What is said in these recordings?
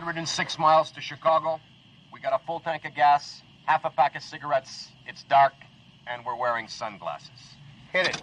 106 miles to Chicago. We got a full tank of gas, half a pack of cigarettes. It's dark, and we're wearing sunglasses. Hit it.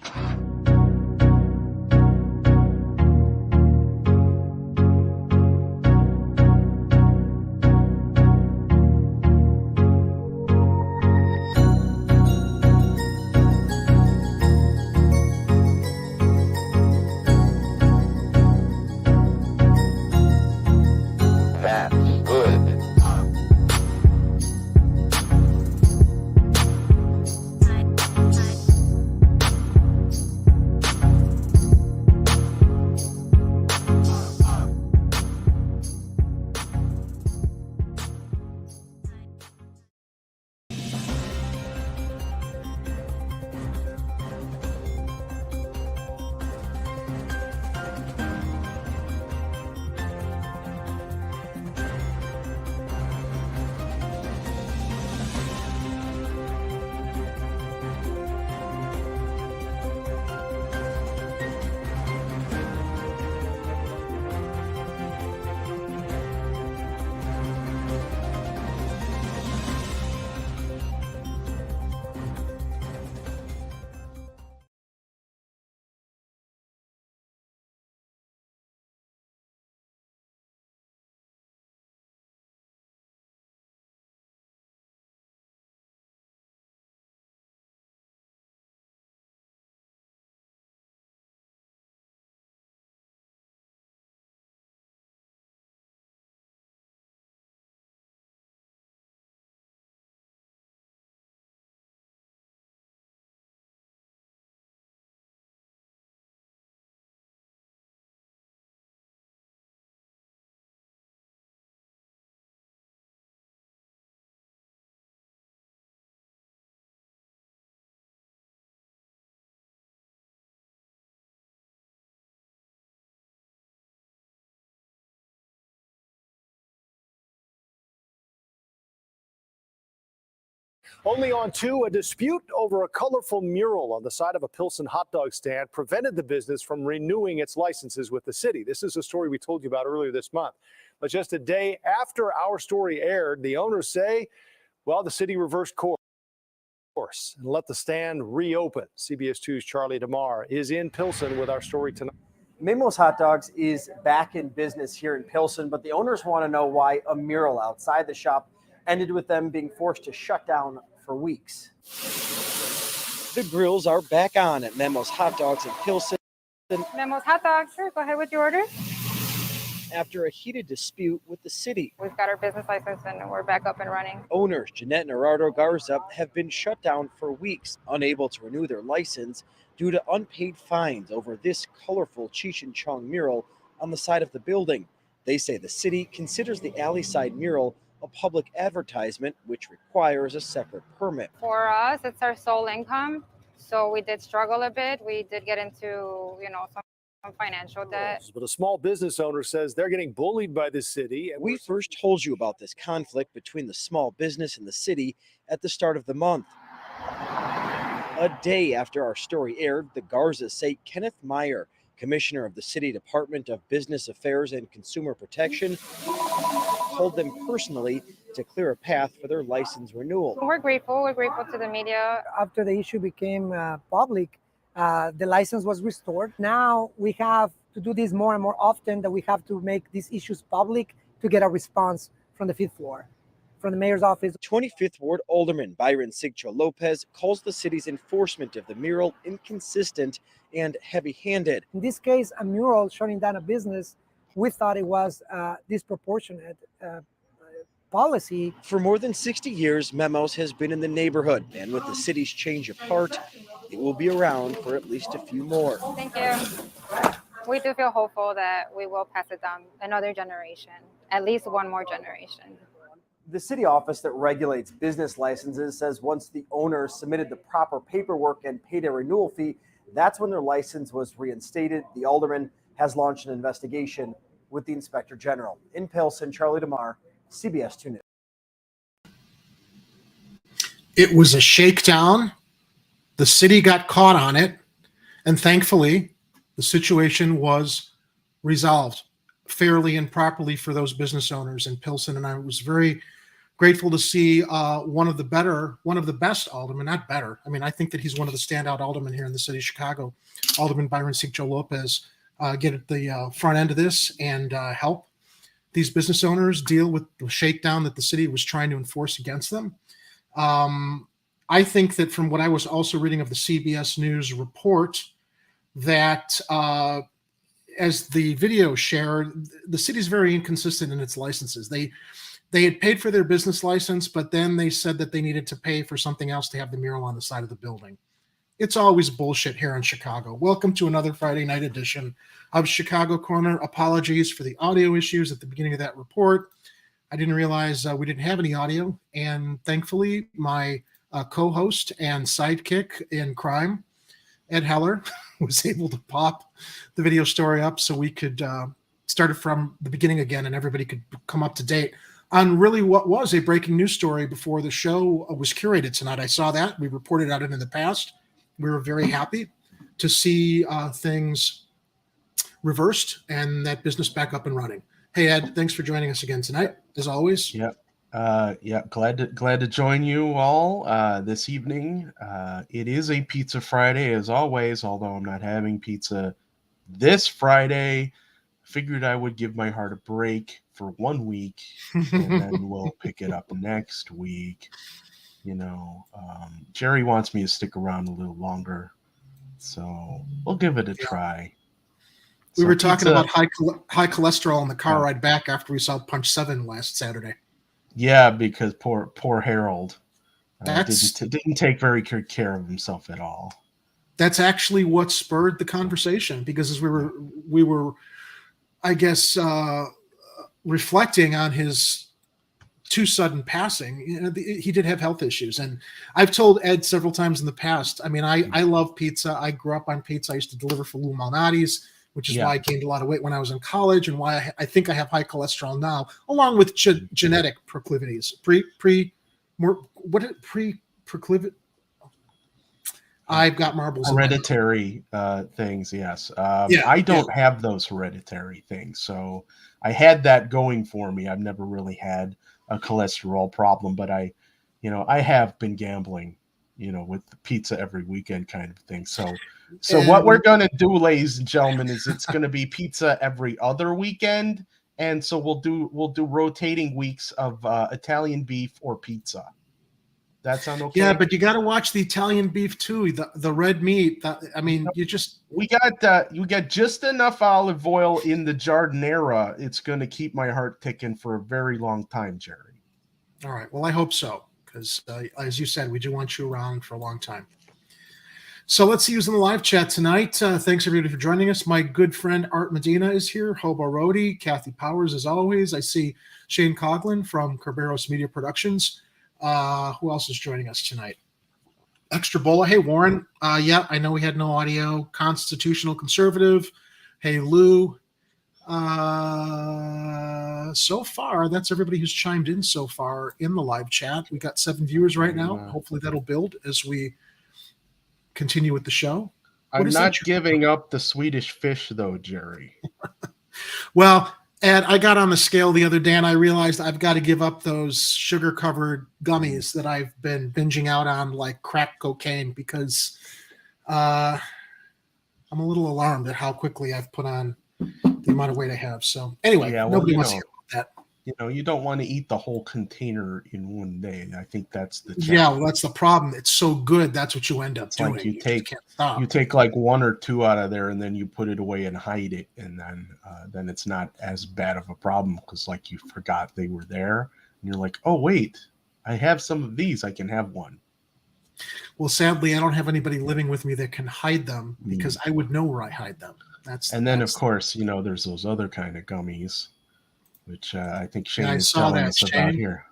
Only on two, a dispute over a colorful mural on the side of a Pilsen hot dog stand prevented the business from renewing its licenses with the city. This is a story we told you about earlier this month. But just a day after our story aired, the owners say, well, the city reversed course and let the stand reopen. CBS 2's Charlie DeMar is in Pilsen with our story tonight. Mimo's Hot Dogs is back in business here in Pilsen, but the owners want to know why a mural outside the shop ended with them being forced to shut down for weeks. The grills are back on at Mimo's Hot Dogs in Pilsen. Mimo's Hot Dogs, sure, go ahead with your order. After a heated dispute with the city. We've got our business license and we're back up and running. Owners Jeanette and Gerardo Garza have been shut down for weeks, unable to renew their license due to unpaid fines over this colorful Cheech and Chong mural on the side of the building. They say the city considers the alley side mural a public advertisement, which requires a separate permit. For us, it's our sole income, so we did struggle a bit. We did get into, some financial debt. But a small business owner says they're getting bullied by the city. And we first told you about this conflict between the small business and the city at the start of the month. A day after our story aired, the Garzas say Kenneth Meyer, commissioner of the City Department of Business Affairs and Consumer Protection, told them personally to clear a path for their license renewal. We're grateful. We're grateful to the media. After the issue became public, the license was restored. Now we have to do this more and more often, that we have to make these issues public to get a response from the fifth floor, from the mayor's office. 25th Ward Alderman Byron Sigcho Lopez calls the city's enforcement of the mural inconsistent and heavy-handed. In this case, a mural shutting down a business, we thought it was disproportionate policy. For more than 60 years, Memos has been in the neighborhood, and with the city's change of heart, it will be around for at least a few more. Thank you. We do feel hopeful that we will pass it down another generation, at least one more generation. The city office that regulates business licenses says once the owners submitted the proper paperwork and paid a renewal fee, that's when their license was reinstated. The alderman has launched an investigation with the Inspector General. In Pilsen, Charlie DeMar, CBS 2 News. It was a shakedown. The city got caught on it, and thankfully, the situation was resolved. fairly and properly for those business owners in Pilsen. And I was very grateful to see one of the best aldermen, not better. I mean, I think that he's one of the standout aldermen here in the city of Chicago, Alderman Byron Sigcho Lopez, get at the front end of this and help these business owners deal with the shakedown that the city was trying to enforce against them. I think that from what I was also reading of the CBS News report, that as the video shared, the city's very inconsistent in its licenses. They had paid for their business license, but then they said that they needed to pay for something else to have the mural on the side of the building. It's always bullshit here in Chicago. Welcome to another Friday night edition of Chicago Corner. Apologies for the audio issues at the beginning of that report. I didn't realize we didn't have any audio, and thankfully my co-host and sidekick in crime, Ed Heller, was able to pop the video story up so we could start it from the beginning again and everybody could come up to date on really what was a breaking news story before the show was curated tonight. I saw that. We reported on it in the past. We were very happy to see things reversed and that business back up and running. Hey, Ed, thanks for joining us again tonight, as always. Yep. Glad to join you all this evening. It is a Pizza Friday, as always, although I'm not having pizza this Friday. Figured I would give my heart a break for 1 week, and then we'll pick it up next week. Jerry wants me to stick around a little longer, so we'll give it a try. We were talking about high cholesterol on the car ride back after we saw Punch 7 last Saturday. Yeah, because poor Harold didn't take very good care of himself at all. That's actually what spurred the conversation, because as we were, I guess, reflecting on his too sudden passing. He did have health issues, and I've told Ed several times in the past. I mean, I love pizza. I grew up on pizza. I used to deliver for Lou Malnati's, which is why I gained a lot of weight when I was in college, and why I think I have high cholesterol now, along with genetic proclivities. Proclivity? I've got marbles. Hereditary things, yes. I don't have those hereditary things, so I had that going for me. I've never really had a cholesterol problem, but I have been gambling, with the pizza every weekend kind of thing. So what we're going to do, ladies and gentlemen, is it's going to be pizza every other weekend. And so we'll do rotating weeks of Italian beef or pizza. That sound okay? Yeah, but you got to watch the Italian beef too. The red meat. We got just enough olive oil in the giardiniera. It's going to keep my heart ticking for a very long time, Jerry. All right. Well, I hope so, because as you said, we do want you around for a long time. So let's see who's in the live chat tonight. Thanks everybody for joining us. My good friend Art Medina is here. Hobo Rody, Kathy Powers, as always. I see Shane Coughlin from Kerberos Media Productions. Who else is joining us tonight? Extra Bola. Hey, Warren. Yeah, I know we had no audio. Constitutional Conservative. Hey, Lou. So far, that's everybody who's chimed in so far in the live chat. We got 7 viewers right now. Hopefully that'll build as we continue with the show. I'm not giving up the Swedish fish, though, Jerry. Well, Ed, I got on the scale the other day and I realized I've got to give up those sugar-covered gummies that I've been binging out on like crack cocaine, because I'm a little alarmed at how quickly I've put on the amount of weight I have. So anyway, nobody wants to hear about that. You don't want to eat the whole container in one day. I think that's the challenge. Yeah, well, that's the problem. It's so good. That's what you end up doing. Like you take like 1 or 2 out of there and then you put it away and hide it. And then it's not as bad of a problem, because like you forgot they were there and you're like, oh, wait, I have some of these. I can have one. Well, sadly, I don't have anybody living with me that can hide them, because I would know where I hide them. Of course, there's those other kind of gummies, which I think Shane is telling us about here.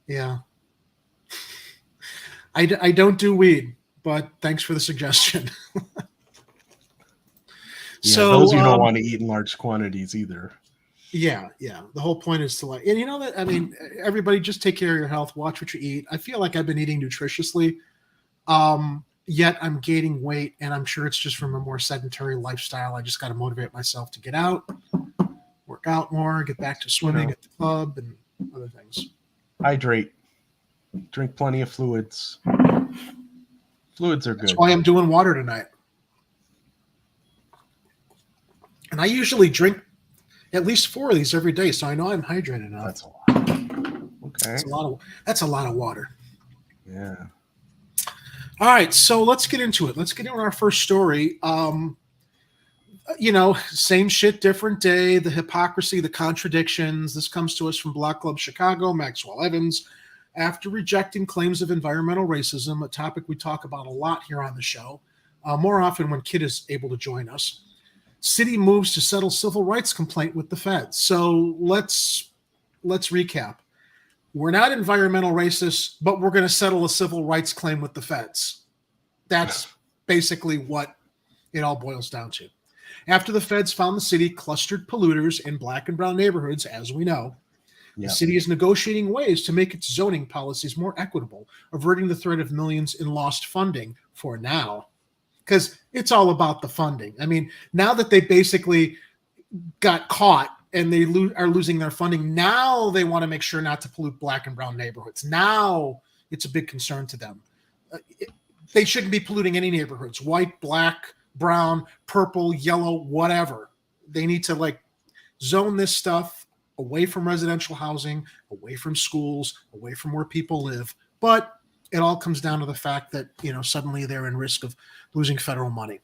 Yeah. I don't do weed, but thanks for the suggestion. So those you don't want to eat in large quantities either. Yeah. The whole point is to everybody just take care of your health, watch what you eat. I feel like I've been eating nutritiously, yet I'm gaining weight, and I'm sure it's just from a more sedentary lifestyle. I just got to motivate myself to get out work out more, get back to swimming at the club and other things. Hydrate. Drink plenty of fluids. Fluids are good. That's why I'm doing water tonight. And I usually drink at least 4 of these every day, so I know I'm hydrated enough. That's a lot. Okay. That's a lot of water. Yeah. All right, so let's get into it. Let's get into our first story. Same shit, different day, the hypocrisy, the contradictions. This comes to us from Block Club Chicago, Maxwell Evans. After rejecting claims of environmental racism, a topic we talk about a lot here on the show, more often when Kid is able to join us, city moves to settle civil rights complaint with the feds. So let's recap. We're not environmental racists, but we're going to settle a civil rights claim with the feds. That's basically what it all boils down to. After the feds found the city clustered polluters in black and brown neighborhoods, as we know, the city is negotiating ways to make its zoning policies more equitable, averting the threat of millions in lost funding for now. Because it's all about the funding. I mean, now that they basically got caught and they are losing their funding, now they want to make sure not to pollute black and brown neighborhoods. Now it's a big concern to them. They shouldn't be polluting any neighborhoods, white, black, brown, purple, yellow, whatever. They need to zone this stuff away from residential housing, away from schools, away from where people live. But it all comes down to the fact that, suddenly they're in risk of losing federal money.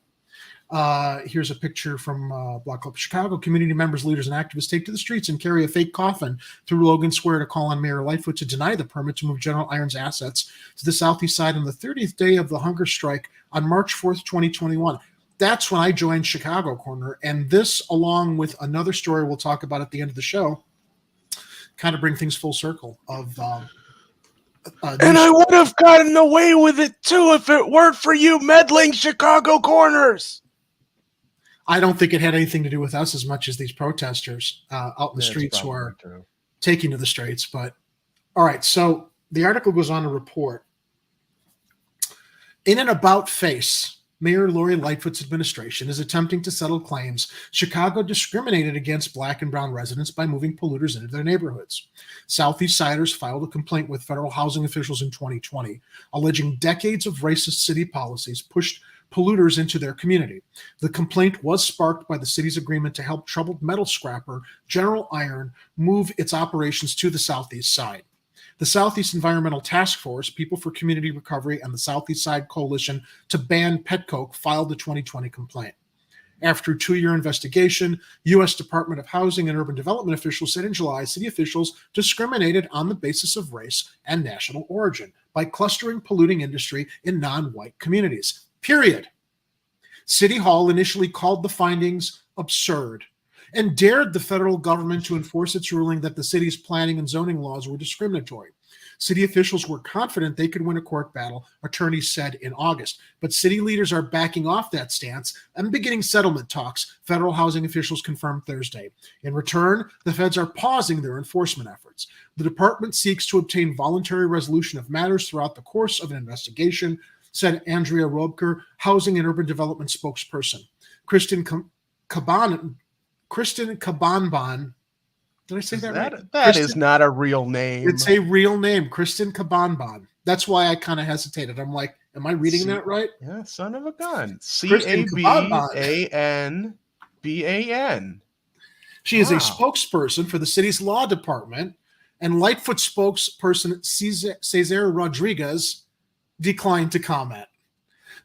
Here's a picture from Block Club Chicago. Community members, leaders, and activists take to the streets and carry a fake coffin through Logan Square to call on Mayor Lightfoot to deny the permit to move General Iron's assets to the southeast side on the 30th day of the hunger strike on March 4th, 2021. That's when I joined Chicago Corner. And this, along with another story we'll talk about at the end of the show, kind of bring things full circle of... and I would have gotten away with it, too, if it weren't for you meddling Chicago Corners. I don't think it had anything to do with us as much as these protesters out in the streets who are taking to the streets. But, all right, so the article goes on to report, in an about face, Mayor Lori Lightfoot's administration is attempting to settle claims Chicago discriminated against black and brown residents by moving polluters into their neighborhoods. Southeast Siders filed a complaint with federal housing officials in 2020, alleging decades of racist city policies pushed polluters into their community. The complaint was sparked by the city's agreement to help troubled metal scrapper General Iron move its operations to the Southeast Side. The Southeast Environmental Task Force, People for Community Recovery, and the Southeast Side Coalition to Ban Pet Coke filed the 2020 complaint. After a 2-year investigation, U.S. Department of Housing and Urban Development officials said in July city officials discriminated on the basis of race and national origin by clustering polluting industry in non-white communities. Period. City Hall initially called the findings absurd and dared the federal government to enforce its ruling that the city's planning and zoning laws were discriminatory. City officials were confident they could win a court battle, attorneys said in August. But city leaders are backing off that stance and beginning settlement talks, federal housing officials confirmed Thursday. In return, the feds are pausing their enforcement efforts. The department seeks to obtain voluntary resolution of matters throughout the course of an investigation, said Andrea Robker, Housing and Urban Development spokesperson. Kristen Kabanban. Did I say that right? That is not a real name. It's a real name, Kristen Kabanban. That's why I kind of hesitated. I'm like, am I reading that right? Yeah, son of a gun. Cabanban. She is a spokesperson for the city's law department, and Lightfoot spokesperson Cesar Rodriguez declined to comment.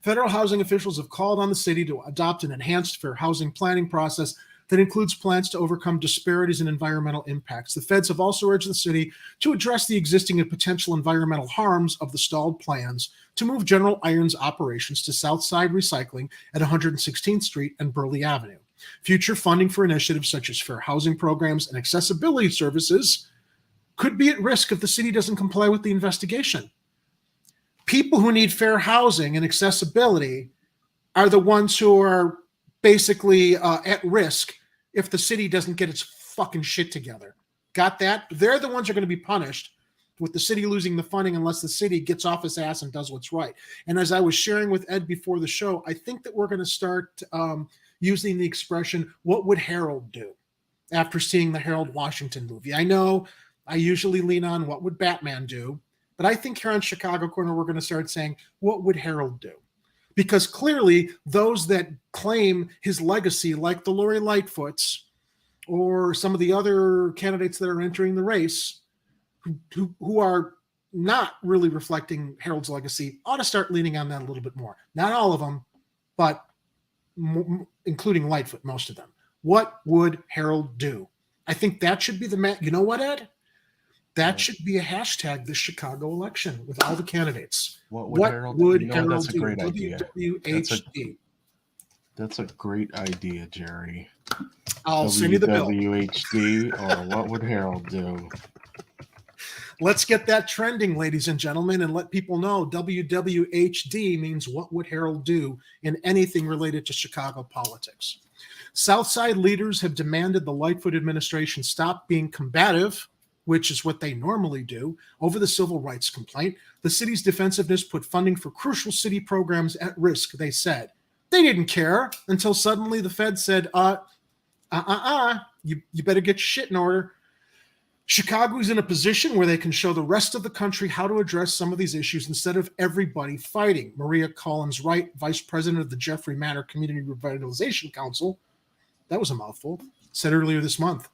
Federal housing officials have called on the city to adopt an enhanced fair housing planning process that includes plans to overcome disparities in environmental impacts. The feds have also urged the city to address the existing and potential environmental harms of the stalled plans to move General Iron's operations to Southside Recycling at 116th Street and Burleigh Avenue. Future funding for initiatives such as fair housing programs and accessibility services could be at risk if the city doesn't comply with the investigation. People who need fair housing and accessibility are the ones who are basically at risk if the city doesn't get its fucking shit together. Got that? They're the ones who are going to be punished with the city losing the funding unless the city gets off its ass and does what's right. And as I was sharing with Ed before the show, I think that we're going to start using the expression, what would Harold do? after seeing the Harold Washington movie. I know I usually lean on what would Batman do, but I think here on Chicago Corner, we're going to start saying, what would Harold do? Because clearly those that claim his legacy, like the Lori Lightfoots or some of the other candidates that are entering the race, who are not really reflecting Harold's legacy, ought to start leaning on that a little bit more. Not all of them, but including Lightfoot, most of them. What would Harold do? I think that should be the you know what, Ed? That should be a hashtag this Chicago election with all the candidates. What would Harold do? That's a great idea. WWHD. That's a great idea, Jerry. I'll send you the bill. WWHD or what would Harold do? Let's get that trending, ladies and gentlemen, and let people know WWHD means what would Harold do in anything related to Chicago politics. Southside leaders have demanded the Lightfoot administration stop being combative, which is what they normally do, over the civil rights complaint. The city's defensiveness put funding for crucial city programs at risk, they said. They didn't care until suddenly the Fed said, you better get your shit in order. Chicago is in a position where they can show the rest of the country how to address some of these issues instead of everybody fighting. Maria Collins-Wright, vice president of the Jeffrey Manor Community Revitalization Council, that was a mouthful, said earlier this month.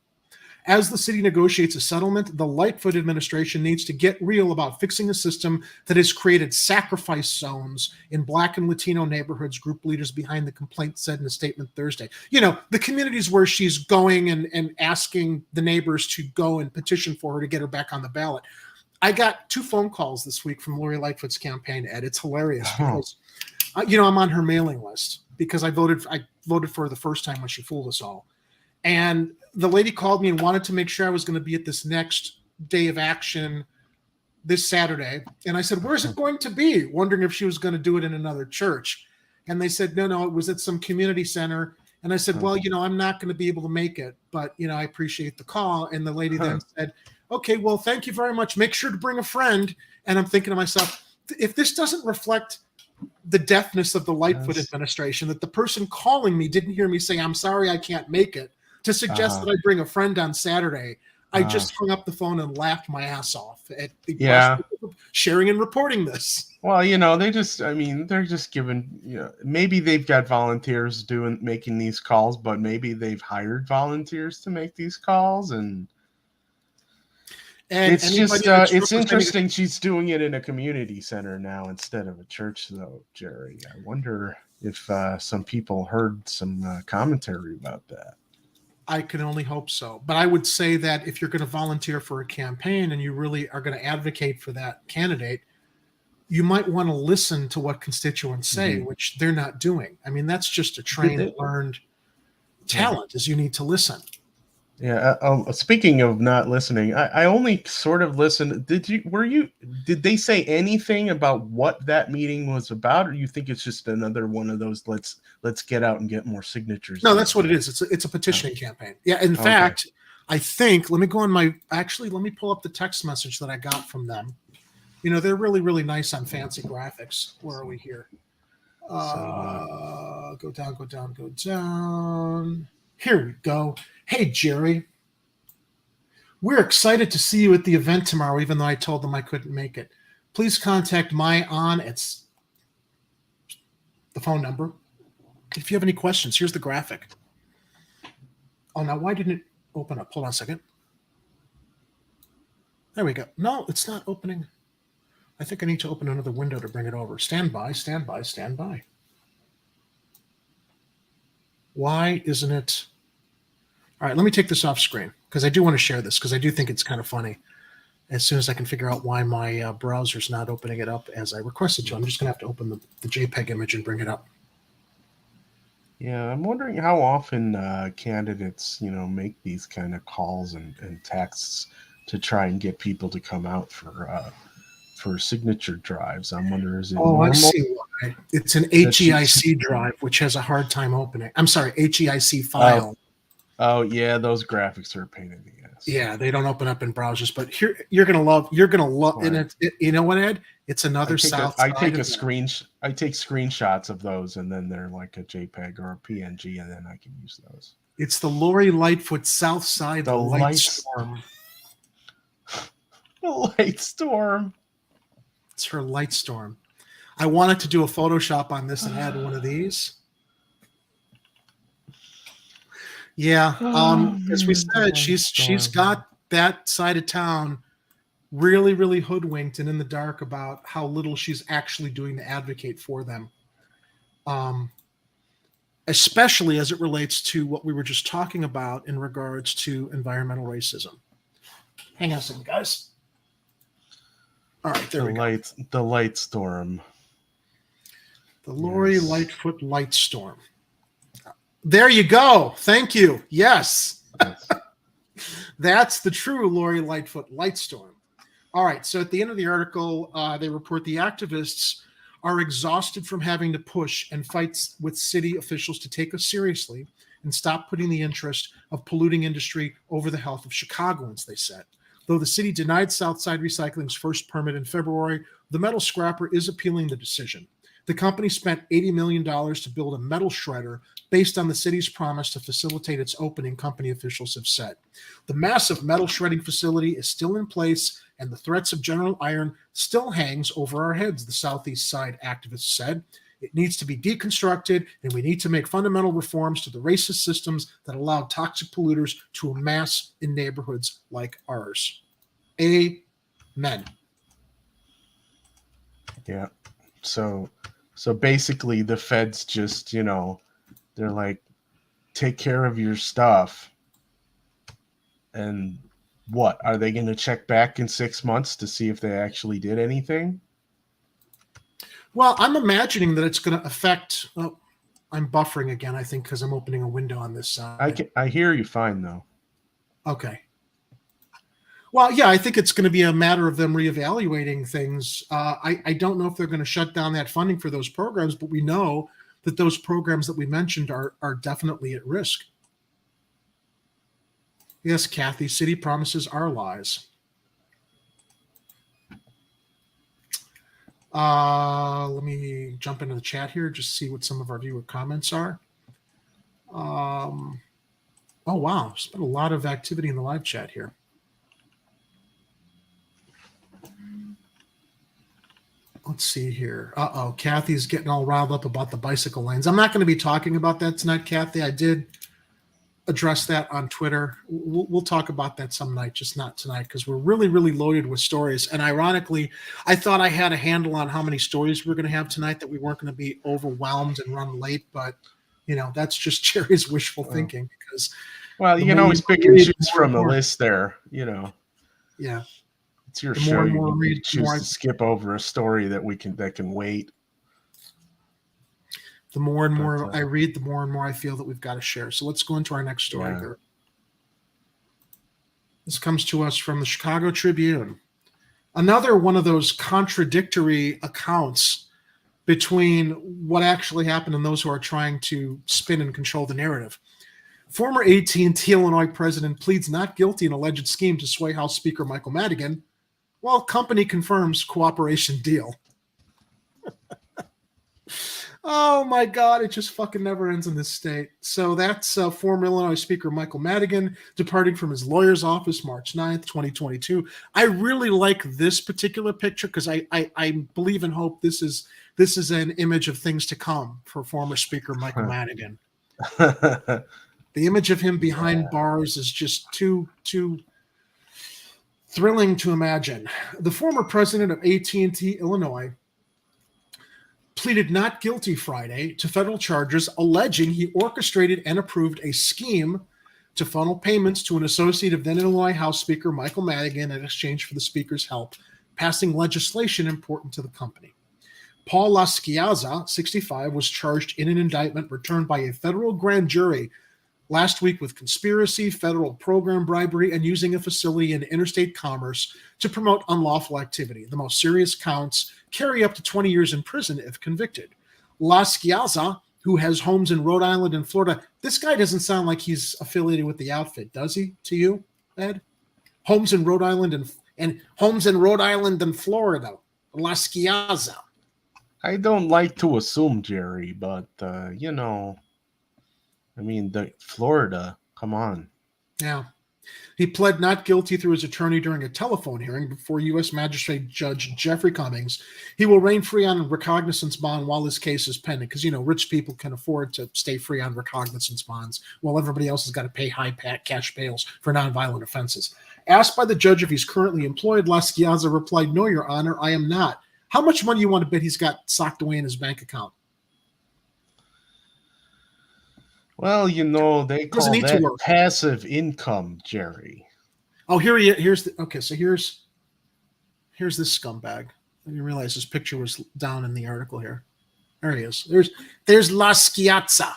As the city negotiates a settlement, the Lightfoot administration needs to get real about fixing a system that has created sacrifice zones in Black and Latino neighborhoods, group leaders behind the complaint said in a statement Thursday. You know, the communities where she's going and asking the neighbors to go and petition for her to get her back on the ballot. I got 2 phone calls this week from Lori Lightfoot's campaign, Ed. It's hilarious because, I'm on her mailing list because I voted for her the first time when she fooled us all. And the lady called me and wanted to make sure I was going to be at this next day of action this Saturday. And I said, where's it going to be? Wondering if she was going to do it in another church. And they said, no, it was at some community center. And I said, well, I'm not going to be able to make it, but, I appreciate the call. And the lady then said, okay, well, thank you very much. Make sure to bring a friend. And I'm thinking to myself, if this doesn't reflect the deafness of the Lightfoot administration, that the person calling me didn't hear me say, I'm sorry, I can't make it, to suggest that I bring a friend on Saturday, I just hung up the phone and laughed my ass off at the sharing and reporting this. Well, they're just giving, maybe they've got volunteers making these calls, but maybe they've hired volunteers to make these calls. And it's just, it's interesting she's doing it in a community center now instead of a church, though, Jerry. I wonder if some people heard some commentary about that. I can only hope so. But I would say that if you're going to volunteer for a campaign and you really are going to advocate for that candidate, you might want to listen to what constituents say, which they're not doing. I mean, that's just a trained, learned talent, is you need to listen. Yeah. Speaking of not listening, I only sort of listened. Did they say anything about what that meeting was about, or do you think it's just another one of those let's get out and get more signatures? No, that's what it is. It's a petitioning campaign. Yeah. In fact, I think, let me pull up the text message that I got from them. They're really, really nice on fancy graphics. Where are we here? Go down. Here we go. Hey, Jerry, we're excited to see you at the event tomorrow, even though I told them I couldn't make it. Please contact it's the phone number. If you have any questions, here's the graphic. Oh, now why didn't it open up? Hold on a second. There we go. No, it's not opening. I think I need to open another window to bring it over. Stand by. Why isn't it? All right, let me take this off screen because I do want to share this because I do think it's kind of funny. As soon as I can figure out why my browser's not opening it up as I requested to, I'm just going to have to open the JPEG image and bring it up. Yeah, I'm wondering how often candidates, make these kind of calls and texts to try and get people to come out for signature drives. I'm wondering, is it normal? I see why. It's an HEIC drive, which has a hard time opening. I'm sorry, HEIC file. Oh yeah, those graphics are a pain in the ass. Yeah, they don't open up in browsers. But here, you're gonna love, and you know what, Ed? It's another south side. I take screenshots of those, and then they're like a JPEG or a PNG, and then I can use those. It's the Lori Lightfoot South Side Light Storm. The Light Storm. It's her Light Storm. I wanted to do a Photoshop on this and add one of these. Yeah, as we said, she's got that side of town really, really hoodwinked and in the dark about how little she's actually doing to advocate for them. Especially as it relates to what we were just talking about in regards to environmental racism. Hang on a second, guys. All right, there we go. The Light Storm. The Lori Lightfoot Light Storm. There you go. Thank you. Yes. That's the true Lori Lightfoot Light Storm. All right, so at the end of the article, they report the activists are exhausted from having to push and fight with city officials to take us seriously and stop putting the interest of polluting industry over the health of Chicagoans, they said. Though the city denied Southside Recycling's first permit in February, the metal scrapper is appealing the decision. The company spent $80 million to build a metal shredder based on the city's promise to facilitate its opening, company officials have said. The massive metal shredding facility is still in place, and the threats of General Iron still hangs over our heads, the Southeast Side activists said. It needs to be deconstructed, and we need to make fundamental reforms to the racist systems that allow toxic polluters to amass in neighborhoods like ours. Amen. Yeah. So basically the feds just, they're like, take care of your stuff. And what? Are they going to check back in 6 months to see if they actually did anything? Well, I'm imagining that it's going to affect. Oh, I'm buffering again, I think, because I'm opening a window on this side. I hear you fine, though. Okay. Well, yeah, I think it's going to be a matter of them reevaluating things. I don't know if they're going to shut down that funding for those programs, but we know that those programs that we mentioned are definitely at risk. Yes, Kathy, city promises are lies. Let me jump into the chat here, just see what some of our viewer comments are. Oh, wow. There's been a lot of activity in the live chat here. Let's see here. Kathy's getting all riled up about the bicycle lanes. I'm not going to be talking about that tonight, Kathy. I did address that on Twitter. We'll talk about that some night, just not tonight, because we're really, really loaded with stories. And ironically, I thought I had a handle on how many stories we were going to have tonight, that we weren't going to be overwhelmed and run late. But, that's just Jerry's wishful thinking. Because, well, you can always pick and choose from the list there, Yeah. It's your show. You choose to skip over a story that can wait. The more and more I read, the more and more I feel that we've got to share. So let's go into our next story here. This comes to us from the Chicago Tribune. Another one of those contradictory accounts between what actually happened and those who are trying to spin and control the narrative. Former AT&T Illinois president pleads not guilty in alleged scheme to sway House Speaker Michael Madigan, while company confirms cooperation deal. Oh my God, it just fucking never ends in this state. So that's former Illinois Speaker Michael Madigan departing from his lawyer's office March 9th, 2022. I really like this particular picture because I believe and hope this is an image of things to come for former Speaker Michael Madigan. The image of him behind bars is just too thrilling to imagine. The former president of AT&T Illinois pleaded not guilty Friday to federal charges alleging he orchestrated and approved a scheme to funnel payments to an associate of then Illinois House Speaker Michael Madigan in exchange for the speaker's help, passing legislation important to the company. Paul Lasciaza, 65, was charged in an indictment returned by a federal grand jury last week with conspiracy, federal program bribery, and using a facility in interstate commerce to promote unlawful activity. The most serious counts carry up to 20 years in prison if convicted. Lasciaza, who has homes in Rhode Island and Florida, this guy doesn't sound like he's affiliated with the outfit, does he, to you, Ed? Homes in Rhode Island and homes in Rhode Island and Florida. La Schiazza. I don't like to assume, Jerry, but you know, I mean, Florida. Come on. Yeah. He pled not guilty through his attorney during a telephone hearing before U.S. Magistrate Judge Jeffrey Cummings. He will remain free on recognizance bond while his case is pending, because, you know, rich people can afford to stay free on recognizance bonds while everybody else has got to pay high cash bails for nonviolent offenses. Asked by the judge if he's currently employed, La Schiazza replied, "No, Your Honor, I am not." How much money do you want to bet he's got socked away in his bank account? Well, you know, they call that passive income, Jerry. Oh, here's this scumbag. I didn't realize this picture was down in the article here. There he is. There's La Schiazza.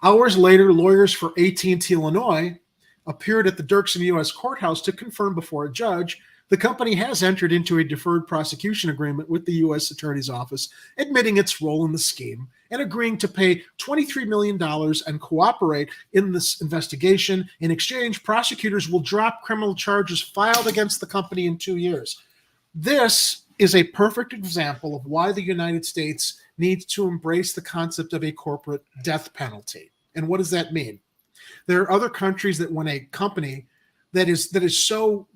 Hours later, lawyers for AT&T Illinois appeared at the Dirksen U.S. courthouse to confirm before a judge the company has entered into a deferred prosecution agreement with the U.S. Attorney's Office, admitting its role in the scheme and agreeing to pay $23 million and cooperate in this investigation. In exchange, prosecutors will drop criminal charges filed against the company in 2 years. This is a perfect example of why the United States needs to embrace the concept of a corporate death penalty. And what does that mean? There are other countries that when a company that is so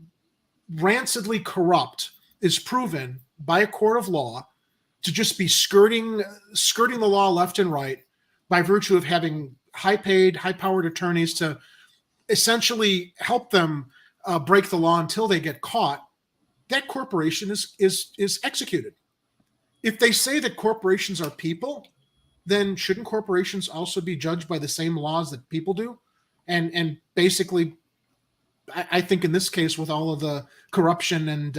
rancidly corrupt is proven by a court of law to just be skirting the law left and right by virtue of having high-paid, high-powered attorneys to essentially help them break the law until they get caught, that corporation is executed. If they say that corporations are people, then shouldn't corporations also be judged by the same laws that people do? And basically, I think in this case, with all of the corruption and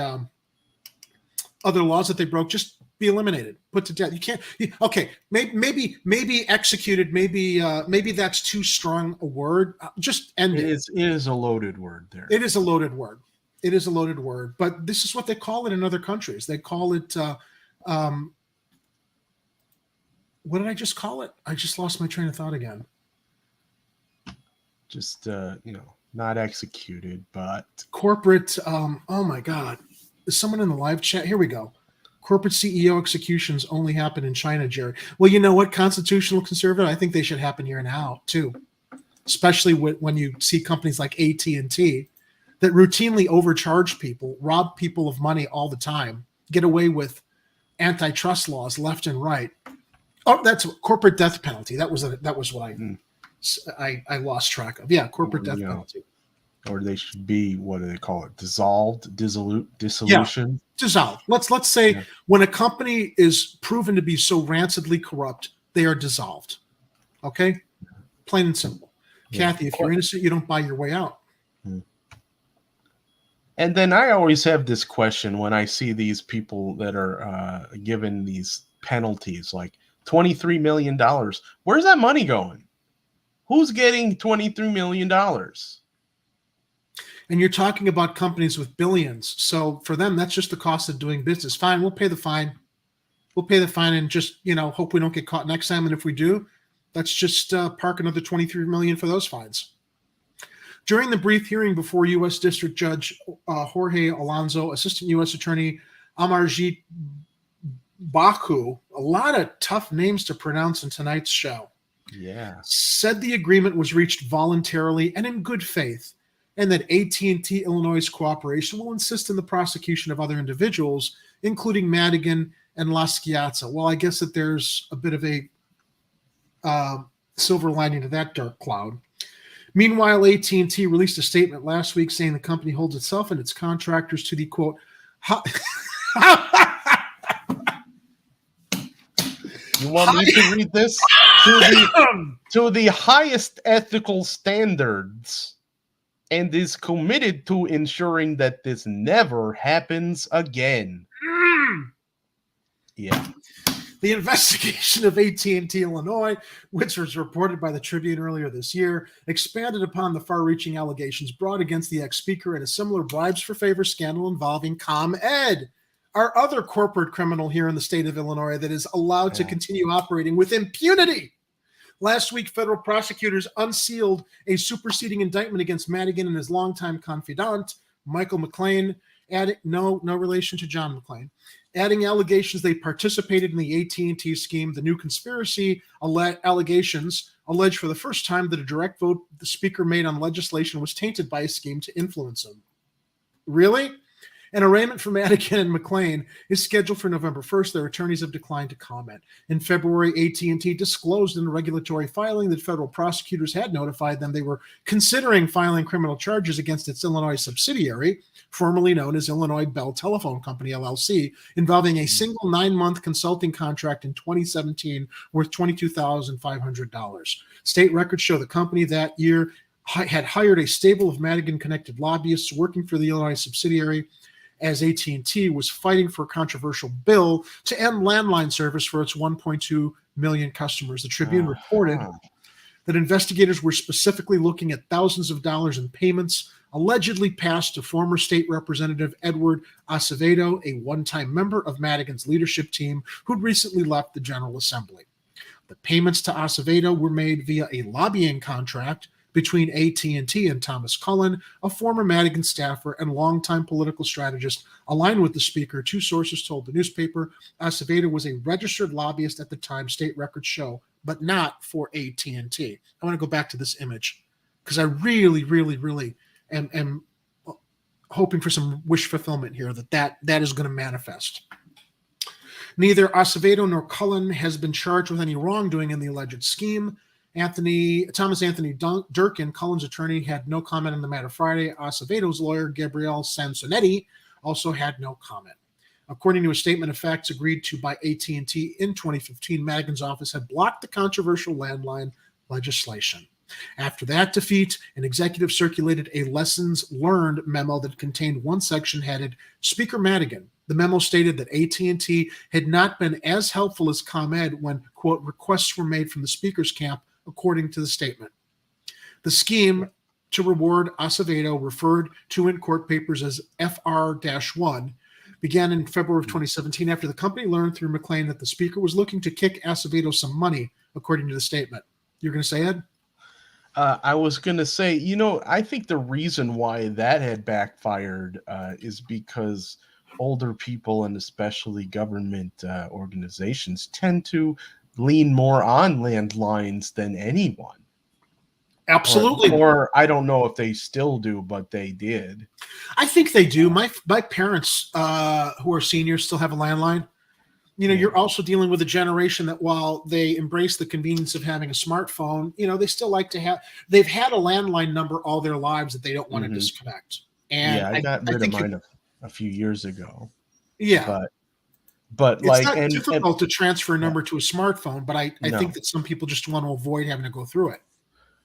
other laws that they broke, just be eliminated, put to death. You can't. Okay, maybe executed. Maybe that's too strong a word. Just end it. It is a loaded word there. It is a loaded word. It is a loaded word. But this is what they call it in other countries. They call it. What did I just call it? I just lost my train of thought again. Just not executed, but corporate. Oh my God, is someone in the live chat? Here we go. Corporate CEO executions only happen in China, Jerry. Well, you know what? Constitutional conservative. I think they should happen here now too, especially when you see companies like AT&T that routinely overcharge people, rob people of money all the time, get away with antitrust laws left and right. Oh, that's a corporate death penalty. That was what I lost track of. Yeah, corporate death penalty. Or they should be, what do they call it? Dissolution? Yeah, dissolved. Let's say when a company is proven to be so rancidly corrupt, they are dissolved. Okay? Plain and simple. Yeah. Kathy, if you're innocent, you don't buy your way out. And then I always have this question when I see these people that are given these penalties, like $23 million. Where's that money going? Who's getting $23 million? And you're talking about companies with billions. So for them, that's just the cost of doing business. Fine, we'll pay the fine. We'll pay the fine and just, hope we don't get caught next time. And if we do, let's just park another $23 million for those fines. During the brief hearing before U.S. District Judge Jorge Alonso, Assistant U.S. Attorney Amarjit Baku, a lot of tough names to pronounce in tonight's show, said the agreement was reached voluntarily and in good faith, and that AT&T Illinois' cooperation will insist in the prosecution of other individuals, including Madigan and La Schiazza. Well, I guess that there's a bit of a silver lining to that dark cloud. Meanwhile, AT&T released a statement last week saying the company holds itself and its contractors to the, quote, You want me to read this? To the highest ethical standards, and is committed to ensuring that this never happens again. Yeah. The investigation of AT&T Illinois, which was reported by the Tribune earlier this year, expanded upon the far-reaching allegations brought against the ex-speaker and a similar bribes for favor scandal involving ComEd, our other corporate criminal here in the state of Illinois that is allowed to continue operating with impunity. Last week, federal prosecutors unsealed a superseding indictment against Madigan and his longtime confidant, Michael McLean, no relation to John McClain, adding allegations they participated in the AT&T scheme. The new conspiracy allegations allege for the first time that a direct vote the speaker made on legislation was tainted by a scheme to influence him. Really? An arraignment for Madigan and McClain is scheduled for November 1st. Their attorneys have declined to comment. In February, AT&T disclosed in a regulatory filing that federal prosecutors had notified them they were considering filing criminal charges against its Illinois subsidiary, formerly known as Illinois Bell Telephone Company, LLC, involving a single 9-month consulting contract in 2017 worth $22,500. State records show the company that year had hired a stable of Madigan-connected lobbyists working for the Illinois subsidiary as AT&T was fighting for a controversial bill to end landline service for its 1.2 million customers. The Tribune reported that investigators were specifically looking at thousands of dollars in payments allegedly passed to former state representative Edward Acevedo, a one-time member of Madigan's leadership team who'd recently left the General Assembly. The payments to Acevedo were made via a lobbying contract between AT&T and Thomas Cullen, a former Madigan staffer and longtime political strategist aligned with the speaker. Two sources told the newspaper Acevedo was a registered lobbyist at the time, state records show, but not for AT&T. I want to go back to this image because I really, really, really am hoping for some wish fulfillment here that is going to manifest. Neither Acevedo nor Cullen has been charged with any wrongdoing in the alleged scheme. Thomas Anthony Durkin, Cullen's attorney, had no comment on the matter Friday. Acevedo's lawyer, Gabrielle Sansonetti, also had no comment. According to a statement of facts agreed to by AT&T in 2015, Madigan's office had blocked the controversial landline legislation. After that defeat, an executive circulated a lessons learned memo that contained one section headed Speaker Madigan. The memo stated that AT&T had not been as helpful as ComEd when, quote, requests were made from the speaker's camp, according to the statement. The scheme to reward Acevedo, referred to in court papers as FR-1, began in February of 2017 after the company learned through McClain that the speaker was looking to kick Acevedo some money, according to the statement. You're going to say, Ed? I was going to say, I think the reason why that had backfired is because older people and especially government organizations tend to lean more on landlines than anyone. Absolutely. Or I don't know if they still do, but they did. I think they do. My parents, who are seniors, still have a landline. You're also dealing with a generation that while they embrace the convenience of having a smartphone, they still like to have, they've had a landline number all their lives that they don't want to disconnect. And I got rid of mine a few years ago. Yeah. But it's not difficult to transfer a number to a smartphone, but I think that some people just want to avoid having to go through it.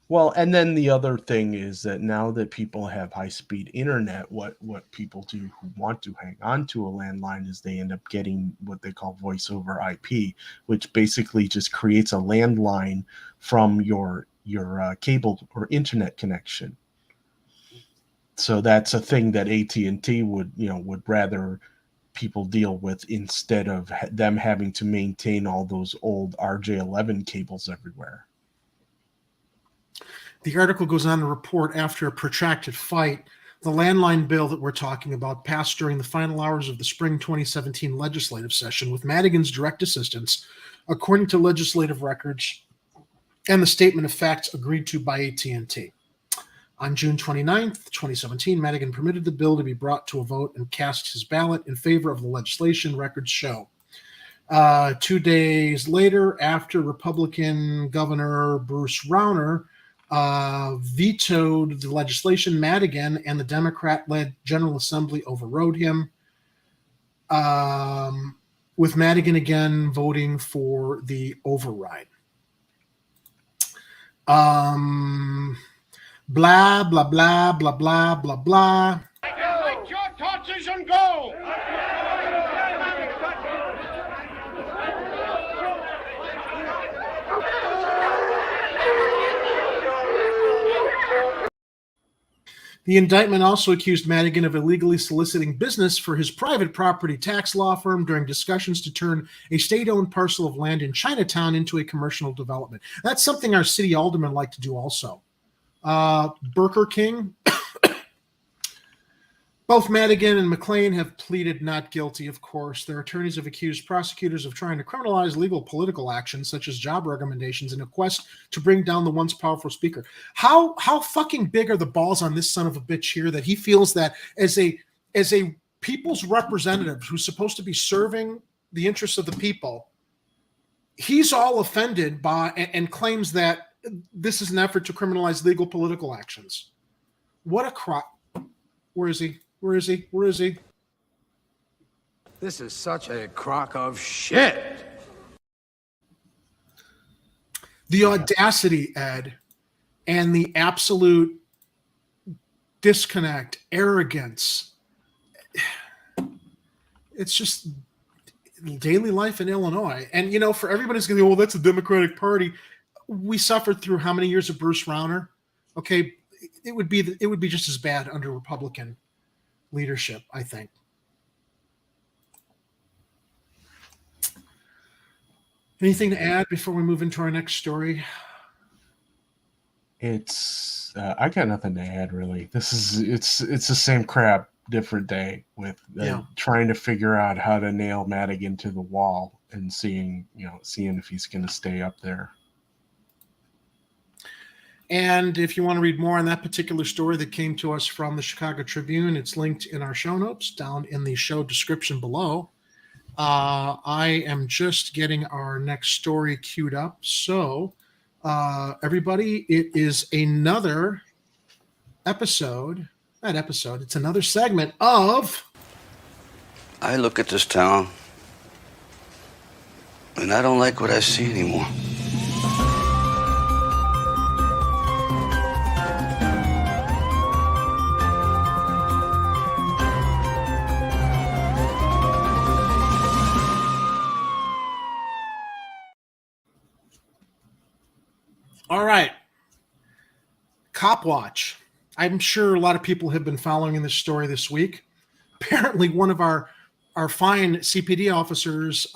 Well, and then the other thing is that now that people have high-speed internet, what people do who want to hang on to a landline is they end up getting what they call voice over IP, which basically just creates a landline from your cable or internet connection. So that's a thing that AT&T would rather people deal with instead of them having to maintain all those old RJ11 cables everywhere. The article goes on to report after a protracted fight, the landline bill that we're talking about passed during the final hours of the spring 2017 legislative session with Madigan's direct assistance, according to legislative records and the statement of facts agreed to by AT&T. On June 29th, 2017, Madigan permitted the bill to be brought to a vote and cast his ballot in favor of the legislation, records show. 2 days later, after Republican Governor Bruce Rauner vetoed the legislation, Madigan and the Democrat-led General Assembly overrode him, with Madigan again voting for the override. Blah, blah, blah, blah, blah, blah, blah. Collect your torches and go! The indictment also accused Madigan of illegally soliciting business for his private property tax law firm during discussions to turn a state-owned parcel of land in Chinatown into a commercial development. That's something our city aldermen like to do also. Burger King. Both Madigan and McLean have pleaded not guilty, of course. Their attorneys have accused prosecutors of trying to criminalize legal political actions, such as job recommendations, in a quest to bring down the once powerful speaker. How fucking big are the balls on this son of a bitch here that he feels that as a people's representative who's supposed to be serving the interests of the people, he's all offended by and claims that this is an effort to criminalize legal political actions. What a crap. Where is he? Where is he? Where is he? This is such a crock of shit. The audacity, Ed, and the absolute disconnect, arrogance. It's just daily life in Illinois. And, you know, for everybody who's going to go, well, that's a Democratic Party. We suffered through how many years of Bruce Rauner? Okay, it would be just as bad under Republican leadership, I think. Anything to add before we move into our next story? It's I got nothing to add really. It's the same crap, different day with trying to figure out how to nail Madigan to the wall and seeing if he's going to stay up there. And if you want to read more on that particular story that came to us from the Chicago Tribune, it's linked in our show notes down in the show description below. I am just getting our next story queued up. So, everybody, it is another episode. Not episode, it's another segment of... I look at this town, and I don't like what I see anymore. All right. Copwatch. I'm sure a lot of people have been following this story this week. Apparently, one of our fine CPD officers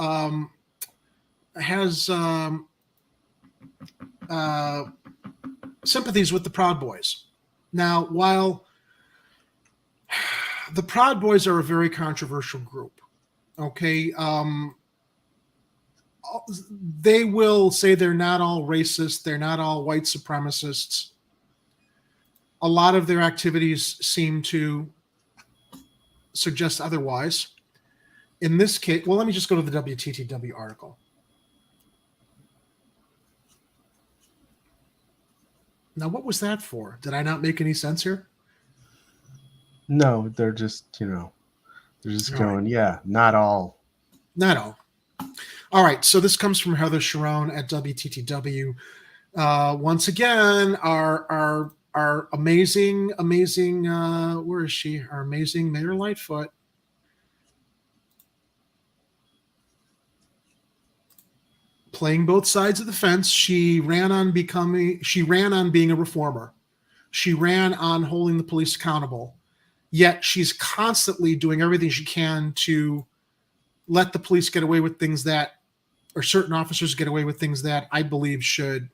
has sympathies with the Proud Boys. Now, while the Proud Boys are a very controversial group, okay, they will say they're not all racist, they're not all white supremacists. A lot of their activities seem to suggest otherwise. In this case, well, let me just go to the WTTW article. Now, what was that for? Did I not make any sense here? No, they're just, they're just All going, right. yeah, not all. Not all. All right, so this comes from Heather Sharon at WTTW. Once again, our amazing, where is she? Our amazing Mayor Lightfoot. Playing both sides of the fence. She ran on being a reformer. She ran on holding the police accountable. Yet she's constantly doing everything she can to let the police get away with things or certain officers get away with things that I believe should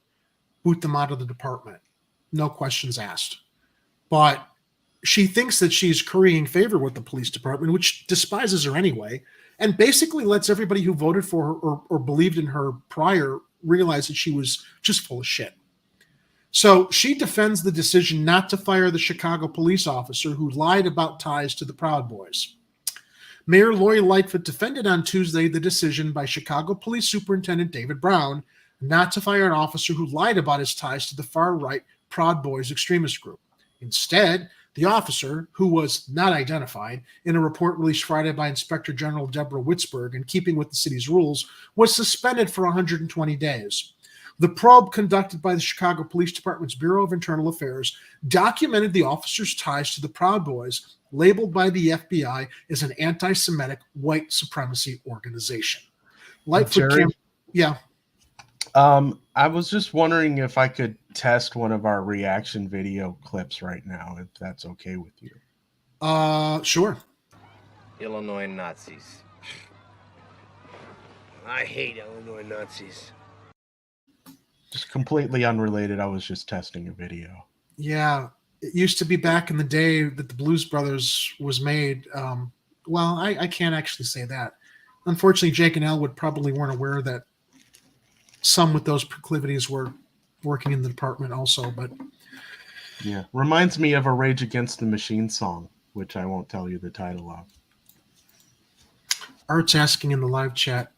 boot them out of the department. No questions asked. But she thinks that she's currying favor with the police department, which despises her anyway, and basically lets everybody who voted for her or believed in her prior realize that she was just full of shit. So she defends the decision not to fire the Chicago police officer who lied about ties to the Proud Boys. Mayor Lori Lightfoot defended on Tuesday the decision by Chicago Police Superintendent David Brown not to fire an officer who lied about his ties to the far-right Proud Boys extremist group. Instead, the officer, who was not identified, in a report released Friday by Inspector General Deborah Witzberg, in keeping with the city's rules, was suspended for 120 days. The probe conducted by the Chicago Police Department's Bureau of Internal Affairs documented the officer's ties to the Proud Boys, labeled by the FBI as an anti-Semitic white supremacy organization. Lightfoot Jerry? Yeah. I was just wondering if I could test one of our reaction video clips right now, if that's okay with you. Sure. Illinois Nazis. I hate Illinois Nazis. Just completely unrelated. I was just testing a video. Yeah. It used to be back in the day that the Blues Brothers was made. Well, I can't actually say that. Unfortunately, Jake and Elwood probably weren't aware that some with those proclivities were working in the department also. But yeah, reminds me of a Rage Against the Machine song, which I won't tell you the title of. Art's asking in the live chat,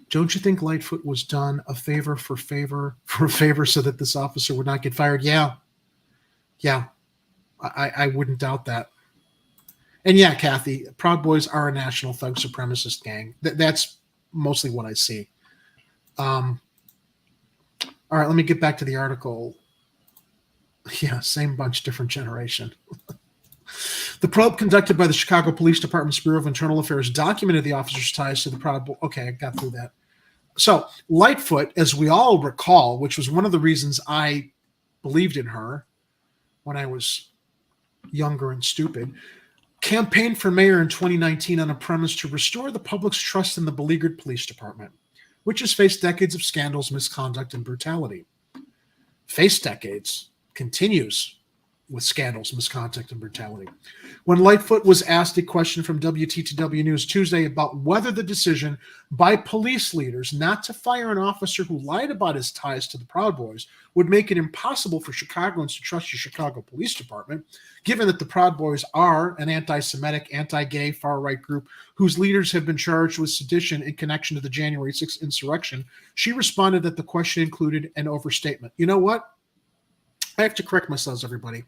don't you think Lightfoot was done a favor for a favor so that this officer would not get fired? Yeah. I wouldn't doubt that. And yeah, Kathy, Proud Boys are a national thug supremacist gang. That's mostly what I see. All right, let me get back to the article. Yeah, same bunch, different generation. The probe conducted by the Chicago Police Department's Bureau of Internal Affairs documented the officer's ties to the Proud Boys. Okay, I got through that. So Lightfoot, as we all recall, which was one of the reasons I believed in her when I was younger and stupid, campaigned for mayor in 2019 on a premise to restore the public's trust in the beleaguered police department, which has faced decades of scandals, misconduct, and brutality. Faced decades, continues with scandals, misconduct, and brutality. When Lightfoot was asked a question from WTTW News Tuesday about whether the decision by police leaders not to fire an officer who lied about his ties to the Proud Boys would make it impossible for Chicagoans to trust the Chicago Police Department, given that the Proud Boys are an anti-Semitic, anti-gay, far-right group whose leaders have been charged with sedition in connection to the January 6th insurrection, she responded that the question included an overstatement. You know what? I have to correct myself, everybody.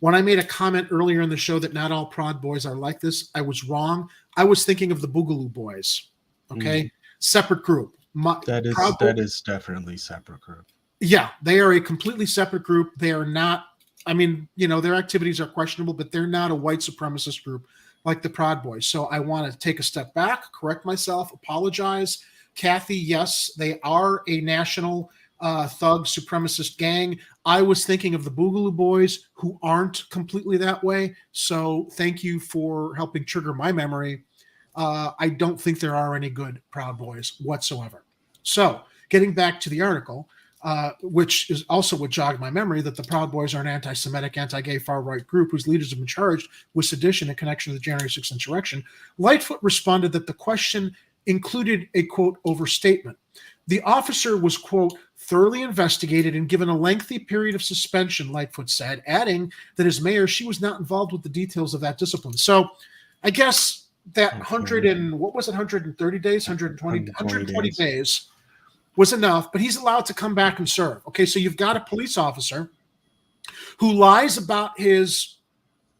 When I made a comment earlier in the show that not all Proud Boys are like this, I was wrong. I was thinking of the Boogaloo Boys. Okay? Separate group. That is definitely separate group. Yeah, they are a completely separate group. They are not, I mean, you know, their activities are questionable, but they're not a white supremacist group like the Proud Boys. So I want to take a step back, correct myself, apologize. Kathy, yes, they are a national thug supremacist gang. I was thinking of the Boogaloo Boys, who aren't completely that way. So thank you for helping trigger my memory. I don't think there are any good Proud Boys whatsoever. So getting back to the article, which is also what jogged my memory, that the Proud Boys are an anti-Semitic, anti-gay, far-right group whose leaders have been charged with sedition in connection to the January 6th insurrection. Lightfoot responded that the question included a, quote, overstatement. The officer was, quote, thoroughly investigated and given a lengthy period of suspension, Lightfoot said, adding that as mayor, she was not involved with the details of that discipline. So I guess that 130 days, 120 days was enough, but he's allowed to come back and serve. Okay, so you've got a police officer who lies about his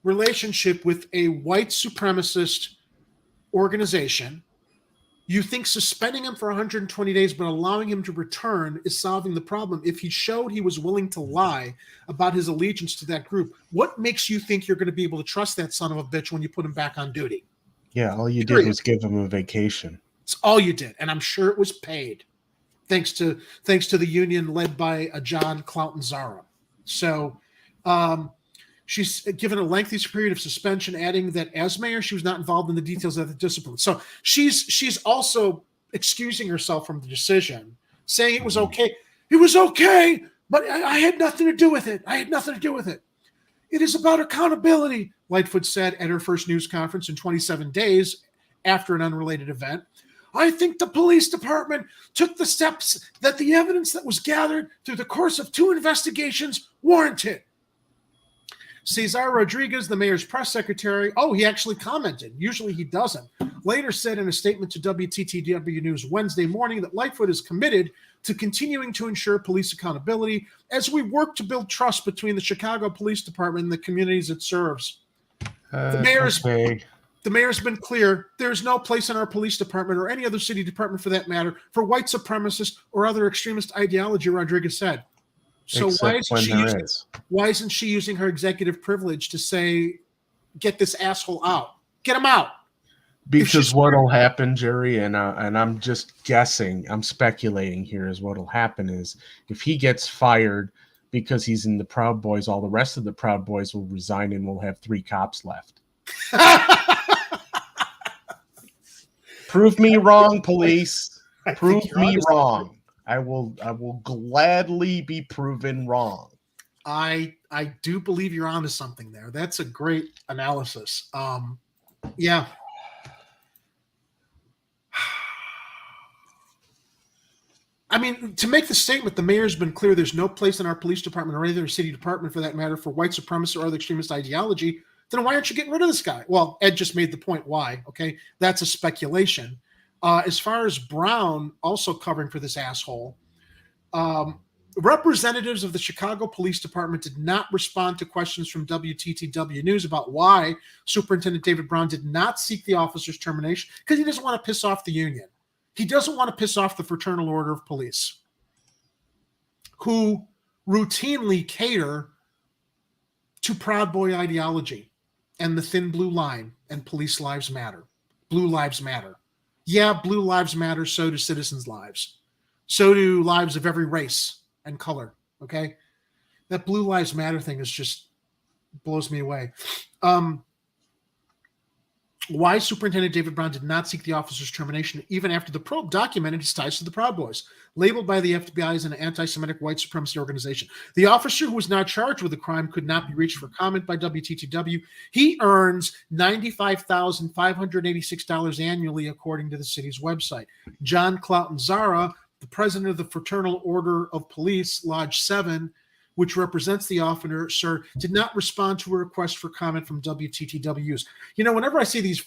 relationship with a white supremacist organization. You think suspending him for 120 days but allowing him to return is solving the problem. If he showed he was willing to lie about his allegiance to that group, what makes you think you're going to be able to trust that son of a bitch when you put him back on duty? Yeah, all you did was give him a vacation. It's all you did, and I'm sure it was paid, thanks to the union led by John Clouton Zara. So she's given a lengthy period of suspension, adding that as mayor, she was not involved in the details of the discipline. So she's also excusing herself from the decision, saying it was okay. It was okay, but I had nothing to do with it. I had nothing to do with it. It is about accountability, Lightfoot said at her first news conference in 27 days after an unrelated event. I think the police department took the steps that the evidence that was gathered through the course of 2 investigations warranted. Cesar Rodriguez, the mayor's press secretary, he actually commented. Usually he doesn't. Later said in a statement to WTTW News Wednesday morning that Lightfoot is committed to continuing to ensure police accountability as we work to build trust between the Chicago Police Department and the communities it serves. The mayor's been clear. There's no place in our police department or any other city department for that matter for white supremacist or other extremist ideology, Rodriguez said. So why isn't she using her executive privilege to say, get this asshole out? Get him out. Because what'll happen, Jerry, and I'm just guessing, I'm speculating here, is what'll happen is if he gets fired because he's in the Proud Boys, all the rest of the Proud Boys will resign and we'll have 3 cops left. Prove me wrong, police. Prove me wrong. I will gladly be proven wrong. I do believe you're onto something there. That's a great analysis. Yeah. I mean, to make the statement, the mayor's been clear there's no place in our police department or any other city department, for that matter, for white supremacist or other extremist ideology. Then why aren't you getting rid of this guy? Well, Ed just made the point why. Okay, that's a speculation. As far as Brown also covering for this asshole, representatives of the Chicago Police Department did not respond to questions from WTTW News about why Superintendent David Brown did not seek the officer's termination, because he doesn't want to piss off the union. He doesn't want to piss off the Fraternal Order of Police, who routinely cater to Proud Boy ideology and the thin blue line and police lives matter. Blue lives matter. Yeah, blue lives matter. So do citizens' lives. So do lives of every race and color. Okay? That blue lives matter thing is just blows me away. Why Superintendent David Brown did not seek the officer's termination even after the probe documented his ties to the Proud Boys, labeled by the FBI as an anti-Semitic white supremacy organization. The officer, who was not charged with the crime, could not be reached for comment by WTTW. He earns $95,586 annually, according to the city's website. John Cloughton Zara, the president of the Fraternal Order of Police, Lodge 7, which represents the officer, did not respond to a request for comment from WTTWs. You know, whenever I see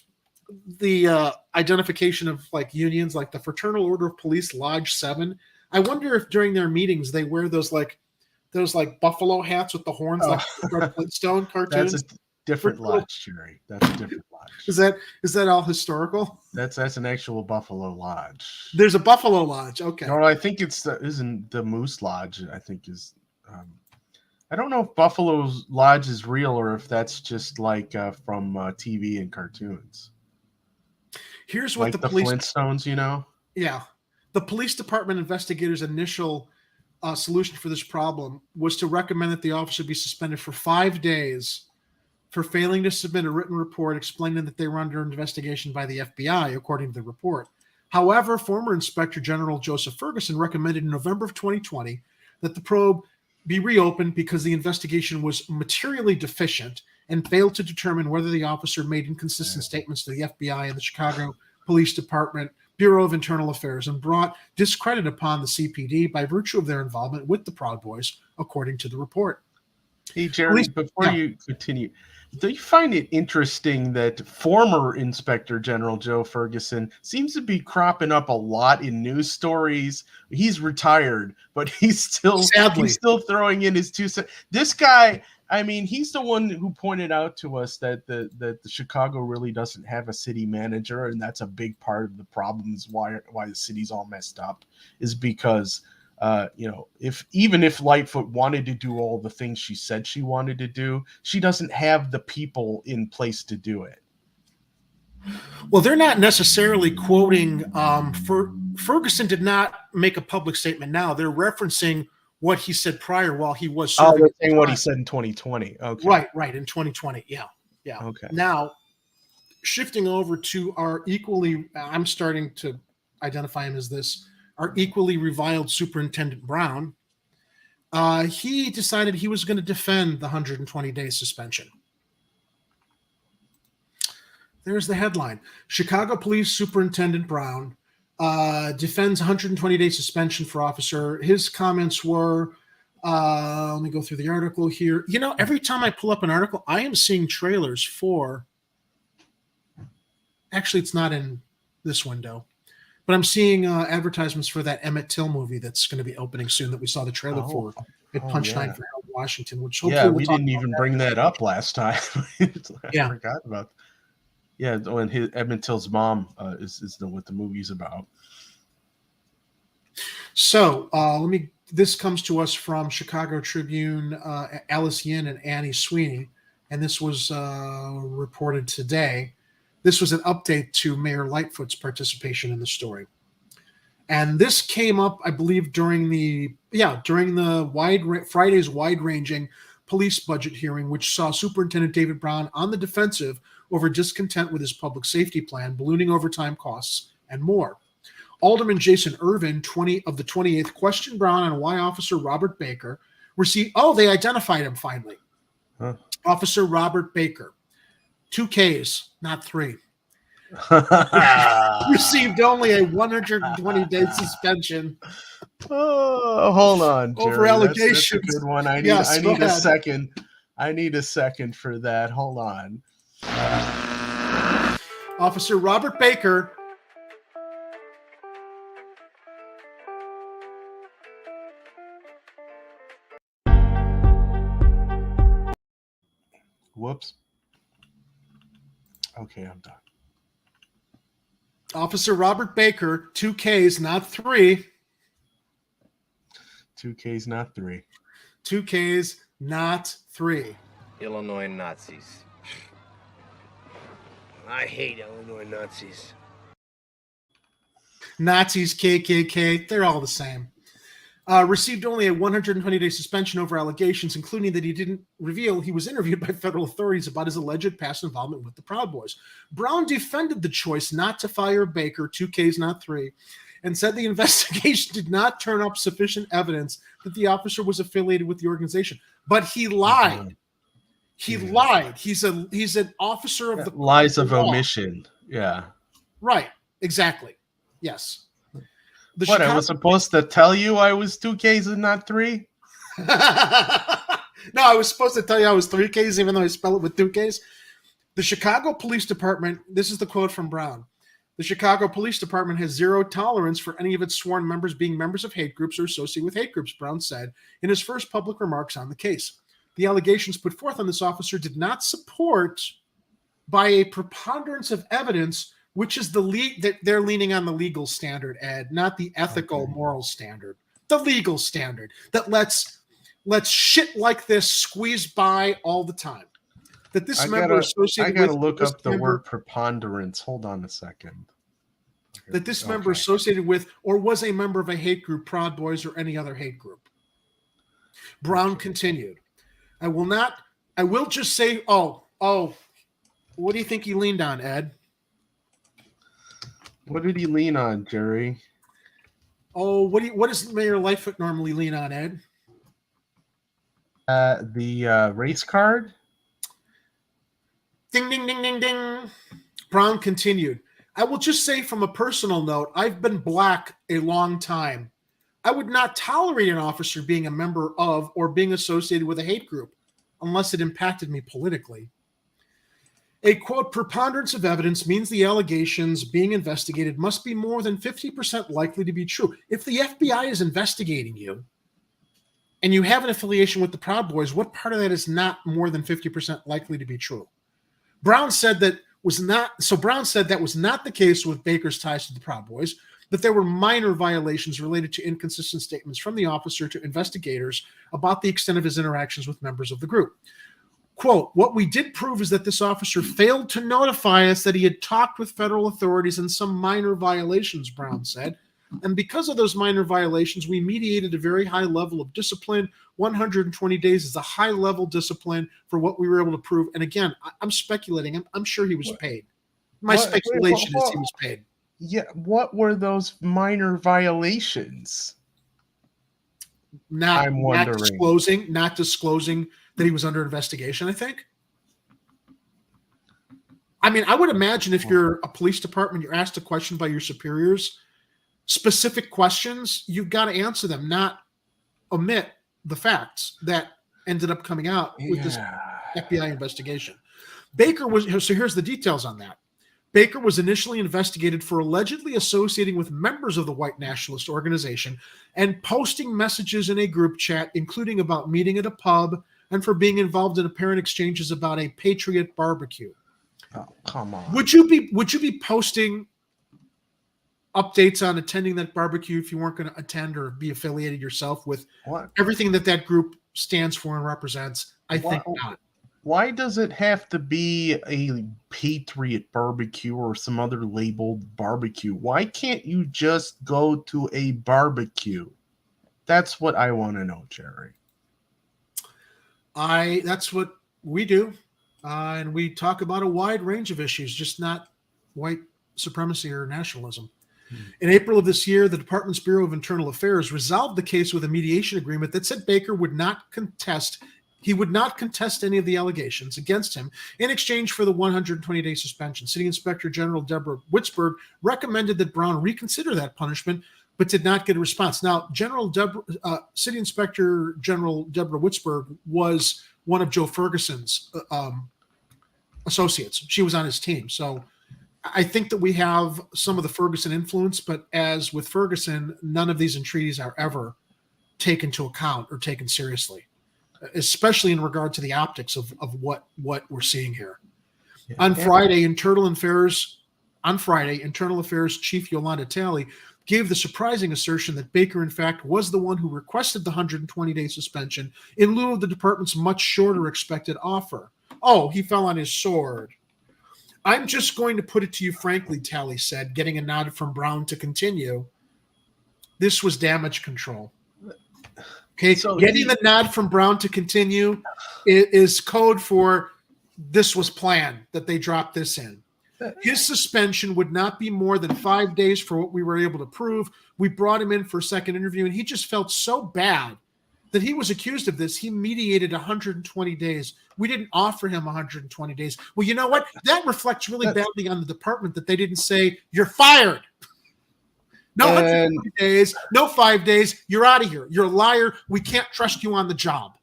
the identification of like unions, like the Fraternal Order of Police Lodge 7, I wonder if during their meetings they wear those buffalo hats with the horns, like the Flintstone cartoons. That's a different lodge, Jerry. That's a different lodge. Is that all historical? That's an actual Buffalo Lodge. There's a Buffalo Lodge. Okay. No, I think isn't the Moose Lodge. I think is. I don't know if Buffalo's Lodge is real or if that's just like from TV and cartoons. Here's what like the police Flintstones, you know? Yeah. The police department investigators' initial solution for this problem was to recommend that the officer be suspended for 5 days for failing to submit a written report explaining that they were under investigation by the FBI, according to the report. However, former Inspector General Joseph Ferguson recommended in November of 2020 that the probe be reopened because the investigation was materially deficient and failed to determine whether the officer made inconsistent statements to the FBI and the Chicago Police Department Bureau of Internal Affairs and brought discredit upon the CPD by virtue of their involvement with the Proud Boys, according to the report. Hey, Jerry, before you continue, do you find it interesting that former Inspector General Joe Ferguson seems to be cropping up a lot in news stories? He's retired, but he's still throwing in his 2 cents. This guy, I mean, he's the one who pointed out to us that the Chicago really doesn't have a city manager, and that's a big part of the problems why the city's all messed up, is because even if Lightfoot wanted to do all the things she said she wanted to do, she doesn't have the people in place to do it. Well, they're not necessarily quoting. Ferguson did not make a public statement now. They're referencing what he said prior while he was serving. They're saying what he said in 2020. Okay. Right, in 2020. Yeah. Okay. Now, shifting over to our I'm starting to identify him as our equally reviled Superintendent Brown, he decided he was going to defend the 120-day suspension. There's the headline. Chicago Police Superintendent Brown defends 120-day suspension for officer. His comments were, let me go through the article here. You know, every time I pull up an article, I am seeing trailers for, actually, it's not in this window, but I'm seeing advertisements for that Emmett Till movie that's going to be opening soon that we saw the trailer for at Punchline for Harold Washington, which hopefully we didn't even bring that up last time. I forgot about that. Yeah, when Emmett Till's mom is what the movie's about. So this comes to us from Chicago Tribune, Alice Yin and Annie Sweeney, and this was reported today. This was an update to Mayor Lightfoot's participation in the story. And this came up, I believe, during the Friday's wide-ranging police budget hearing, which saw Superintendent David Brown on the defensive over discontent with his public safety plan, ballooning overtime costs, and more. Alderman Jason Irvin, 20 of the 28th, questioned Brown on why Officer Robert Baker They identified him finally. Huh. Officer Robert Baker. 2 Ks, not 3. Received only a 120-day suspension. Oh, hold on, Jerry. Over allegations. That's a good one. I need a second. I need a second for that. Hold on. Officer Robert Baker. Whoops. Okay, I'm done. Officer Robert Baker, 2 Ks, not 3. 2 Ks, not 3. 2 Ks, not 3. Illinois Nazis. I hate Illinois Nazis. Nazis, KKK, they're all the same. Received only a 120-day suspension over allegations, including that he didn't reveal he was interviewed by federal authorities about his alleged past involvement with the Proud Boys. Brown defended the choice not to fire Baker, 2 Ks, not 3, and said the investigation did not turn up sufficient evidence that the officer was affiliated with the organization. But he lied. He lied. He's an officer of the lies of omission. Yeah. Right. Exactly. Yes. I was supposed to tell you I was 2 Ks and not 3? No, I was supposed to tell you I was 3 Ks, even though I spell it with 2 Ks. The Chicago Police Department, this is the quote from Brown. The Chicago Police Department has zero tolerance for any of its sworn members being members of hate groups or associated with hate groups, Brown said in his first public remarks on the case. The allegations put forth on this officer did not support by a preponderance of evidence, which is the that they're leaning on the legal standard, Ed, not the ethical, moral standard. The legal standard that lets shit like this squeeze by all the time. That this member associated with... I gotta look up the word preponderance. Hold on a second. That this member associated with or was a member of a hate group, Proud Boys, or any other hate group. Brown continued. I will just say, what do you think he leaned on, Ed? What did he lean on, Jerry? Oh, what does Mayor Lightfoot normally lean on, Ed? The race card? Ding, ding, ding, ding, ding. Brown continued. I will just say from a personal note, I've been black a long time. I would not tolerate an officer being a member of or being associated with a hate group unless it impacted me politically. A, quote, preponderance of evidence means the allegations being investigated must be more than 50% likely to be true. If the FBI is investigating you and you have an affiliation with the Proud Boys, what part of that is not more than 50% likely to be true? Brown said that was not the case with Baker's ties to the Proud Boys, that there were minor violations related to inconsistent statements from the officer to investigators about the extent of his interactions with members of the group. Quote, what we did prove is that this officer failed to notify us that he had talked with federal authorities in some minor violations, Brown said. And because of those minor violations, we mediated a very high level of discipline. 120 days is a high level discipline for what we were able to prove. And again, I'm speculating. I'm sure he was paid. My speculation is he was paid. Yeah. What were those minor violations? Not disclosing that he was under investigation, I think. I mean, I would imagine if you're a police department, you're asked a question by your superiors, specific questions, you've got to answer them, not omit the facts that ended up coming out with this FBI investigation. So here's the details on that. Baker was initially investigated for allegedly associating with members of the white nationalist organization and posting messages in a group chat, including about meeting at a pub and for being involved in apparent exchanges about a Patriot barbecue. Oh, come on. Would you be posting updates on attending that barbecue if you weren't going to attend or be affiliated yourself with everything that group stands for and represents? I think not. Why does it have to be a Patriot barbecue or some other labeled barbecue? Why can't you just go to a barbecue? That's what I want to know, Jerry. That's what we do. And we talk about a wide range of issues, just not white supremacy or nationalism. In April of this year, the Department's Bureau of Internal Affairs resolved the case with a mediation agreement that said Baker would not contest any of the allegations against him in exchange for the 120-day suspension. City Inspector General Deborah Witzberg recommended that Brown reconsider that punishment, but did not get a response. Now, City Inspector General Deborah Witzberg was one of Joe Ferguson's associates. She was on his team. So I think that we have some of the Ferguson influence, but as with Ferguson, none of these entreaties are ever taken into account or taken seriously, especially in regard to the optics of what we're seeing here. Yeah. On Friday, Internal Affairs Chief Yolanda Talley gave the surprising assertion that Baker, in fact, was the one who requested the 120-day suspension in lieu of the department's much shorter expected offer. Oh, he fell on his sword. I'm just going to put it to you frankly, Talley said, getting a nod from Brown to continue. This was damage control. Okay, so getting the nod from Brown to continue is code for this was planned, that they dropped this in. His suspension would not be more than 5 days for what we were able to prove. We brought him in for a second interview, and he just felt so bad that he was accused of this. He mediated 120 days. We didn't offer him 120 days. Well, you know what? That reflects really badly on the department that they didn't say, you're fired. No 120 days, no 5 days. You're out of here. You're a liar. We can't trust you on the job.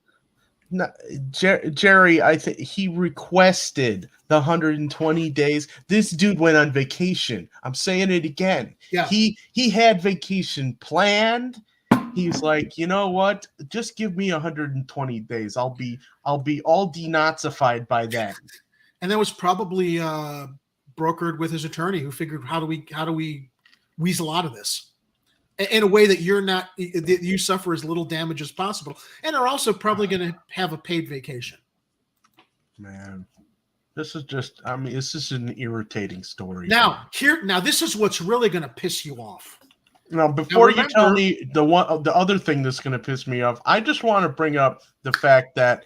No, Jerry, I think he requested the 120 days. This dude went on vacation. I'm saying it again. Yeah. He had vacation planned. He's like, you know what? Just give me 120 days. I'll be all denazified by then. And that was probably brokered with his attorney, who figured, how do we weasel out of this in a way that you suffer as little damage as possible, and are also probably going to have a paid vacation. Man, this is just, this is an irritating story. Now this is what's really going to piss you off. Now, before you tell me the other thing that's going to piss me off, I just want to bring up the fact that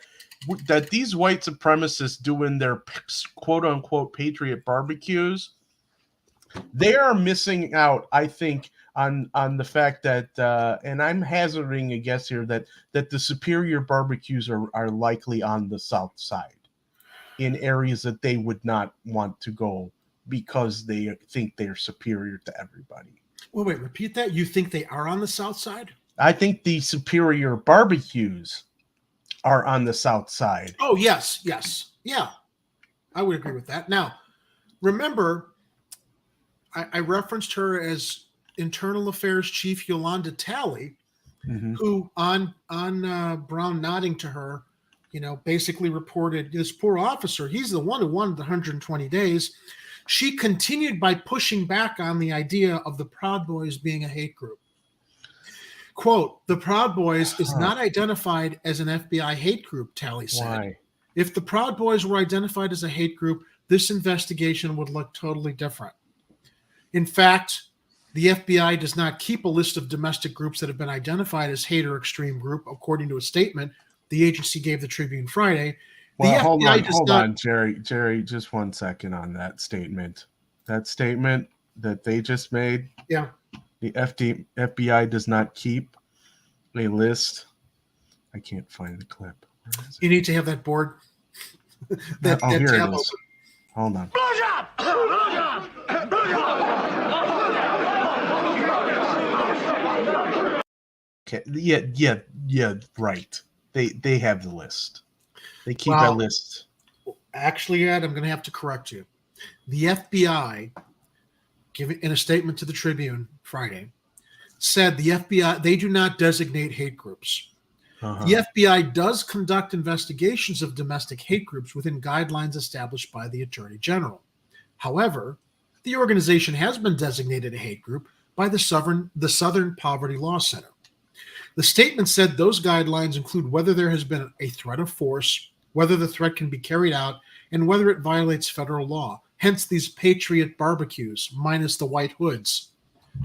these white supremacists doing their quote unquote patriot barbecues, they are missing out, I think, on the fact that, and I'm hazarding a guess here, that the superior barbecues are likely on the south side, in areas that they would not want to go because they think they're superior to everybody. Well, wait, repeat that. You think they are on the south side? I think the superior barbecues are on the south side. Oh, yes. Yeah, I would agree with that. Now, remember, I referenced her as Internal Affairs Chief Yolanda Talley, who on Brown nodding to her, basically reported this poor officer, he's the one who wanted the 120 days. She continued by pushing back on the idea of the Proud Boys being a hate group. Quote, the Proud Boys is not identified as an FBI hate group, Talley said. Why? If the Proud Boys were identified as a hate group, this investigation would look totally different. In fact, the FBI does not keep a list of domestic groups that have been identified as hate or extreme group, according to a statement the agency gave the Tribune Friday. Well, hold on, Jerry, just 1 second on that statement. That statement that they just made. Yeah. The FBI does not keep a list. I can't find the clip. You need to have that board. Here it is. Hold on. Okay. Yeah. Right. They have the list. They keep a list. Actually, Ed, I'm going to have to correct you. The FBI, in a statement to the Tribune Friday, said the FBI, they do not designate hate groups. The FBI does conduct investigations of domestic hate groups within guidelines established by the Attorney General. However, the organization has been designated a hate group by the Southern Poverty Law Center. The statement said those guidelines include whether there has been a threat of force, whether the threat can be carried out, and whether it violates federal law. Hence these patriot barbecues, minus the white hoods,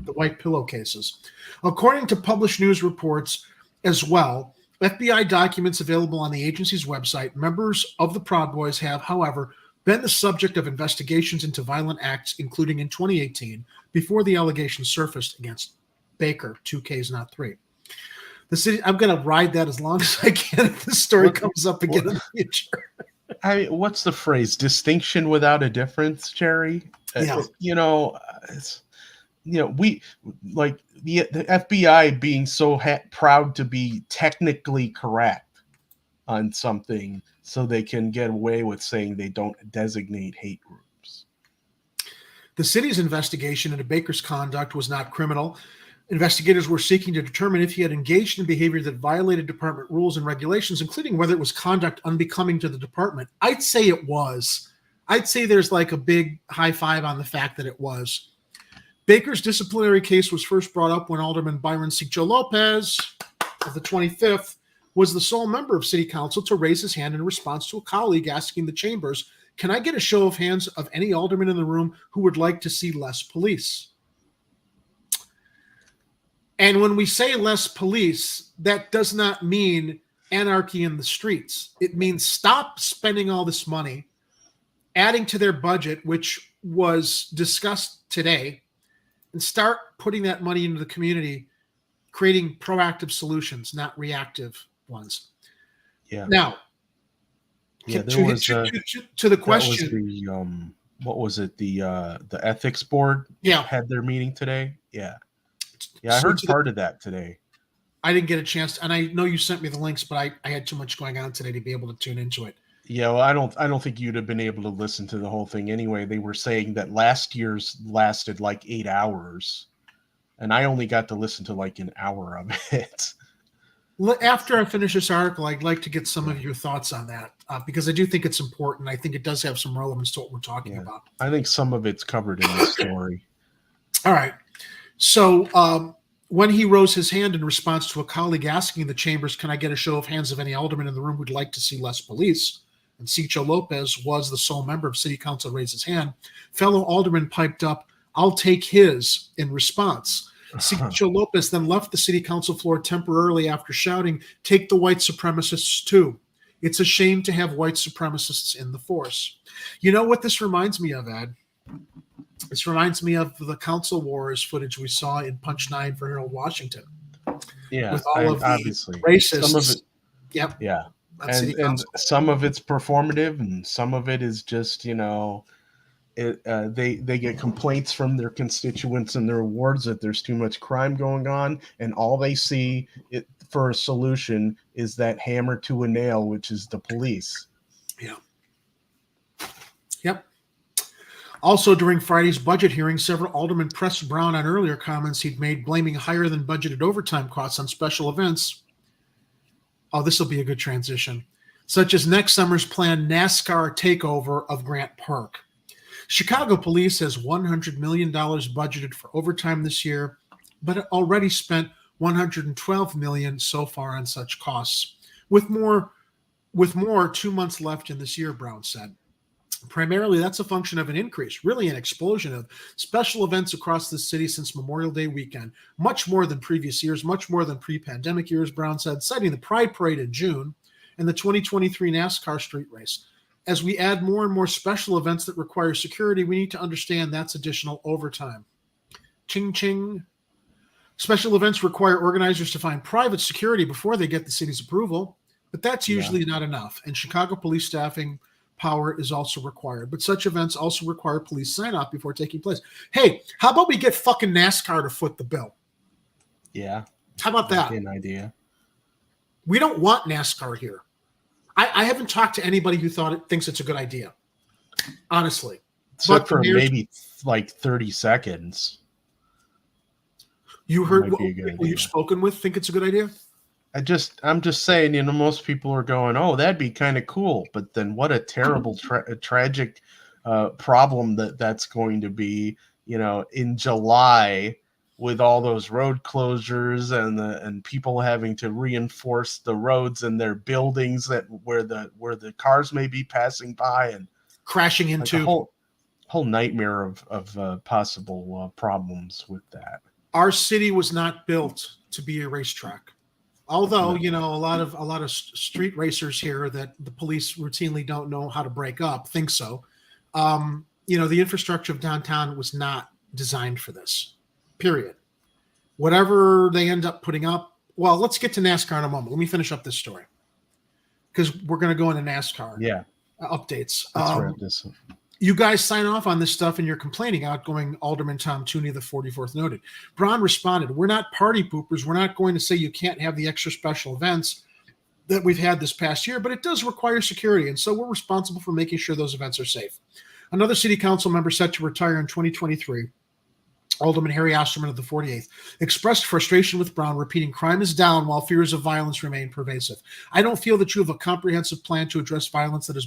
the white pillowcases. According to published news reports as well, FBI documents available on the agency's website, members of the Proud Boys have, however, been the subject of investigations into violent acts, including in 2018, before the allegations surfaced against Baker, 2 Ks, not 3. The city, I'm going to ride that as long as I can if this story comes up again in the future. What's the phrase? Distinction without a difference, Jerry? Yeah. We like the FBI being so proud to be technically correct on something so they can get away with saying they don't designate hate groups. The city's investigation into Baker's conduct was not criminal. Investigators were seeking to determine if he had engaged in behavior that violated department rules and regulations, including whether it was conduct unbecoming to the department. I'd say it was. I'd say there's like a big high five on the fact that it was. Baker's disciplinary case was first brought up when Alderman Byron Sicho Lopez of the 25th was the sole member of city council to raise his hand in response to a colleague asking the chambers, "Can I get a show of hands of any alderman in the room who would like to see less police?" And when we say less police, that does not mean anarchy in the streets. It means stop spending all this money, adding to their budget, which was discussed today, and start putting that money into the community, creating proactive solutions, not reactive ones. Yeah. Now, yeah, to the question, what was it? The ethics board had their meeting today. Yeah. Yeah, I heard part of that today. I didn't get a chance, and I know you sent me the links, but I had too much going on today to be able to tune into it. Yeah, well, I don't think you'd have been able to listen to the whole thing anyway. They were saying that last year's lasted like 8 hours, and I only got to listen to like an hour of it. After I finish this article, I'd like to get some of your thoughts on that because I do think it's important. I think it does have some relevance to what we're talking about. I think some of it's covered in the story. All right. So when he rose his hand in response to a colleague asking the chambers, "Can I get a show of hands of any alderman in the room who'd like to see less police?" and Sicho Lopez was the sole member of city council to raise his hand, fellow alderman piped up, "I'll take his," in response. Sicho Lopez then left the city council floor temporarily after shouting, "Take the white supremacists too. It's a shame to have white supremacists in the force." You know what this reminds me of, Ed? This reminds me of the council wars footage we saw in Punch 9 for Harold Washington. Yeah, with all of obviously the racists. Some of it, yep. Yeah. And some of it's performative, and some of it is just, they get complaints from their constituents and their wards that there's too much crime going on, and all they see for a solution is that hammer to a nail, which is the police. Yeah. Yep. Also, during Friday's budget hearing, several aldermen pressed Brown on earlier comments he'd made blaming higher than budgeted overtime costs on special events. Oh, this will be a good transition. Such as next summer's planned NASCAR takeover of Grant Park. Chicago police has $100 million budgeted for overtime this year, but it already spent $112 million so far on such costs, with more 2 months left in this year, Brown said. Primarily, that's a function of an increase, really an explosion of special events across the city since Memorial Day weekend, much more than previous years, much more than pre-pandemic years, Brown said, citing the Pride Parade in June and the 2023 NASCAR street race. As we add more and more special events that require security, we need to understand that's additional overtime. Ching, ching. Special events require organizers to find private security before they get the city's approval, but that's usually not enough, and Chicago police staffing power is also required. But such events also require police sign-off before taking place. Hey, how about we get fucking NASCAR to foot the bill? Yeah. How about that? An idea. We don't want NASCAR here. I haven't talked to anybody who thinks it's a good idea, honestly. Except for maybe like 30 seconds. You heard what people you've spoken with think it's a good idea? I'm just saying, most people are going, "Oh, that'd be kind of cool," but then what a terrible, tragic problem that's going to be, in July with all those road closures and people having to reinforce the roads and their buildings where the cars may be passing by and crashing into a whole nightmare of possible problems with that. Our city was not built to be a racetrack. Although, a lot of street racers here that the police routinely don't know how to break up think so. The infrastructure of downtown was not designed for this, period. Whatever they end up putting up, well, let's get to NASCAR in a moment. Let me finish up this story because we're going to go into NASCAR updates. Let's wrap this up. You guys sign off on this stuff and you're complaining. Outgoing Alderman Tom Tooney, the 44th, noted. Braun responded, "We're not party poopers. We're not going to say you can't have the extra special events that we've had this past year, but it does require security, and so we're responsible for making sure those events are safe." Another city council member set to retire in 2023, Alderman Harry Osterman of the 48th, expressed frustration with Braun, repeating, "Crime is down while fears of violence remain pervasive. I don't feel that you have a comprehensive plan to address violence that has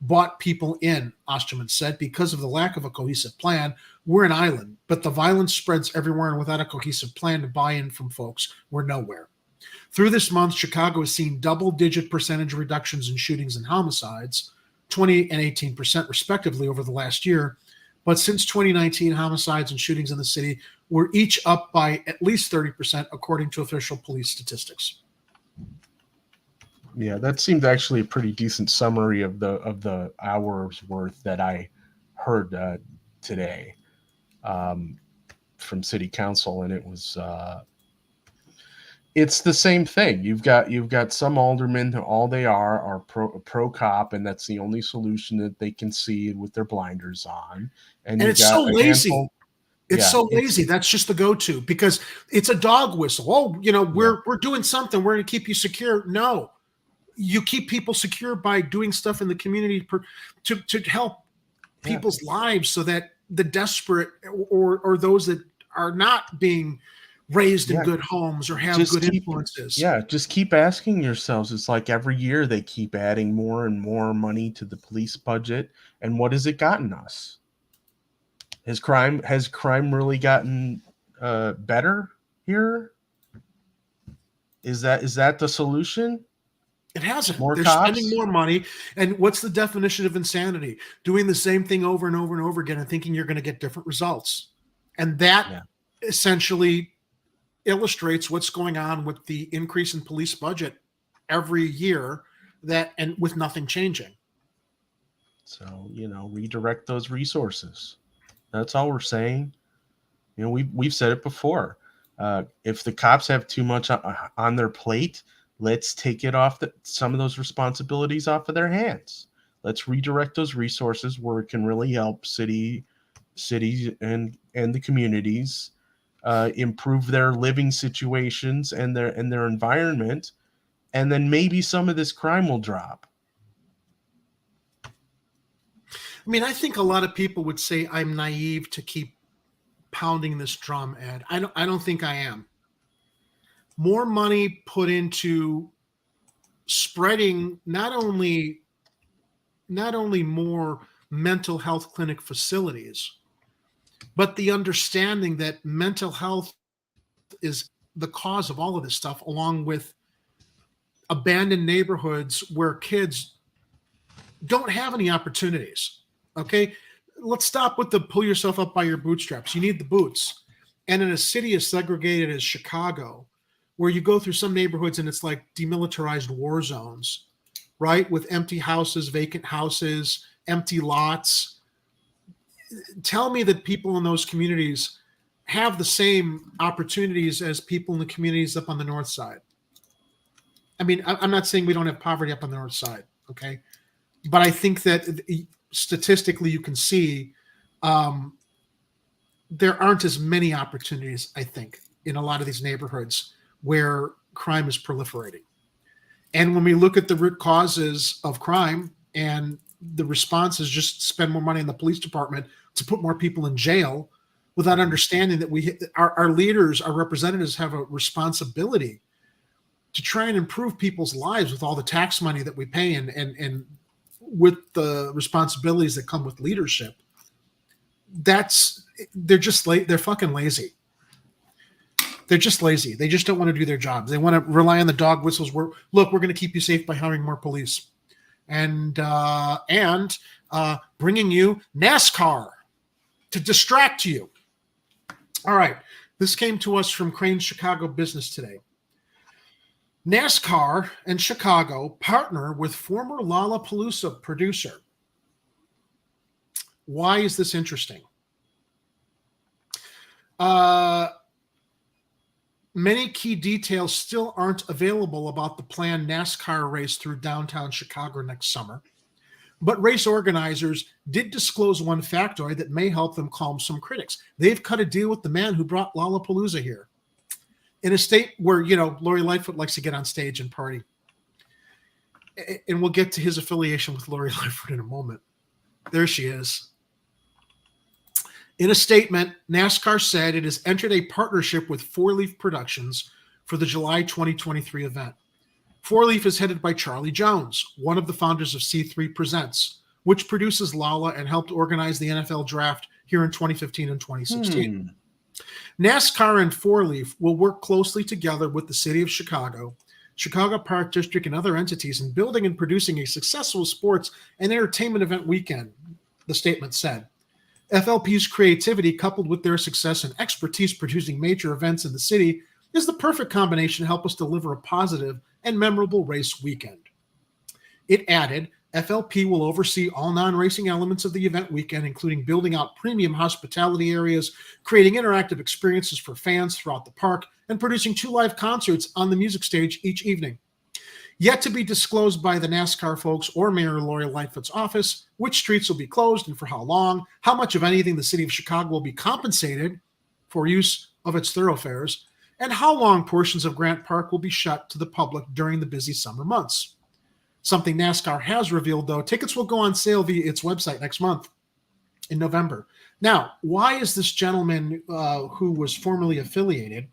brought people in," Osterman said. "Because of the lack of a cohesive plan, we're an island, but the violence spreads everywhere, and without a cohesive plan to buy in from folks, we're nowhere." Through this month, Chicago has seen double-digit percentage reductions in shootings and homicides, 20 and 18% respectively over the last year. But since 2019, homicides and shootings in the city were each up by at least 30%, according to official police statistics. Yeah, that seemed actually a pretty decent summary of the hours worth that I heard today from City Council, and it was it's the same thing. You've got some aldermen who all they are pro cop, and that's the only solution that they can see with their blinders on. And it's so lazy. It's so lazy. That's just the go-to because it's a dog whistle. Oh, we're doing something. We're going to keep you secure. No, you keep people secure by doing stuff in the community to help people's lives, so that the desperate or those that are not being raised in good homes or have good influences. Yeah, just keep asking yourselves. It's like every year they keep adding more and more money to the police budget, and what has it gotten us? Has crime really gotten better here? Is that the solution? It hasn't. More They're cops? spending more money. And what's the definition of insanity? Doing the same thing over and over and over again and thinking you're going to get different results. And that essentially illustrates what's going on with the increase in police budget every year, and with nothing changing. So, redirect those resources. That's all we're saying. We've said it before. If the cops have too much on their plate, let's take it off some of those responsibilities off of their hands. Let's redirect those resources where it can really help cities and the communities improve their living situations and their environment, and then maybe some of this crime will drop. I mean, I think a lot of people would say I'm naive to keep pounding this drum, Ed. I don't think I am. More money put into spreading not only more mental health clinic facilities, but the understanding that mental health is the cause of all of this stuff, along with abandoned neighborhoods where kids don't have any opportunities. Okay, let's stop with the pull yourself up by your bootstraps. You need the boots. And in a city as segregated as Chicago, where you go through some neighborhoods and it's like demilitarized war zones, right? With empty houses, vacant houses, empty lots. Tell me that people in those communities have the same opportunities as people in the communities up on the north side. I mean, I'm not saying we don't have poverty up on the north side, okay? But I think that statistically you can see there aren't as many opportunities, I think, in a lot of these neighborhoods where crime is proliferating. And when we look at the root causes of crime, and the response is just spend more money in the police department to put more people in jail, without understanding that our leaders, our representatives have a responsibility to try and improve people's lives with all the tax money that we pay and with the responsibilities that come with leadership. They're fucking lazy. They're just lazy. They just don't want to do their jobs. They want to rely on the dog whistles. We're going to keep you safe by hiring more police, and bringing you NASCAR to distract you. All right. This came to us from Crane's Chicago Business Today. NASCAR and Chicago partner with former Lollapalooza producer Why is this interesting? Many key details still aren't available about the planned NASCAR race through downtown Chicago next summer. But race organizers did disclose one factoid that may help them calm some critics. They've cut a deal with the man who brought Lollapalooza here. In a state where, Lori Lightfoot likes to get on stage and party. And we'll get to his affiliation with Lori Lightfoot in a moment. There she is. In a statement, NASCAR said it has entered a partnership with Four Leaf Productions for the July 2023 event. Four Leaf is headed by Charlie Jones, one of the founders of C3 Presents, which produces Lolla and helped organize the NFL draft here in 2015 and 2016. NASCAR and Four Leaf will work closely together with the city of Chicago, Chicago Park District, and other entities in building and producing a successful sports and entertainment event weekend, the statement said. FLP's creativity, coupled with their success and expertise producing major events in the city, is the perfect combination to help us deliver a positive and memorable race weekend. It added, FLP will oversee all non-racing elements of the event weekend, including building out premium hospitality areas, creating interactive experiences for fans throughout the park, and producing 2 live concerts on the music stage each evening. Yet to be disclosed by the NASCAR folks or Mayor Lori Lightfoot's office, which streets will be closed and for how long, how much of anything the city of Chicago will be compensated for use of its thoroughfares, and how long portions of Grant Park will be shut to the public during the busy summer months. Something NASCAR has revealed, though, tickets will go on sale via its website next month in November. Now, why is this gentleman who was formerly affiliated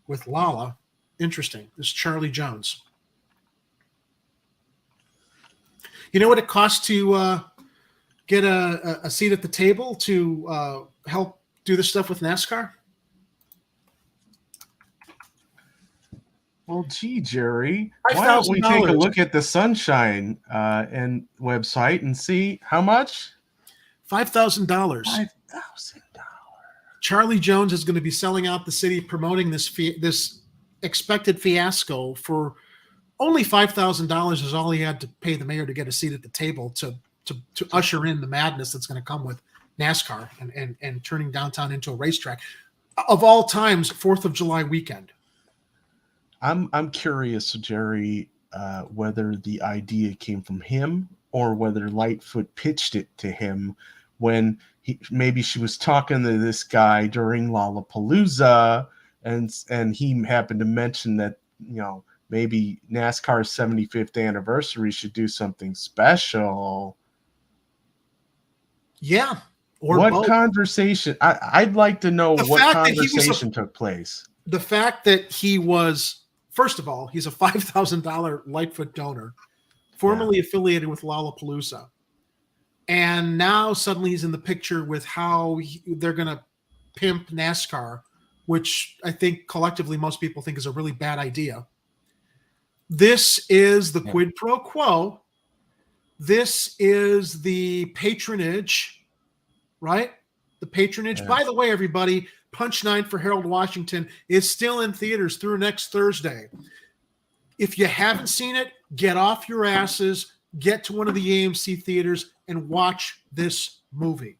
with Lolla interesting? This Charlie Jones. You know what it costs to get a seat at the table to help do this stuff with NASCAR? Well, gee, Jerry, why don't we take a look at the Sunshine and website and see how much? $5,000. $5,000. Charlie Jones is going to be selling out the city, promoting this expected fiasco for only $5,000 is all he had to pay the mayor to get a seat at the table to usher in the madness that's going to come with NASCAR and turning downtown into a racetrack. Of all times, 4th of July weekend. I'm curious, Jerry, whether the idea came from him or whether Lightfoot pitched it to him when maybe she was talking to this guy during Lollapalooza, and he happened to mention that, maybe NASCAR's 75th anniversary should do something special. Yeah. Or what both. Conversation? I'd like to know what conversation took place. The fact that he was, first of all, he's a $5,000 Lightfoot donor, formerly affiliated with Lollapalooza. And now suddenly he's in the picture with how they're going to pimp NASCAR, which I think collectively most people think is a really bad idea. This is the quid pro quo. This is the patronage, right? The patronage. Yes. By the way, everybody, Punch 9 for Harold Washington is still in theaters through next Thursday. If you haven't seen it, get off your asses, get to one of the AMC theaters and watch this movie.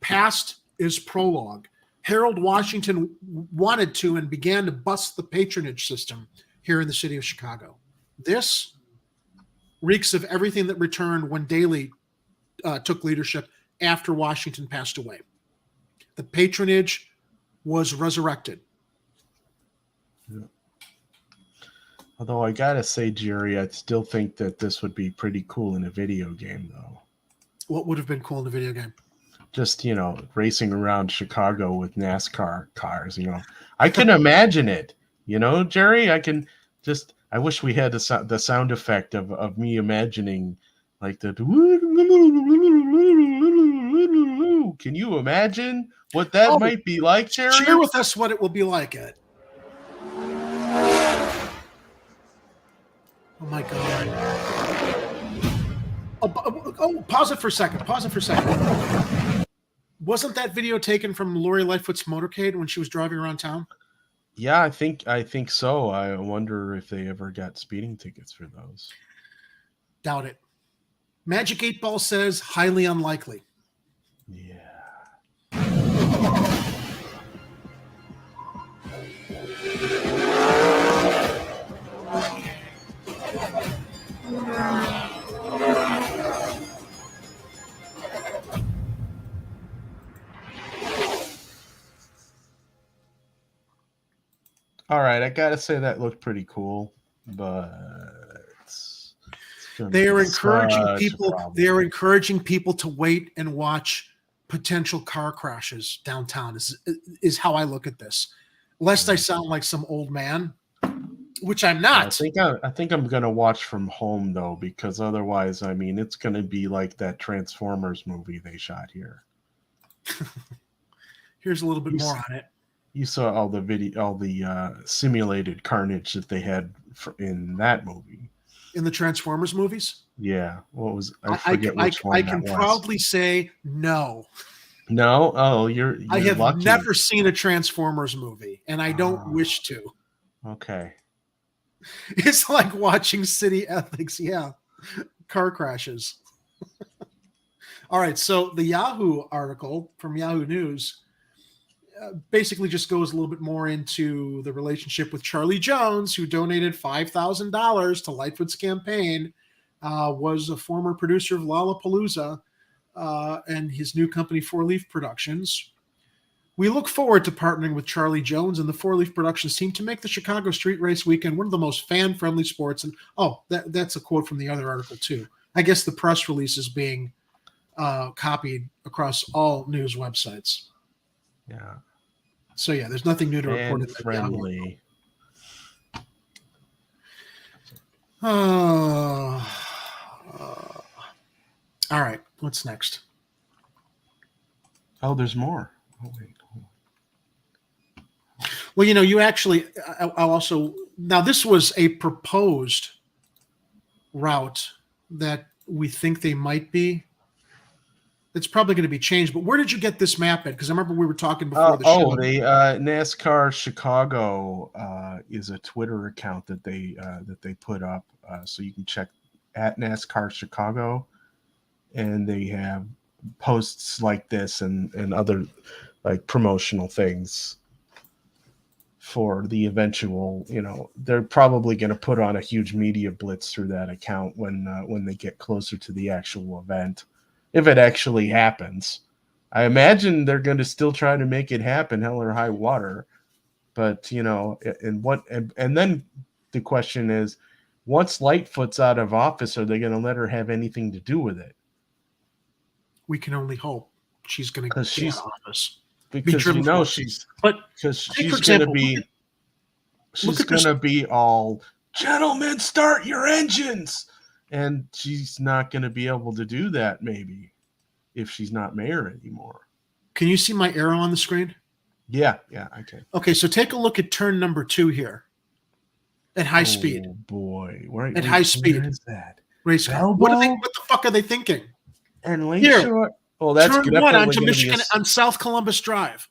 Past is prologue. Harold Washington wanted to and began to bust the patronage system here in the city of Chicago. This reeks of everything that returned when Daley took leadership after Washington passed away. The patronage was resurrected. Yeah. Although I gotta say, Jerry, I still think that this would be pretty cool in a video game, though. What would have been cool in a video game? Just, racing around Chicago with NASCAR cars, I can imagine it, Jerry, I wish we had the sound effect of me imagining like the, can you imagine what that might be like, Jerry? Share with us what it will be like, Ed. Oh my God. Pause it for a second. Wasn't that video taken from Lori Lightfoot's motorcade when she was driving around town? Yeah, I think so. I wonder if they ever got speeding tickets for those. Doubt it. Magic 8 Ball says highly unlikely. All right, I gotta say that looked pretty cool, but they are encouraging people. They are encouraging people to wait and watch potential car crashes downtown. Is how I look at this. Lest I sound like some old man, which I'm not. I think I'm gonna watch from home though, because otherwise, I mean, it's gonna be like that Transformers movie they shot here. Here's a little bit more on it. You saw all the simulated carnage that they had in that movie. In the Transformers movies? Yeah. What was I forget which one I can proudly say no. No? Oh, you're I have lucky. never seen a Transformers movie, and I don't wish to. Okay. It's like watching city ethics. Yeah. Car crashes. All right. So the Yahoo article from Yahoo News basically just goes a little bit more into the relationship with Charlie Jones, who donated $5,000 to Lightfoot's campaign, was a former producer of Lollapalooza and his new company, Four Leaf Productions. We look forward to partnering with Charlie Jones and the Four Leaf Productions team to make the Chicago Street Race Weekend one of the most fan-friendly sports. And that's a quote from the other article too. I guess the press release is being copied across all news websites. Yeah. So yeah, there's nothing new to report. And friendly. All right. What's next? Oh, there's more. Oh wait. Well, you actually. I'll also now. This was a proposed route that we think they might be. It's probably going to be changed, but where did you get this map at? Because I remember we were talking before the show. The NASCAR Chicago is a Twitter account that they put up, so you can check at NASCAR Chicago, and they have posts like this and other like promotional things for the eventual. They're probably going to put on a huge media blitz through that account when they get closer to the actual event. If it actually happens, I imagine they're going to still try to make it happen, hell or high water. But and then the question is, once Lightfoot's out of office, are they going to let her have anything to do with it? We can only hope she's going to get out of office. Because she's going to be she's going to be all, gentlemen, start your engines. And she's not going to be able to do that, maybe, if she's not mayor anymore. Can you see my arrow on the screen? Yeah, I can. Okay, so take a look at turn number 2 here at high speed. Oh, boy. At high speed. Where is that? Race car. What the fuck are they thinking? And Lakeshore. Well, that's turn 1 onto Michigan on South Columbus Drive.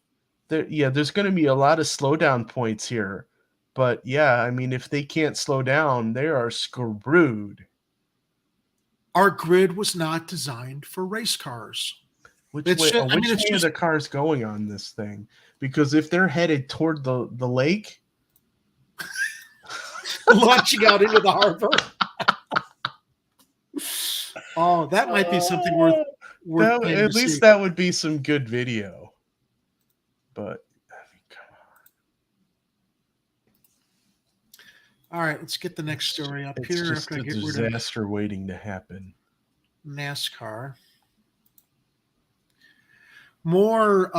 There's going to be a lot of slowdown points here. But, yeah, I mean, if they can't slow down, they are screwed. Our grid was not designed for race cars. Which way are the cars going on this thing? Because if they're headed toward the lake, launching out into the harbor. Oh, that might be something worth at least see. That would be some good video. But I mean, come on. All right, let's get the next story up here. It's just a disaster waiting to happen. NASCAR. More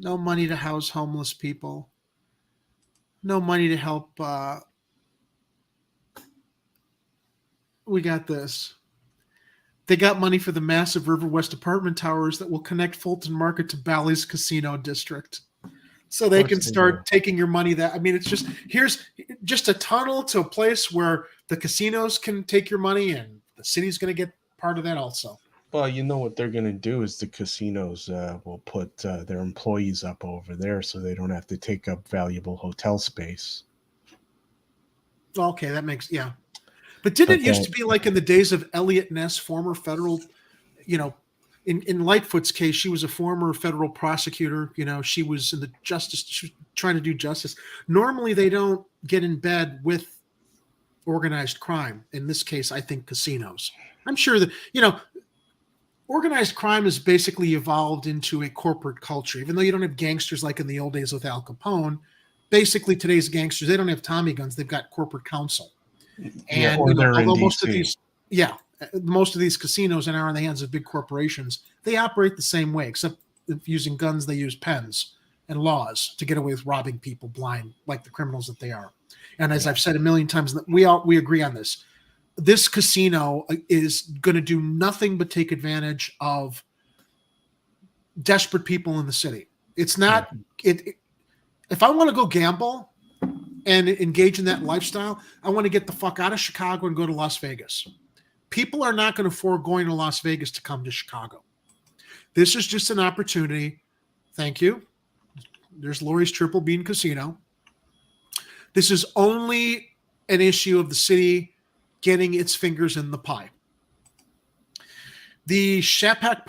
no money to house homeless people. No money to help. We got this. They got money for the massive River West apartment towers that will connect Fulton Market to Bally's Casino District. So they can start taking your money it's here's just a tunnel to a place where the casinos can take your money and the city's going to get part of that also. Well, you know what they're going to do is the casinos will put their employees up over there so they don't have to take up valuable hotel space. Okay, that makes, yeah. But didn't it used to be like in the days of Elliot Ness, former federal, in Lightfoot's case, she was a former federal prosecutor. She was in the justice, she was trying to do justice. Normally, they don't get in bed with organized crime. In this case, I think casinos. I'm sure that, organized crime has basically evolved into a corporate culture. Even though you don't have gangsters like in the old days with Al Capone, basically today's gangsters, they don't have Tommy guns. They've got corporate counsel. And although most of these casinos are in the hands of big corporations, they operate the same way, except if using guns, they use pens and laws to get away with robbing people blind, like the criminals that they are. And as I've said a million times, we agree on this. This casino is going to do nothing but take advantage of desperate people in the city. It's not if I want to go gamble and engage in that lifestyle, I want to get the fuck out of Chicago and go to Las Vegas. People are not going to afford going to Las Vegas to come to Chicago. This is just an opportunity. Thank you. There's Lori's Triple Bean Casino. This is only an issue of the city getting its fingers in the pie. The Shapack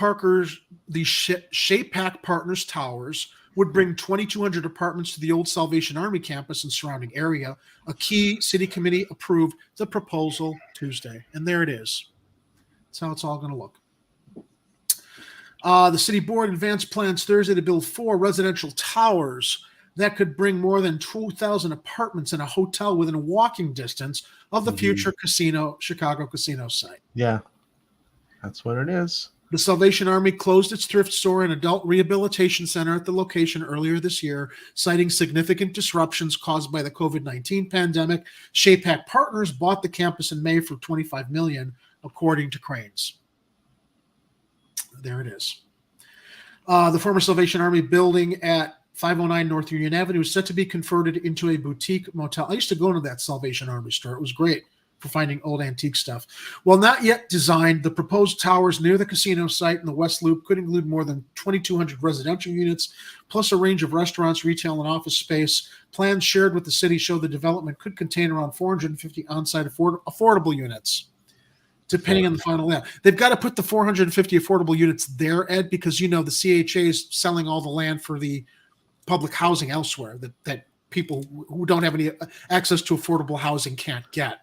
Partners Towers would bring 2,200 apartments to the old Salvation Army campus and surrounding area. A key city committee approved the proposal Tuesday, and there it is. That's how it's all going to look. The city board advanced plans Thursday to build 4 residential towers that could bring more than 2,000 apartments and a hotel within a walking distance of the future Chicago casino site. Yeah, that's what it is. The Salvation Army closed its thrift store and adult rehabilitation center at the location earlier this year, citing significant disruptions caused by the COVID-19 pandemic. Shapack Partners bought the campus in May for $25 million, according to Cranes. There it is. The former Salvation Army building at 509 North Union Avenue is set to be converted into a boutique motel. I used to go into that Salvation Army store. It was great for finding old antique stuff. While not yet designed, the proposed towers near the casino site in the West Loop could include more than 2,200 residential units, plus a range of restaurants, retail, and office space. Plans shared with the city show the development could contain around 450 on-site affordable units, depending on the final layout. They've got to put the 450 affordable units there, Ed, because, the CHA is selling all the land for the public housing elsewhere that people who don't have any access to affordable housing can't get.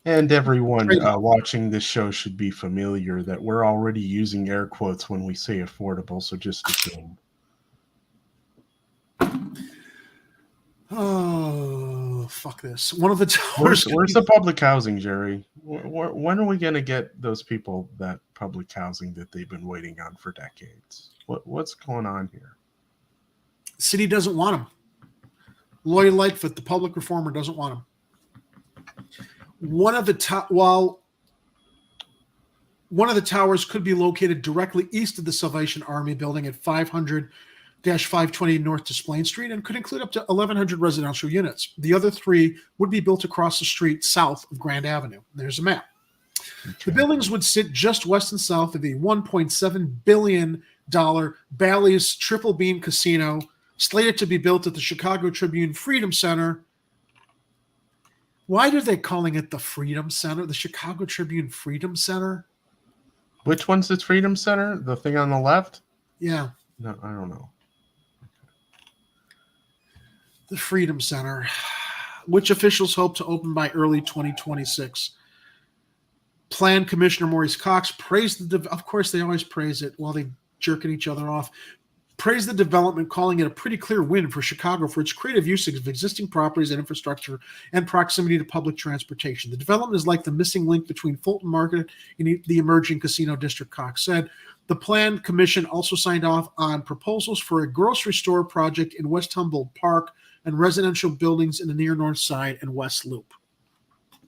And everyone watching this show should be familiar that we're already using air quotes when we say affordable, so just assume. Oh, fuck this. One of the towers. Where's the public housing, Jerry? When are we going to get those people that public housing that they've been waiting on for decades? What's going on here? City doesn't want them. Lloyd Lightfoot, the public reformer, doesn't want them. One of the towers could be located directly east of the Salvation Army building at 500-520 North Desplain Street and could include up to 1,100 residential units. The other 3 would be built across the street south of Grand Avenue. There's a map. Okay. The buildings would sit just west and south of the $1.7 billion Bally's Triple Bean Casino, slated to be built at the Chicago Tribune Freedom Center. Why are they calling it the Freedom Center? The Chicago Tribune Freedom Center? Which one's the Freedom Center? The thing on the left? Yeah. No, I don't know. The Freedom Center, which officials hope to open by early 2026. Plan Commissioner Maurice Cox praised of course they always praise it while they jerking each other off. Praised the development, calling it a pretty clear win for Chicago for its creative usage of existing properties and infrastructure and proximity to public transportation. The development is like the missing link between Fulton Market and the emerging casino district, Cox said. The Plan Commission also signed off on proposals for a grocery store project in West Humboldt Park and residential buildings in the near north side and West Loop.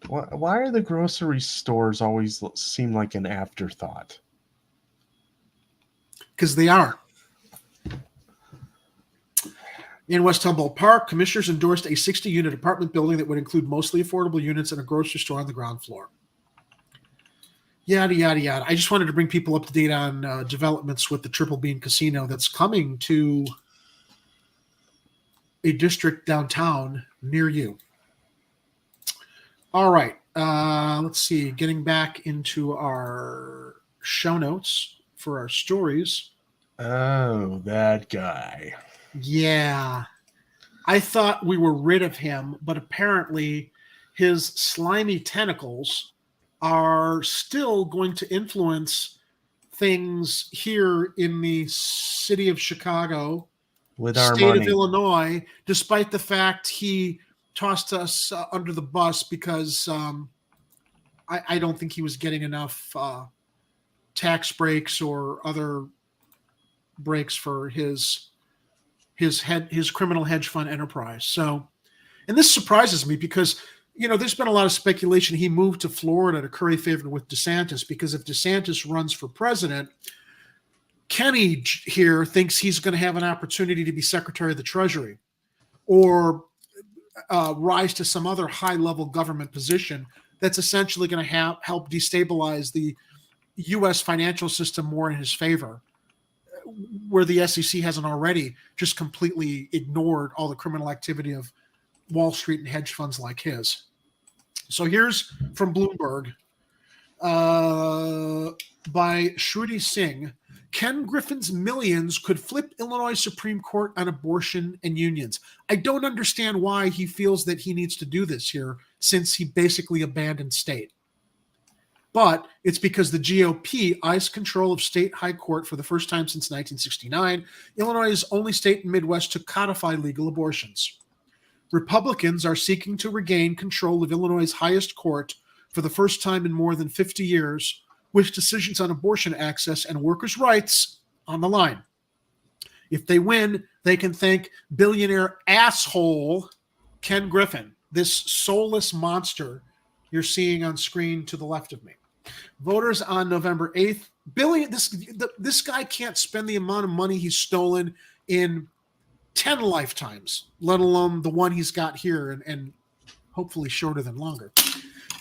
Why are the grocery stores always seem like an afterthought? Because they are. In West Humboldt Park, commissioners endorsed a 60-unit apartment building that would include mostly affordable units and a grocery store on the ground floor. Yada, yada, yada. I just wanted to bring people up to date on developments with the Triple Bean Casino that's coming to a district downtown near you. All right. Let's see. Getting back into our show notes for our stories. Oh, that guy. Yeah. I thought we were rid of him, but apparently his slimy tentacles are still going to influence things here in the city of Chicago, with our state money. of Illinois, despite the fact he tossed us under the bus because I don't think he was getting enough tax breaks or other breaks for his criminal hedge fund enterprise. So, and this surprises me because, there's been a lot of speculation he moved to Florida to curry favor with DeSantis, because if DeSantis runs for president, Kenny here thinks he's going to have an opportunity to be Secretary of the Treasury or rise to some other high-level government position that's essentially going to help destabilize the U.S. financial system more in his favor, where the SEC hasn't already just completely ignored all the criminal activity of Wall Street and hedge funds like his. So here's from Bloomberg by Shruti Singh. Ken Griffin's millions could flip Illinois Supreme Court on abortion and unions. I don't understand why he feels that he needs to do this here, since he basically abandoned state. But it's because the GOP eyes control of state high court for the first time since 1969. Illinois is only state in the Midwest to codify legal abortions. Republicans are seeking to regain control of Illinois' highest court for the first time in more than 50 years, with decisions on abortion access and workers' rights on the line. If they win, they can thank billionaire asshole Ken Griffin, this soulless monster you're seeing on screen to the left of me. Voters on November 8th, this guy can't spend the amount of money he's stolen in 10 lifetimes, let alone the one he's got here and hopefully shorter than longer.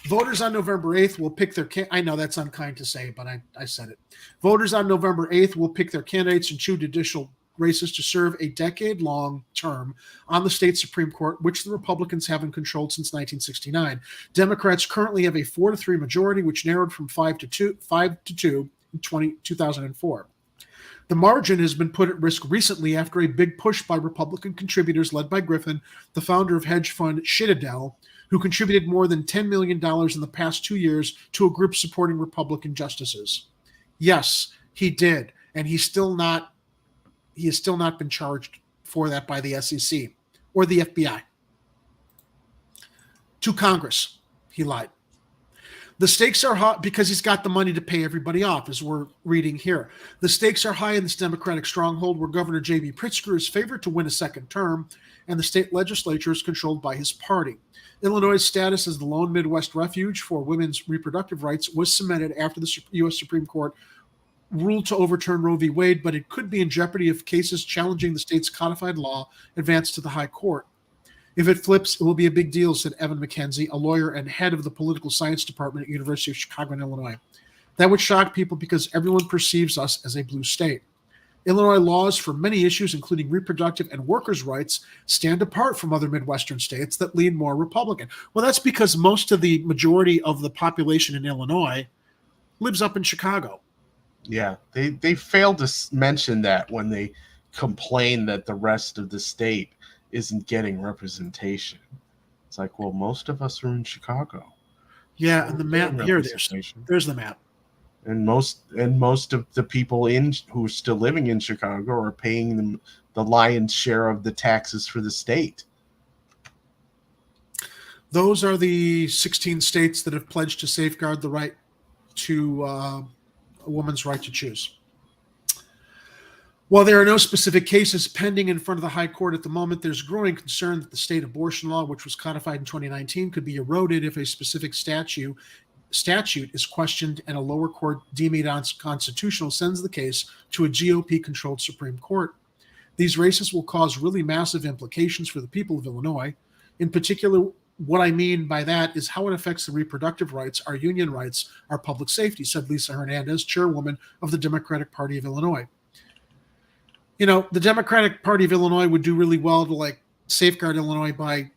Voters on November 8th will pick their I know that's unkind to say, but I said it. Voters on November 8th will pick their candidates in two judicial races to serve a decade-long term on the state Supreme Court, which the Republicans haven't controlled since 1969. Democrats currently have a 4-3 majority, which narrowed from 5-2 in 2004. The margin has been put at risk recently after a big push by Republican contributors led by Griffin, the founder of hedge fund Citadel, who contributed more than $10 million in the past 2 years to a group supporting Republican justices. Yes, he did, and he has still not been charged for that by the SEC or the FBI. To Congress, he lied. The stakes are high because he's got the money to pay everybody off, as we're reading here. The stakes are high in this Democratic stronghold where Governor J.B. Pritzker is favored to win a second term, and the state legislature is controlled by his party. Illinois' status as the lone Midwest refuge for women's reproductive rights was cemented after the U.S. Supreme Court ruled to overturn Roe v. Wade, but it could be in jeopardy if cases challenging the state's codified law advance to the high court. If it flips, it will be a big deal, said Evan McKenzie, a lawyer and head of the political science department at University of Chicago in Illinois. That would shock people because everyone perceives us as a blue state. Illinois laws for many issues, including reproductive and workers' rights, stand apart from other Midwestern states that lean more Republican. Well, that's because most of the majority of the population in Illinois lives up in Chicago. Yeah, they failed to mention that when they complain that the rest of the state isn't getting representation. It's like, well, most of us are in Chicago. Yeah, and the map here, there's the map. And most of the people who are still living in Chicago are paying them the lion's share of the taxes for the state. Those are the 16 states that have pledged to safeguard the right to a woman's right to choose. While there are no specific cases pending in front of the High Court at the moment, there's growing concern that the state abortion law, which was codified in 2019, could be eroded if a specific statute is questioned and a lower court deeming it unconstitutional sends the case to a GOP-controlled Supreme Court. These races will cause really massive implications for the people of Illinois. In particular, what I mean by that is how it affects the reproductive rights, our union rights, our public safety, said Lisa Hernandez, chairwoman of the Democratic Party of Illinois. You know, the Democratic Party of Illinois would do really well to safeguard Illinois by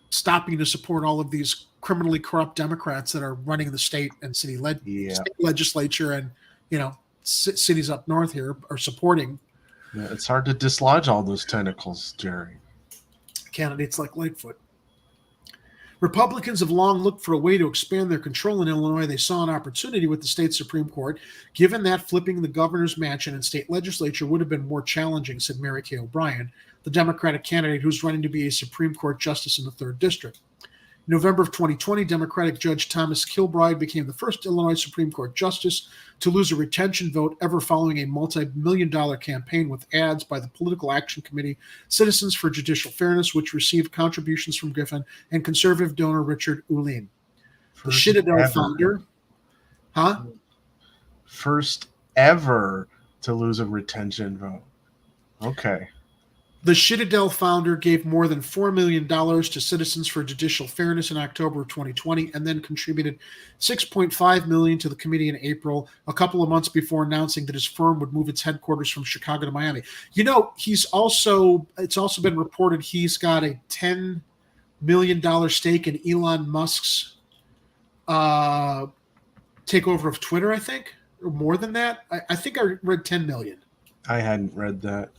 stopping to support all of these criminally corrupt Democrats that are running the state and city state legislature and, cities up north here are supporting. Yeah, it's hard to dislodge all those tentacles, Jerry. Candidates like Lightfoot. Republicans have long looked for a way to expand their control in Illinois. They saw an opportunity with the state Supreme Court, given that flipping the governor's mansion and state legislature would have been more challenging, said Mary Kay O'Brien, the Democratic candidate who's running to be a Supreme Court justice in the 3rd District. In November of 2020, Democratic Judge Thomas Kilbride became the first Illinois Supreme Court justice to lose a retention vote ever following a multi-million-dollar campaign with ads by the Political Action Committee, Citizens for Judicial Fairness, which received contributions from Griffin and conservative donor Richard Uline. The Citadel founder, First ever to lose a retention vote. Okay. The Citadel founder gave more than $4 million to Citizens for Judicial Fairness in October of 2020 and then contributed $6.5 million to the committee in April, a couple of months before announcing that his firm would move its headquarters from Chicago to Miami. You know, it's also been reported he's got a $10 million stake in Elon Musk's takeover of Twitter, I think, or more than that. I think I read 10 million. I hadn't read that.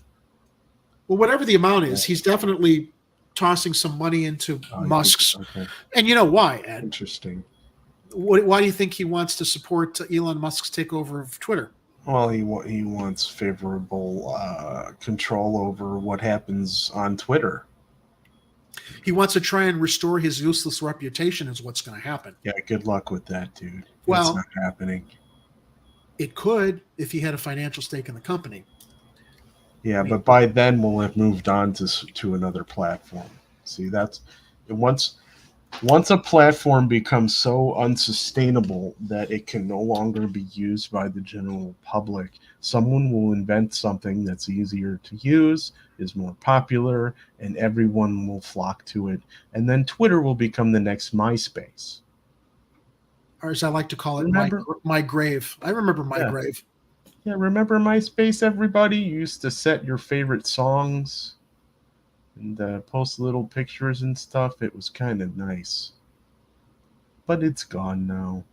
Well, whatever the amount is, he's definitely tossing some money into Musk's. Okay. And you know why, Ed? Interesting. Why do you think he wants to support Elon Musk's takeover of Twitter? Well, he wants favorable control over what happens on Twitter. He wants to try and restore his useless reputation is what's going to happen. Yeah, good luck with that, dude. Well, it's not happening. It could if he had a financial stake in the company. Yeah, but by then we'll have moved on to another platform. See, that's once a platform becomes so unsustainable that it can no longer be used by the general public, someone will invent something that's easier to use, is more popular, and everyone will flock to it. And then Twitter will become the next MySpace. Or as I like to call it, my grave. I remember my grave. Yeah, remember MySpace, everybody? You used to set your favorite songs and post little pictures and stuff. It was kind of nice. But it's gone now.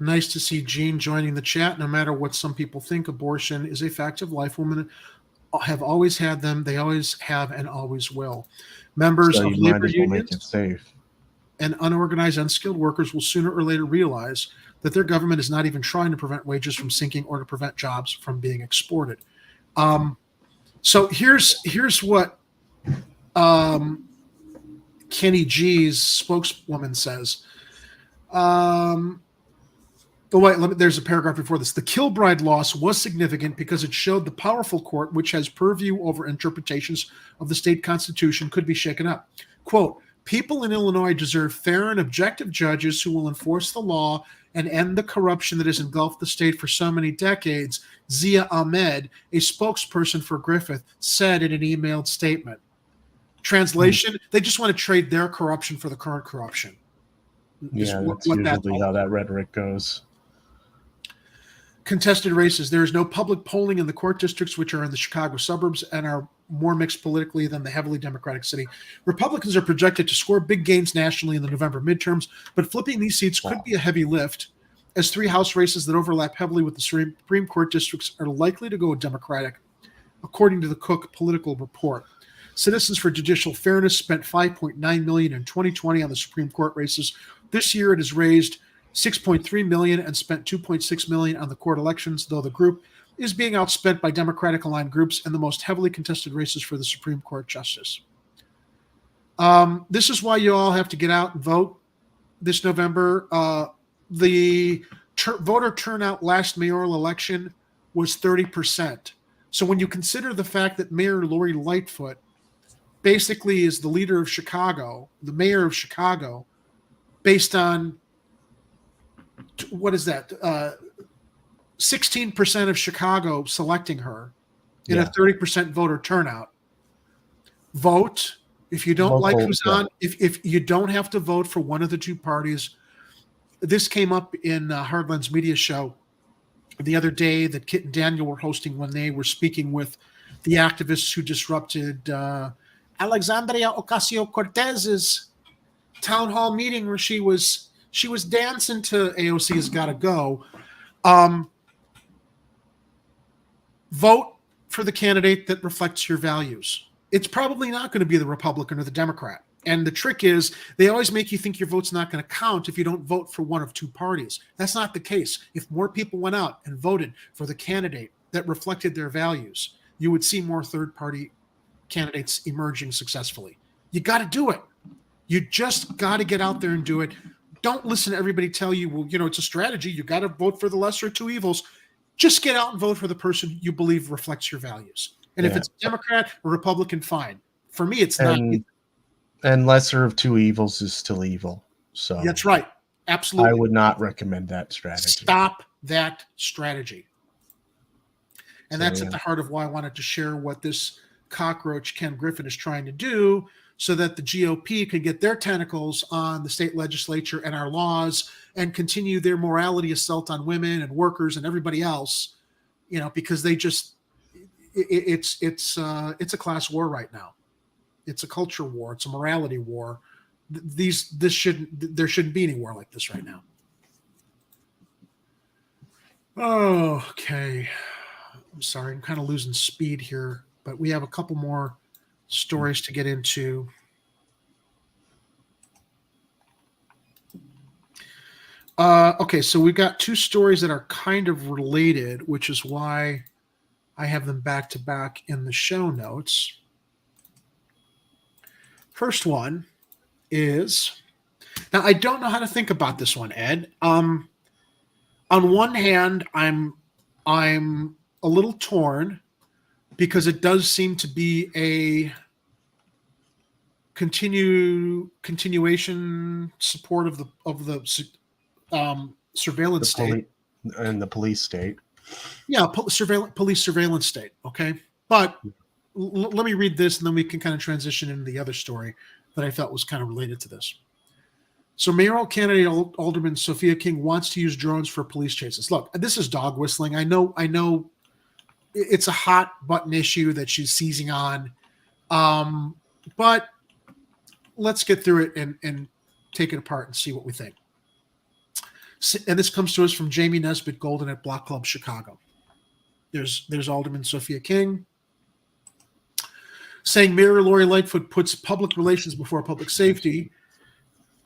Nice to see Gene joining the chat. No matter what some people think, abortion is a fact of life. Women have always had them. They always have and always will. Members of labor unions and unorganized, unskilled workers will sooner or later realize that their government is not even trying to prevent wages from sinking or to prevent jobs from being exported. So here's what Kenny G's spokeswoman says. There's a paragraph before this. The Kilbride loss was significant because it showed the powerful court, which has purview over interpretations of the state constitution, could be shaken up. Quote, people in Illinois deserve fair and objective judges who will enforce the law and end the corruption that has engulfed the state for so many decades, Zia Ahmed, a spokesperson for Griffith, said in an emailed statement. Translation, they just want to trade their corruption for the current corruption. Yeah, that's usually how that rhetoric goes. Contested races. There is no public polling in the court districts, which are in the Chicago suburbs and are more mixed politically than the heavily Democratic city. Republicans are projected to score big gains nationally in the November midterms, but flipping these seats could be a heavy lift, as 3 House races that overlap heavily with the Supreme Court districts are likely to go Democratic, according to the Cook Political Report. Citizens for Judicial Fairness spent $5.9 million in 2020 on the Supreme Court races. This year, it has raised $6.3 million and spent $2.6 million on the court elections, though the group is being outspent by Democratic-aligned groups in the most heavily contested races for the Supreme Court justice. This is why you all have to get out and vote this November. The voter turnout last mayoral election was 30%. So when you consider the fact that Mayor Lori Lightfoot basically is the leader of Chicago, the mayor of Chicago, based on, what is that, 16% of Chicago selecting her in a 30% voter turnout. Vote. If you don't like who's on, if you don't have to vote for one of the 2 parties. This came up in Hardland's media show the other day that Kit and Daniel were hosting when they were speaking with the activists who disrupted Alexandria Ocasio-Cortez's town hall meeting where she was dancing to AOC's Gotta Go. Vote for the candidate that reflects your values. It's probably not going to be the Republican or the Democrat. And the trick is they always make you think your vote's not going to count if you don't vote for one of two parties. That's not the case. If more people went out and voted for the candidate that reflected their values, you would see more third-party candidates emerging successfully. You got to do it. You just got to get out there and do it. Don't listen to everybody tell you, well, it's a strategy. You got to vote for the lesser of two evils. Just get out and vote for the person you believe reflects your values. And if it's a Democrat or Republican, fine. For me, it's not. And lesser of two evils is still evil. So that's right. Absolutely. I would not recommend that strategy. Stop that strategy. And that's at the heart of why I wanted to share what this cockroach Ken Griffin is trying to do, so that the GOP can get their tentacles on the state legislature and our laws and continue their morality assault on women and workers and everybody else, because they just it's a class war right now. It's a culture war. It's a morality war. There shouldn't be any war like this right now. Oh, okay. I'm sorry. I'm kind of losing speed here, but we have a couple more stories to get into. Okay, so we've got two stories that are kind of related, which is why I have them back to back in the show notes. First one is, now I don't know how to think about this one, Ed. On one hand, I'm a little torn because it does seem to be a continuation support of the surveillance state and the police state. Yeah, police surveillance state. Okay, but let me read this, and then we can kind of transition into the other story that I felt was kind of related to this. So mayoral candidate Alderman Sophia King wants to use drones for police chases. Look, this is dog whistling. I know it's a hot button issue that she's seizing on. But let's get through it and take it apart and see what we think. And this comes to us from Jamie Nesbitt Golden at Block Club Chicago. There's Alderman Sophia King saying Mayor Lori Lightfoot puts public relations before public safety.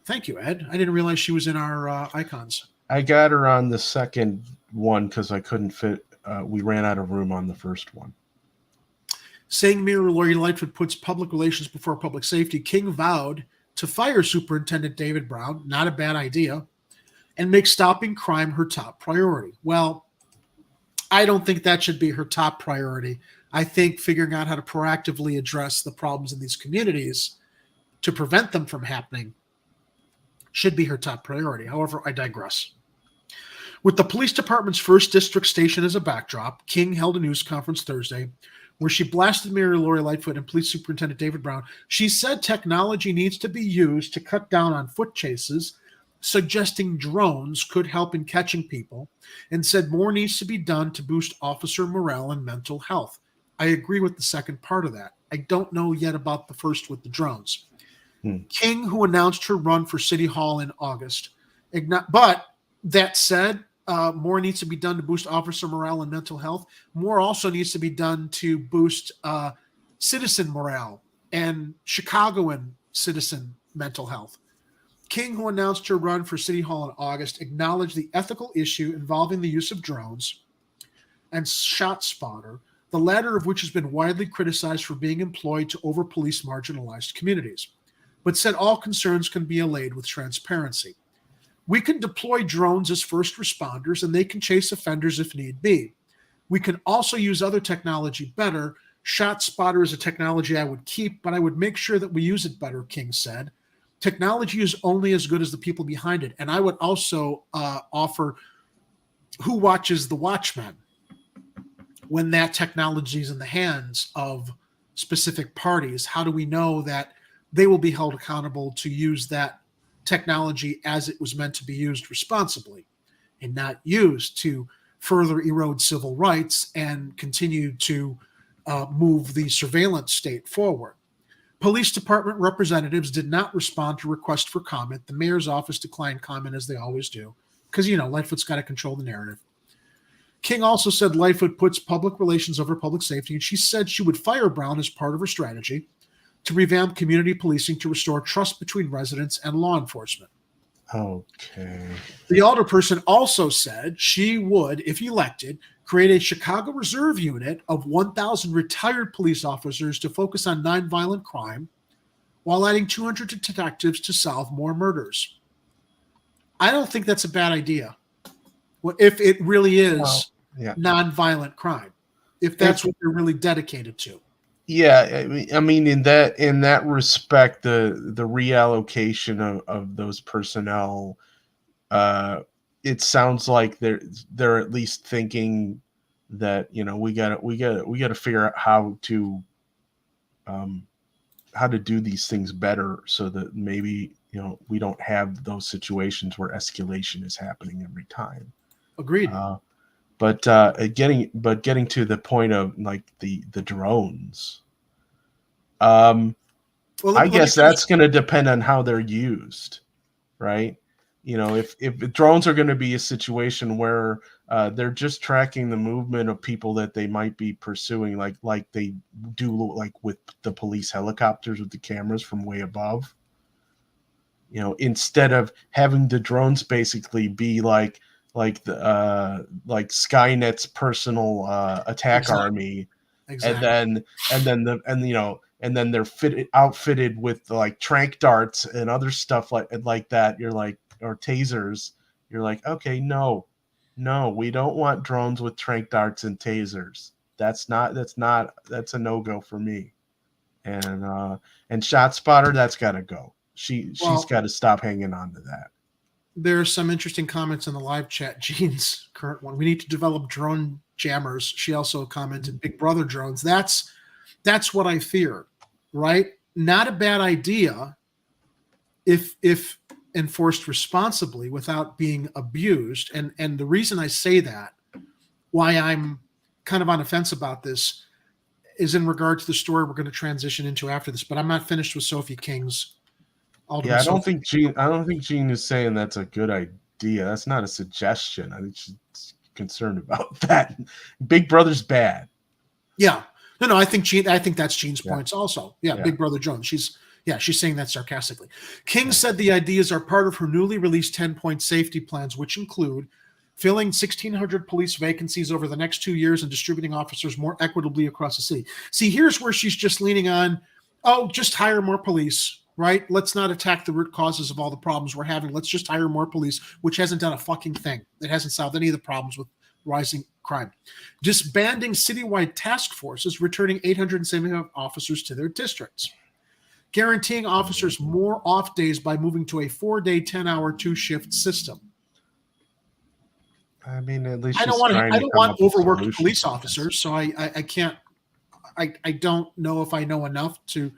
Thank you, Ed. I didn't realize she was in our icons. I got her on the second one because I couldn't fit. We ran out of room on the first one. Saying Mayor Lori Lightfoot puts public relations before public safety, King vowed to fire Superintendent David Brown, not a bad idea, and make stopping crime her top priority. Well, I don't think that should be her top priority. I think figuring out how to proactively address the problems in these communities to prevent them from happening should be her top priority. However, I digress. With the police department's first district station as a backdrop, King held a news conference Thursday where she blasted Mayor Lori Lightfoot and Police Superintendent David Brown. She said technology needs to be used to cut down on foot chases, suggesting drones could help in catching people, and said more needs to be done to boost officer morale and mental health. I agree with the second part of that. I don't know yet about the first with the drones. King, who announced her run for City Hall in August, but that said, more needs to be done to boost officer morale and mental health. More also needs to be done to boost citizen morale and Chicagoan citizen mental health. King, who announced her run for City Hall in August, acknowledged the ethical issue involving the use of drones and ShotSpotter, the latter of which has been widely criticized for being employed to over-police marginalized communities, but said all concerns can be allayed with transparency. We can deploy drones as first responders, and they can chase offenders if need be. We can also use other technology better. ShotSpotter is a technology I would keep, but I would make sure that we use it better, King said. Technology is only as good as the people behind it. And I would also offer, who watches the watchmen when that technology is in the hands of specific parties? How do we know that they will be held accountable to use that technology as it was meant to be used responsibly and not used to further erode civil rights and continue to move the surveillance state forward? Police department representatives did not respond to requests for comment. The mayor's office declined comment, as they always do, because, Lightfoot's got to control the narrative. King also said Lightfoot puts public relations over public safety, and she said she would fire Brown as part of her strategy to revamp community policing to restore trust between residents and law enforcement. Okay. The alderperson also said she would, if elected, create a Chicago Reserve unit of 1,000 retired police officers to focus on nonviolent crime while adding 200 detectives to solve more murders. I don't think that's a bad idea. Well, if it really is nonviolent crime, if that's what they're really dedicated to. Yeah, I mean, in that respect, the reallocation of those personnel, it sounds like they're at least thinking that, you know, we gotta figure out how to do these things better, so that maybe, you know, we don't have those situations where escalation is happening every time. Agreed. But getting to the point of like the drones, I guess that's going to depend on how they're used, right? You know, if drones are going to be a situation where they're just tracking the movement of people that they might be pursuing, like they do, like with the police helicopters with the cameras from way above. You know, instead of having the drones basically be like Skynet's personal attack army, and then they're outfitted with like tranq darts and other stuff like that. You're like, or tasers. You're like, okay, no, we don't want drones with tranq darts and tasers. That's a no-go for me. And ShotSpotter, that's got to go. She's got to stop hanging on to that. There are some interesting comments in the live chat. Jean's current one: we need to develop drone jammers. She also commented, Big Brother drones. That's what I fear, right? Not a bad idea if enforced responsibly without being abused. And the reason I say that, why I'm kind of on the fence about this, is in regard to the story we're going to transition into after this. But I'm not finished with Sophie King's. Yeah, I don't think Jean is saying that's a good idea. That's not a suggestion. I think she's concerned about that. Big Brother's bad. Yeah. No, I think that's Jean's points also. Yeah, Big Brother Jones. She's saying that sarcastically. King said the ideas are part of her newly released 10-point safety plans, which include filling 1,600 police vacancies over the next 2 years and distributing officers more equitably across the city. See, here's where she's just leaning on, just hire more police, right? Let's not attack the root causes of all the problems we're having. Let's just hire more police, which hasn't done a fucking thing. It hasn't solved any of the problems with rising crime. Disbanding citywide task forces, returning 875 officers to their districts. Guaranteeing officers more off days by moving to a 4-day, 10-hour, 2-shift system. I mean, at least I don't want overworked police officers, so I can't. I don't know if I know enough to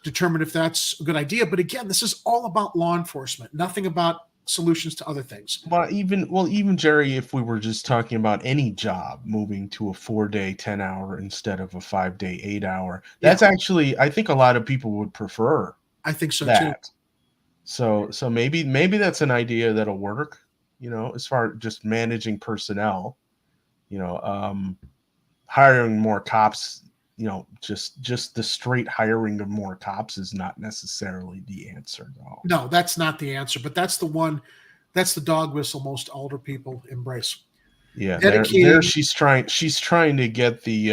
determine if that's a good idea. But again, this is all about law enforcement, nothing about solutions to other things. Well, even Jerry, if we were just talking about any job moving to a 4-day, 10-hour instead of a 5-day, 8-hour, that's actually, I think a lot of people would prefer. I think so too. So maybe that's an idea that'll work. You know, as far as just managing personnel, you know, hiring more cops. You know, just the straight hiring of more cops is not necessarily the answer, though. No, that's not the answer, but that's the the dog whistle most older people embrace. Yeah, there she's trying to get the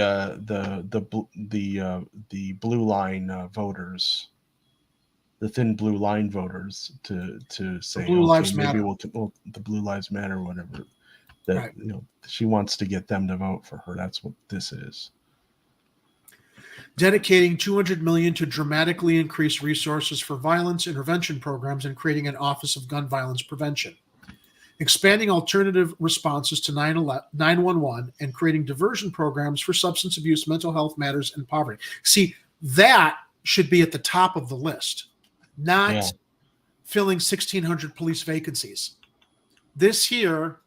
blue line voters, the thin blue line voters to say Blue Lives Matter. The Blue Lives Matter, or whatever. That you know, she wants to get them to vote for her. That's what this is. Dedicating $200 million to dramatically increase resources for violence intervention programs and creating an Office of Gun Violence Prevention. Expanding alternative responses to 911 and creating diversion programs for substance abuse, mental health matters, and poverty. See, that should be at the top of the list, not filling 1,600 police vacancies. This here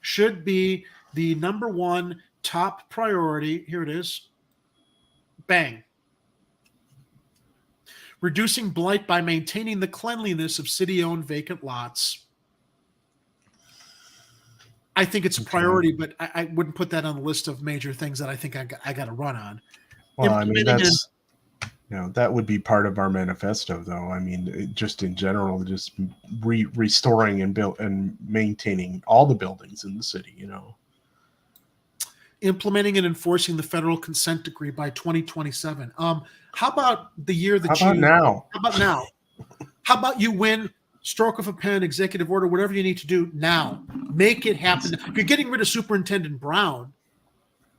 should be the number one top priority. Here it is. Bang. Reducing blight by maintaining the cleanliness of city-owned vacant lots. I think it's a priority, but I wouldn't put that on the list of major things that I think I got to run on. Well, I mean, that's, that would be part of our manifesto, though. I mean, just in general, just restoring and maintaining all the buildings in the city, Implementing and enforcing the federal consent decree by 2027. How about the year that How about now? How about now? How about you win, stroke of a pen, executive order, whatever you need to do now. Make it happen. You're getting rid of Superintendent Brown,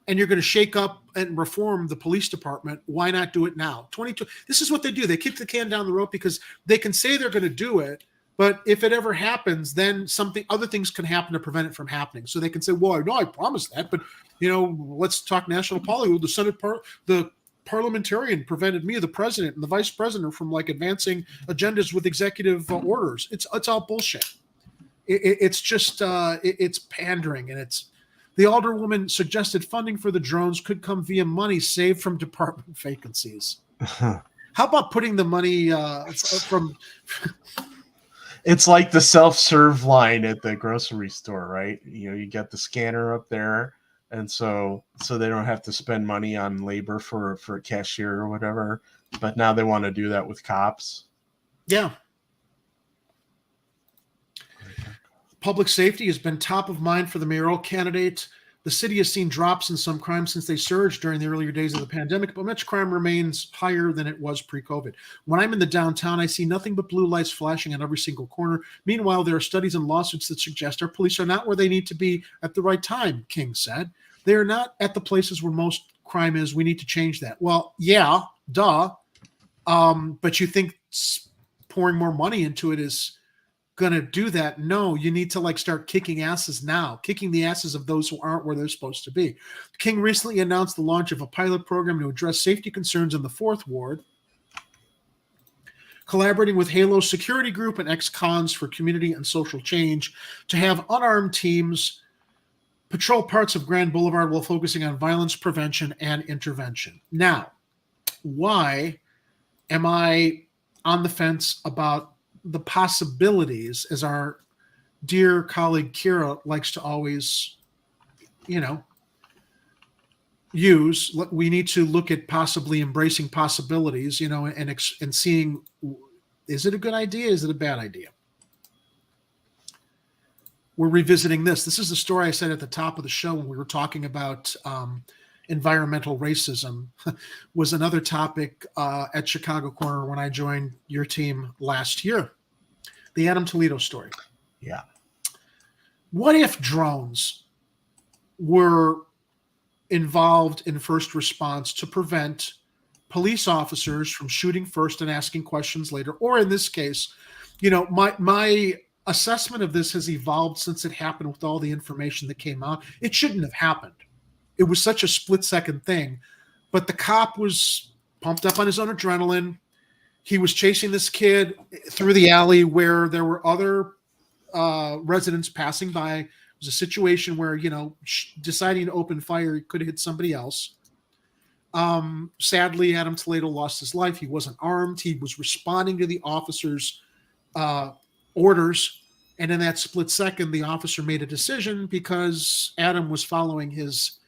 and you're going to shake up and reform the police department. Why not do it now? 22. This is what they do. They kick the can down the road because they can say they're going to do it, but if it ever happens, then other things can happen to prevent it from happening. So they can say, well, I know I promised that, but let's talk national politics. The parliamentarian prevented me, the president and the vice president, from advancing agendas with executive orders. It's all bullshit. It's just it's pandering, and the alderwoman suggested funding for the drones could come via money saved from department vacancies. How about putting the money from? It's like the self-serve line at the grocery store, right? You got the scanner up there, and so they don't have to spend money on labor for a cashier or whatever. But now they want to do that with cops. Yeah. Public safety has been top of mind for the mayoral candidate. The city has seen drops in some crime since they surged during the earlier days of the pandemic, but much crime remains higher than it was pre-COVID. When I'm in the downtown, I see nothing but blue lights flashing on every single corner. Meanwhile, there are studies and lawsuits that suggest our police are not where they need to be at the right time, King said. They are not at the places where most crime is. We need to change that. Well, yeah, duh. But you think pouring more money into it is going to do that? No, you need to start kicking asses now, kicking the asses of those who aren't where they're supposed to be. King recently announced the launch of a pilot program to address safety concerns in the 4th Ward, collaborating with Halo Security Group and ex-cons for community and social change to have unarmed teams patrol parts of Grand Boulevard while focusing on violence prevention and intervention. Now, why am I on the fence about the possibilities, as our dear colleague Kira likes to always, use? We need to look at possibly embracing possibilities, and seeing, is it a good idea? Is it a bad idea? We're revisiting this. This is the story I said at the top of the show when we were talking about environmental racism. Was another topic at Chicago Corner when I joined your team last year. The Adam Toledo story. Yeah. What if drones were involved in first response to prevent police officers from shooting first and asking questions later? Or in this case, my assessment of this has evolved since it happened with all the information that came out. It shouldn't have happened. It was such a split-second thing. But the cop was pumped up on his own adrenaline. He was chasing this kid through the alley where there were other residents passing by. It was a situation where, deciding to open fire, he could have hit somebody else. Sadly, Adam Toledo lost his life. He wasn't armed. He was responding to the officer's orders. And in that split second, the officer made a decision because Adam was following his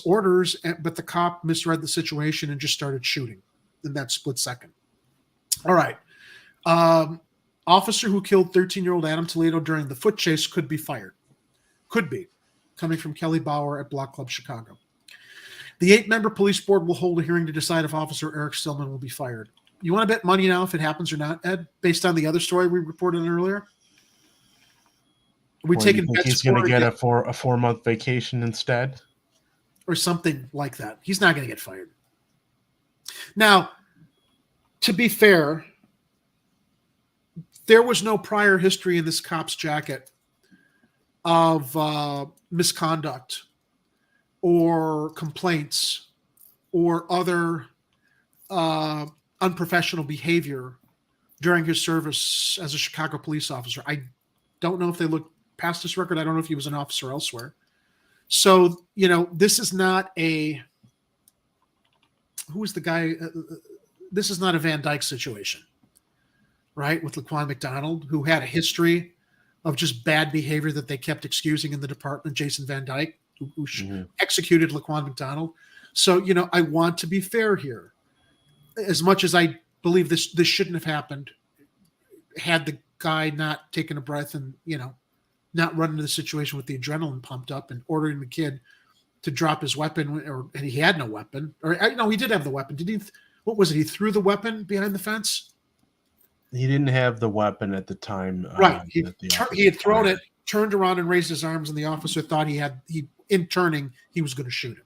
orders, but the cop misread the situation and just started shooting in that split second. All right. Officer who killed 13-year-old Adam Toledo during the foot chase could be fired. Could be. Coming from Kelly Bauer at Block Club Chicago. The 8-member police board will hold a hearing to decide if Officer Eric Stillman will be fired. You want to bet money now if it happens or not, Ed, based on the other story we reported on earlier? Are we taking bets? He's going to get a 4-month vacation instead? Or something like that. He's not going to get fired. Now, to be fair, there was no prior history in this cop's jacket of misconduct or complaints or other unprofessional behavior during his service as a Chicago police officer. I don't know if they looked past this record. I don't know if he was an officer elsewhere. So, this is not who was the guy? This is not a Van Dyke situation, right? With Laquan McDonald, who had a history of just bad behavior that they kept excusing in the department, Jason Van Dyke, who executed Laquan McDonald. So, you know, I want to be fair here. As much as I believe this shouldn't have happened, had the guy not taken a breath and, you know, not run into the situation with the adrenaline pumped up and ordering the kid to drop his weapon, and he had no weapon. Or no, he did have the weapon. Did he? What was it? He threw the weapon behind the fence? He didn't have the weapon at the time. Right. He had thrown it, turned around and raised his arms, and the officer thought in turning, he was going to shoot him.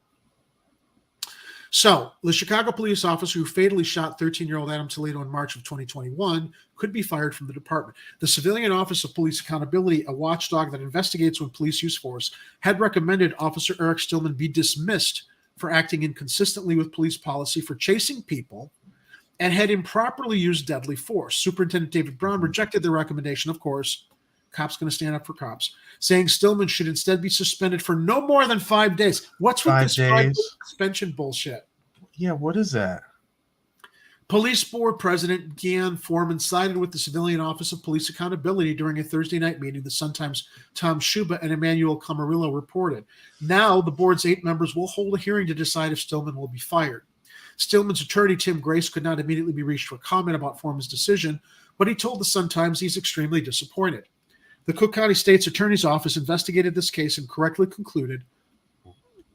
So the Chicago police officer who fatally shot 13-year-old Adam Toledo in March of 2021 could be fired from the department. The Civilian Office of Police Accountability, a watchdog that investigates when police use force, had recommended Officer Eric Stillman be dismissed for acting inconsistently with police policy for chasing people and had improperly used deadly force. Superintendent David Brown rejected the recommendation, of course. Cops going to stand up for cops, saying Stillman should instead be suspended for no more than 5 days. What's with this 5-day suspension bullshit? Yeah, what is that? Police Board President Gian Foreman sided with the Civilian Office of Police Accountability during a Thursday night meeting, the Sun-Times' Tom Schuba and Emmanuel Camarillo reported. Now, the board's 8 members will hold a hearing to decide if Stillman will be fired. Stillman's attorney, Tim Grace, could not immediately be reached for comment about Foreman's decision, but he told the Sun-Times he's extremely disappointed. The Cook County State's Attorney's Office investigated this case and correctly concluded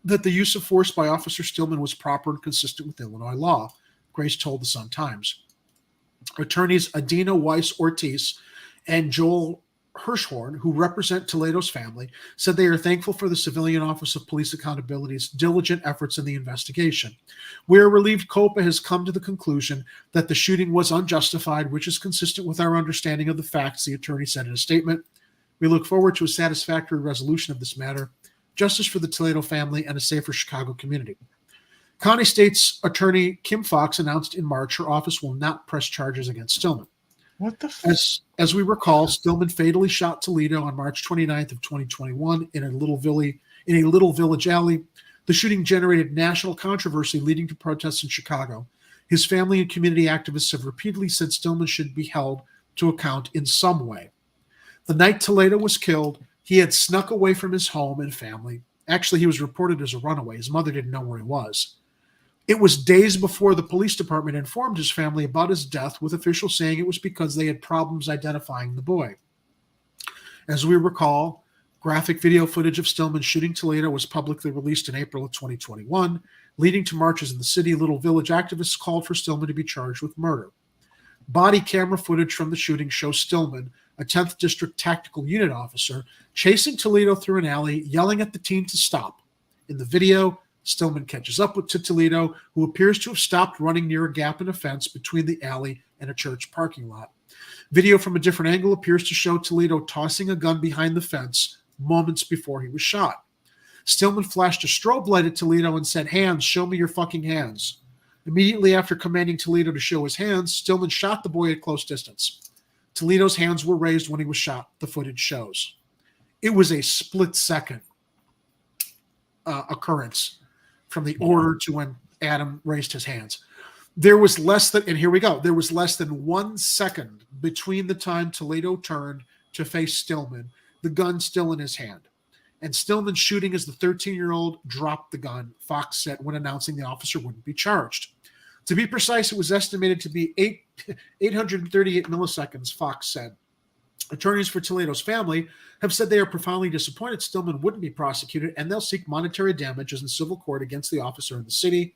that the use of force by Officer Stillman was proper and consistent with Illinois law, Grace told the Sun-Times. Attorneys Adina Weiss-Ortiz and Joel Hirschhorn, who represent Toledo's family, said they are thankful for the Civilian Office of Police Accountability's diligent efforts in the investigation. We are relieved COPA has come to the conclusion that the shooting was unjustified, which is consistent with our understanding of the facts, the attorney said in a statement. We look forward to a satisfactory resolution of this matter, justice for the Toledo family, and a safer Chicago community. County State's Attorney Kim Fox announced in March her office will not press charges against Stillman. What the As we recall, Stillman fatally shot Toledo on March 29th of 2021 in a little village alley. The shooting generated national controversy, leading to protests in Chicago. His family and community activists have repeatedly said Stillman should be held to account in some way. The night Toledo was killed, he had snuck away from his home and family. Actually, he was reported as a runaway. His mother didn't know where he was. It was days before the police department informed his family about his death, with officials saying it was because they had problems identifying the boy. As we recall, graphic video footage of Stillman shooting Toledo was publicly released in April of 2021, leading to marches in the city. Little Village activists called for Stillman to be charged with murder. Body camera footage from the shooting shows Stillman, a 10th District Tactical Unit officer, chasing Toledo through an alley, yelling at the team to stop. In the video, Stillman catches up to Toledo, who appears to have stopped running near a gap in a fence between the alley and a church parking lot. Video from a different angle appears to show Toledo tossing a gun behind the fence moments before he was shot. Stillman flashed a strobe light at Toledo and said, "Hands, show me your fucking hands." Immediately after commanding Toledo to show his hands, Stillman shot the boy at close distance. Toledo's hands were raised when he was shot, the footage shows. It was a split-second occurrence from the order to when Adam raised his hands. There was less than 1 second between the time Toledo turned to face Stillman, the gun still in his hand. And Stillman shooting as the 13-year-old dropped the gun, Fox said when announcing the officer wouldn't be charged. To be precise, it was estimated to be 838 milliseconds, Fox said. Attorneys for Toledo's family have said they are profoundly disappointed Stillman wouldn't be prosecuted, and they'll seek monetary damages in civil court against the officer in the city.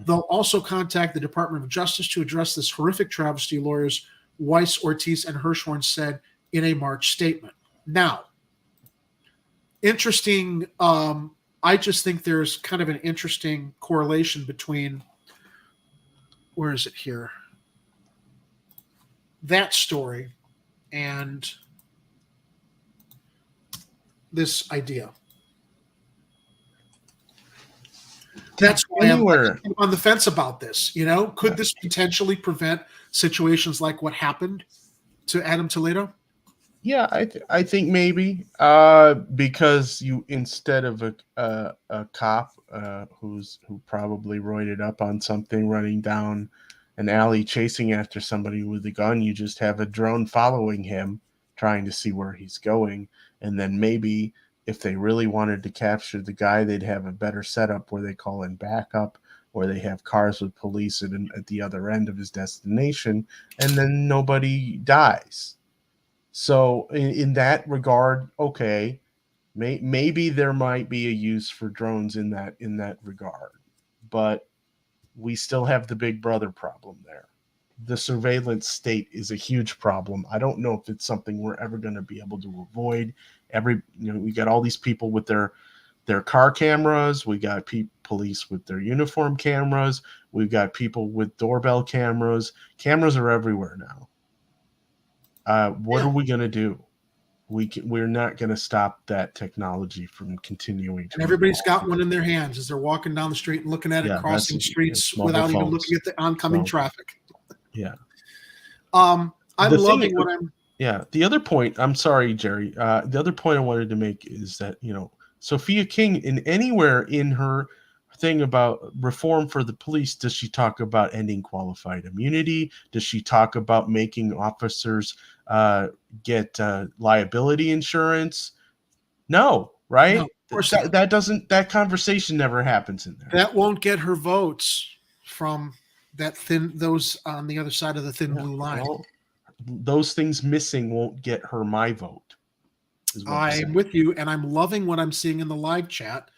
They'll also contact the Department of Justice to address this horrific travesty, lawyers Weiss, Ortiz, and Hirschhorn said in a March statement. Now, interesting, I just think there's kind of an interesting correlation between, where is it here? That story and this idea. That's why I'm on the fence about this. You know, could this potentially prevent situations like what happened to Adam Toledo? Yeah, I think maybe because you, instead of a cop who probably roided up on something, running down an alley chasing after somebody with a gun, you just have a drone following him trying to see where he's going. And then maybe if they really wanted to capture the guy, they'd have a better setup where they call in backup, or they have cars with police at the other end of his destination, and then nobody dies. So in that regard, okay, maybe there might be a use for drones in that regard, but we still have the big brother problem there. The surveillance state is a huge problem. I don't know if it's something we're ever going to be able to avoid. We got all these people with their car cameras. We got police with their uniform cameras. We've got people with doorbell cameras. Cameras are everywhere now. What are we going to do? We're not going to stop that technology from continuing to. And everybody's got one in their hands as they're walking down the street and looking at it, crossing streets without even looking at the oncoming traffic. Yeah. I'm loving what I'm. Yeah. The other point, I'm sorry, Jerry. The other point I wanted to make is that, Sophia King, anywhere in her thing about reform for the police, does she talk about ending qualified immunity? Does she talk about making officers get liability insurance? No, right? No, of course that conversation never happens in there. That won't get her votes from those on the other side of the thin blue line. Well, those things missing won't get her my vote. I'm with you, and I'm loving what I'm seeing in the live chat.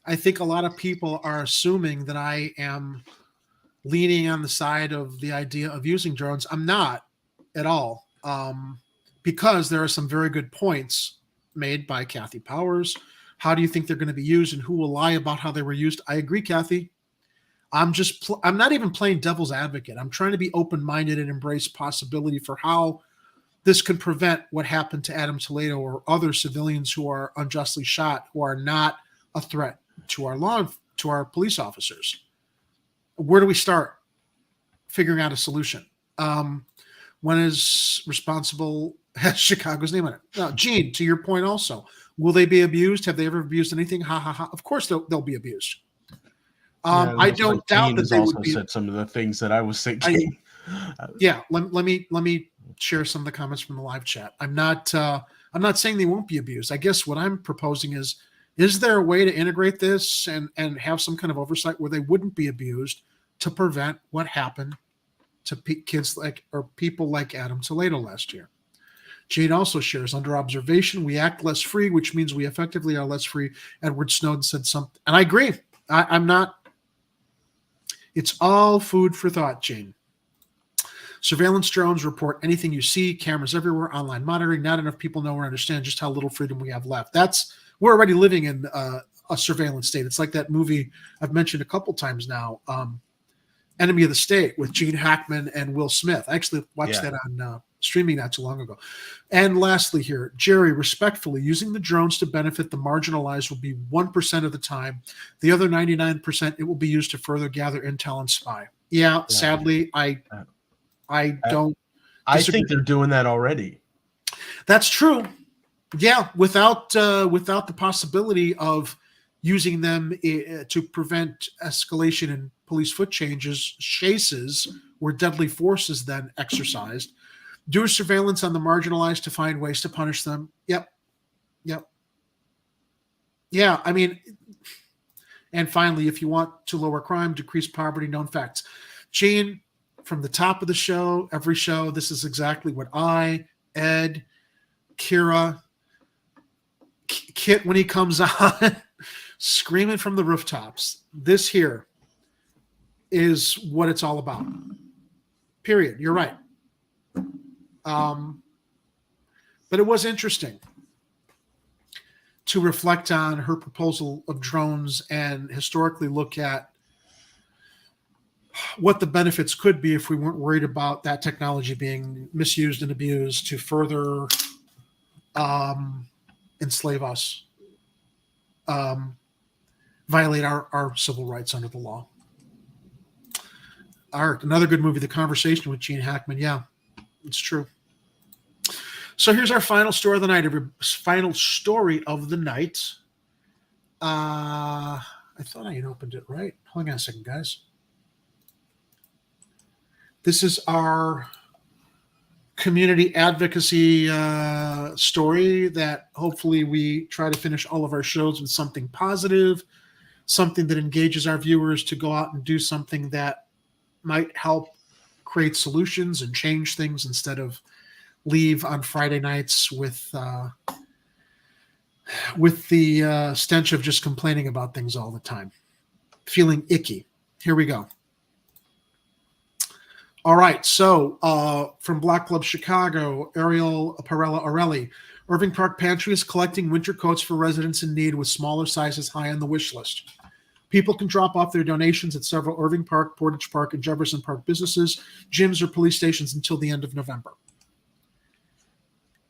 I think a lot of people are assuming that I am leaning on the side of the idea of using drones. I'm not at all, because there are some very good points made by Kathy Powers. How do you think they're going to be used, and who will lie about how they were used? I agree, Kathy. I'm not even playing devil's advocate. I'm trying to be open-minded and embrace possibility for how this could prevent what happened to Adam Toledo or other civilians who are unjustly shot, who are not a threat to our police officers. Where do we start figuring out a solution? When is responsible has Chicago's name on it? Now, Gene, to your point also, will they be abused? Have they ever abused anything? Ha ha ha. Of course they'll be abused. I don't doubt that they would be. Said some of the things that I was thinking. Let me share some of the comments from the live chat. I'm not saying they won't be abused. I guess what I'm proposing is there a way to integrate this and have some kind of oversight where they wouldn't be abused to prevent what happened to kids or people like Adam Toledo last year? Jane also shares, under observation, we act less free, which means we effectively are less free. Edward Snowden said something, and I agree. I'm not. It's all food for thought, Jane. Surveillance drones report anything you see, cameras everywhere, online monitoring. Not enough people know or understand just how little freedom we have left. We're already living in a surveillance state. It's like that movie I've mentioned a couple times now, Enemy of the State with Gene Hackman and Will Smith. I actually watched that on streaming not too long ago. And lastly here, Jerry, respectfully, using the drones to benefit the marginalized will be 1% of the time. The other 99%, it will be used to further gather intel and spy. Yeah. Sadly, I don't. I think they're doing that already. That's true. Yeah, without the possibility of using them to prevent escalation in police foot chases where deadly force is then exercised. Do surveillance on the marginalized to find ways to punish them. Yep. Yeah, I mean, and finally, if you want to lower crime, decrease poverty, known facts. Gene, from the top of the show, every show, this is exactly what I, Ed, Kira, Kit when he comes on, screaming from the rooftops. This here is what it's all about. Period. You're right. But it was interesting to reflect on her proposal of drones and historically look at what the benefits could be if we weren't worried about that technology being misused and abused to further enslave us, violate our civil rights under the law. Another good movie, The Conversation with Gene Hackman. Yeah, it's true. So here's our final story of the night. Final story of the night. I thought I had opened it right. Hold on a second, guys. This is our community advocacy story that hopefully we try to finish all of our shows with something positive, something that engages our viewers to go out and do something that might help create solutions and change things instead of leave on Friday nights with the stench of just complaining about things all the time, feeling icky. Here we go. All right, so from Black Club Chicago, Ariel Perella Orelli, Irving Park Pantry is collecting winter coats for residents in need with smaller sizes high on the wish list. People can drop off their donations at several Irving Park, Portage Park, and Jefferson Park businesses, gyms, or police stations until the end of November.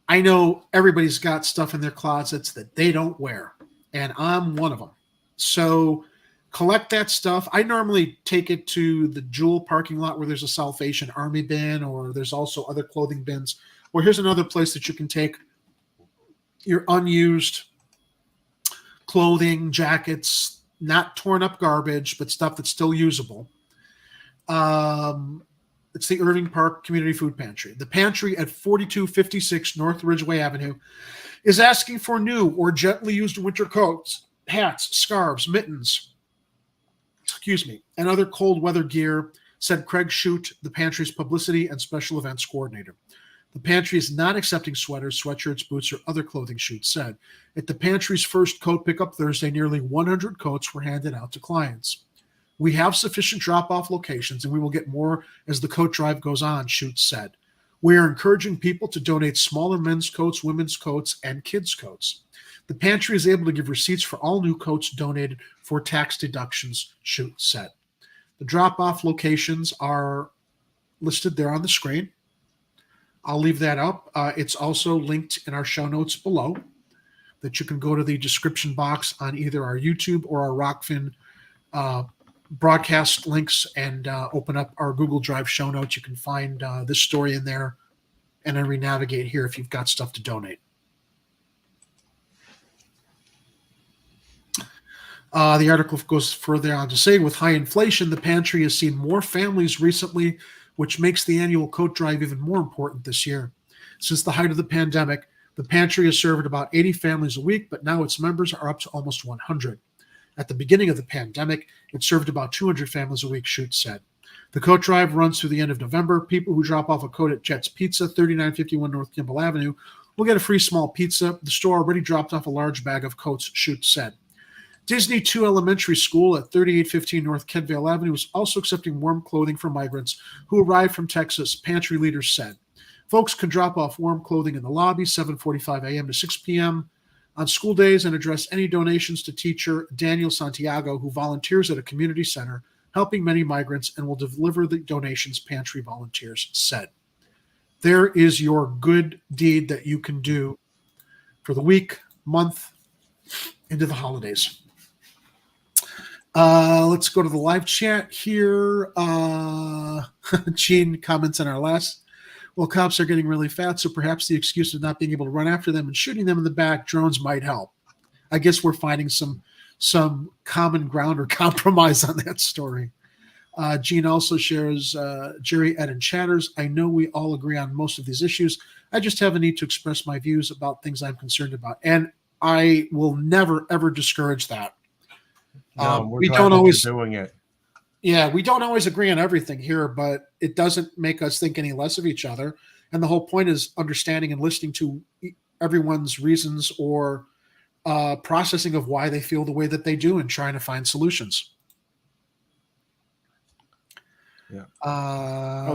I know everybody's got stuff in their closets that they don't wear, and I'm one of them. So collect that stuff. I normally take it to the Jewel parking lot where there's a Salvation Army bin, or there's also other clothing bins. Or here's another place that you can take your unused clothing, jackets, not torn up garbage, but stuff that's still usable. It's the Irving Park Community Food Pantry. The pantry at 4256 North Ridgeway Avenue is asking for new or gently used winter coats, hats, scarves, mittens, and other cold weather gear, said Craig Shute, the pantry's publicity and special events coordinator. The pantry is not accepting sweaters, sweatshirts, boots, or other clothing, Shute said. At the pantry's first coat pickup Thursday, nearly 100 coats were handed out to clients. We have sufficient drop-off locations, and we will get more as the coat drive goes on, Shute said. We are encouraging people to donate smaller men's coats, women's coats, and kids' coats. The pantry is able to give receipts for all new coats donated for tax deductions, Shute said. The drop-off locations are listed there on the screen. I'll leave that up. It's also linked in our show notes below that you can go to the description box on either our YouTube or our Rokfin broadcast links and open up our Google Drive show notes. You can find this story in there and then re-navigate here if you've got stuff to donate. The article goes further on to say, with high inflation, the pantry has seen more families recently, which makes the annual coat drive even more important this year. Since the height of the pandemic, the pantry has served about 80 families a week, but now its members are up to almost 100. At the beginning of the pandemic, it served about 200 families a week, Shute said. The coat drive runs through the end of November. People who drop off a coat at Jet's Pizza, 3951 North Kimball Avenue, will get a free small pizza. The store already dropped off a large bag of coats, Shute said. Disney 2 Elementary School at 3815 North Kedvale Avenue is also accepting warm clothing for migrants who arrived from Texas, pantry leaders said. Folks can drop off warm clothing in the lobby, 7:45 a.m. to 6 p.m. on school days, and address any donations to teacher Daniel Santiago, who volunteers at a community center, helping many migrants, and will deliver the donations, pantry volunteers said. There is your good deed that you can do for the week, month, into the holidays. Let's go to the live chat here. Gene comments on our last. Well, cops are getting really fat, so perhaps the excuse of not being able to run after them and shooting them in the back, drones might help. I guess we're finding some common ground or compromise on that story. Gene also shares, Jerry, Ed, and Chatters. I know we all agree on most of these issues. I just have a need to express my views about things I'm concerned about. And I will never, ever discourage that. No, we don't always doing it. Yeah, we don't always agree on everything here, but it doesn't make us think any less of each other. And the whole point is understanding and listening to everyone's reasons or processing of why they feel the way that they do and trying to find solutions. Yeah.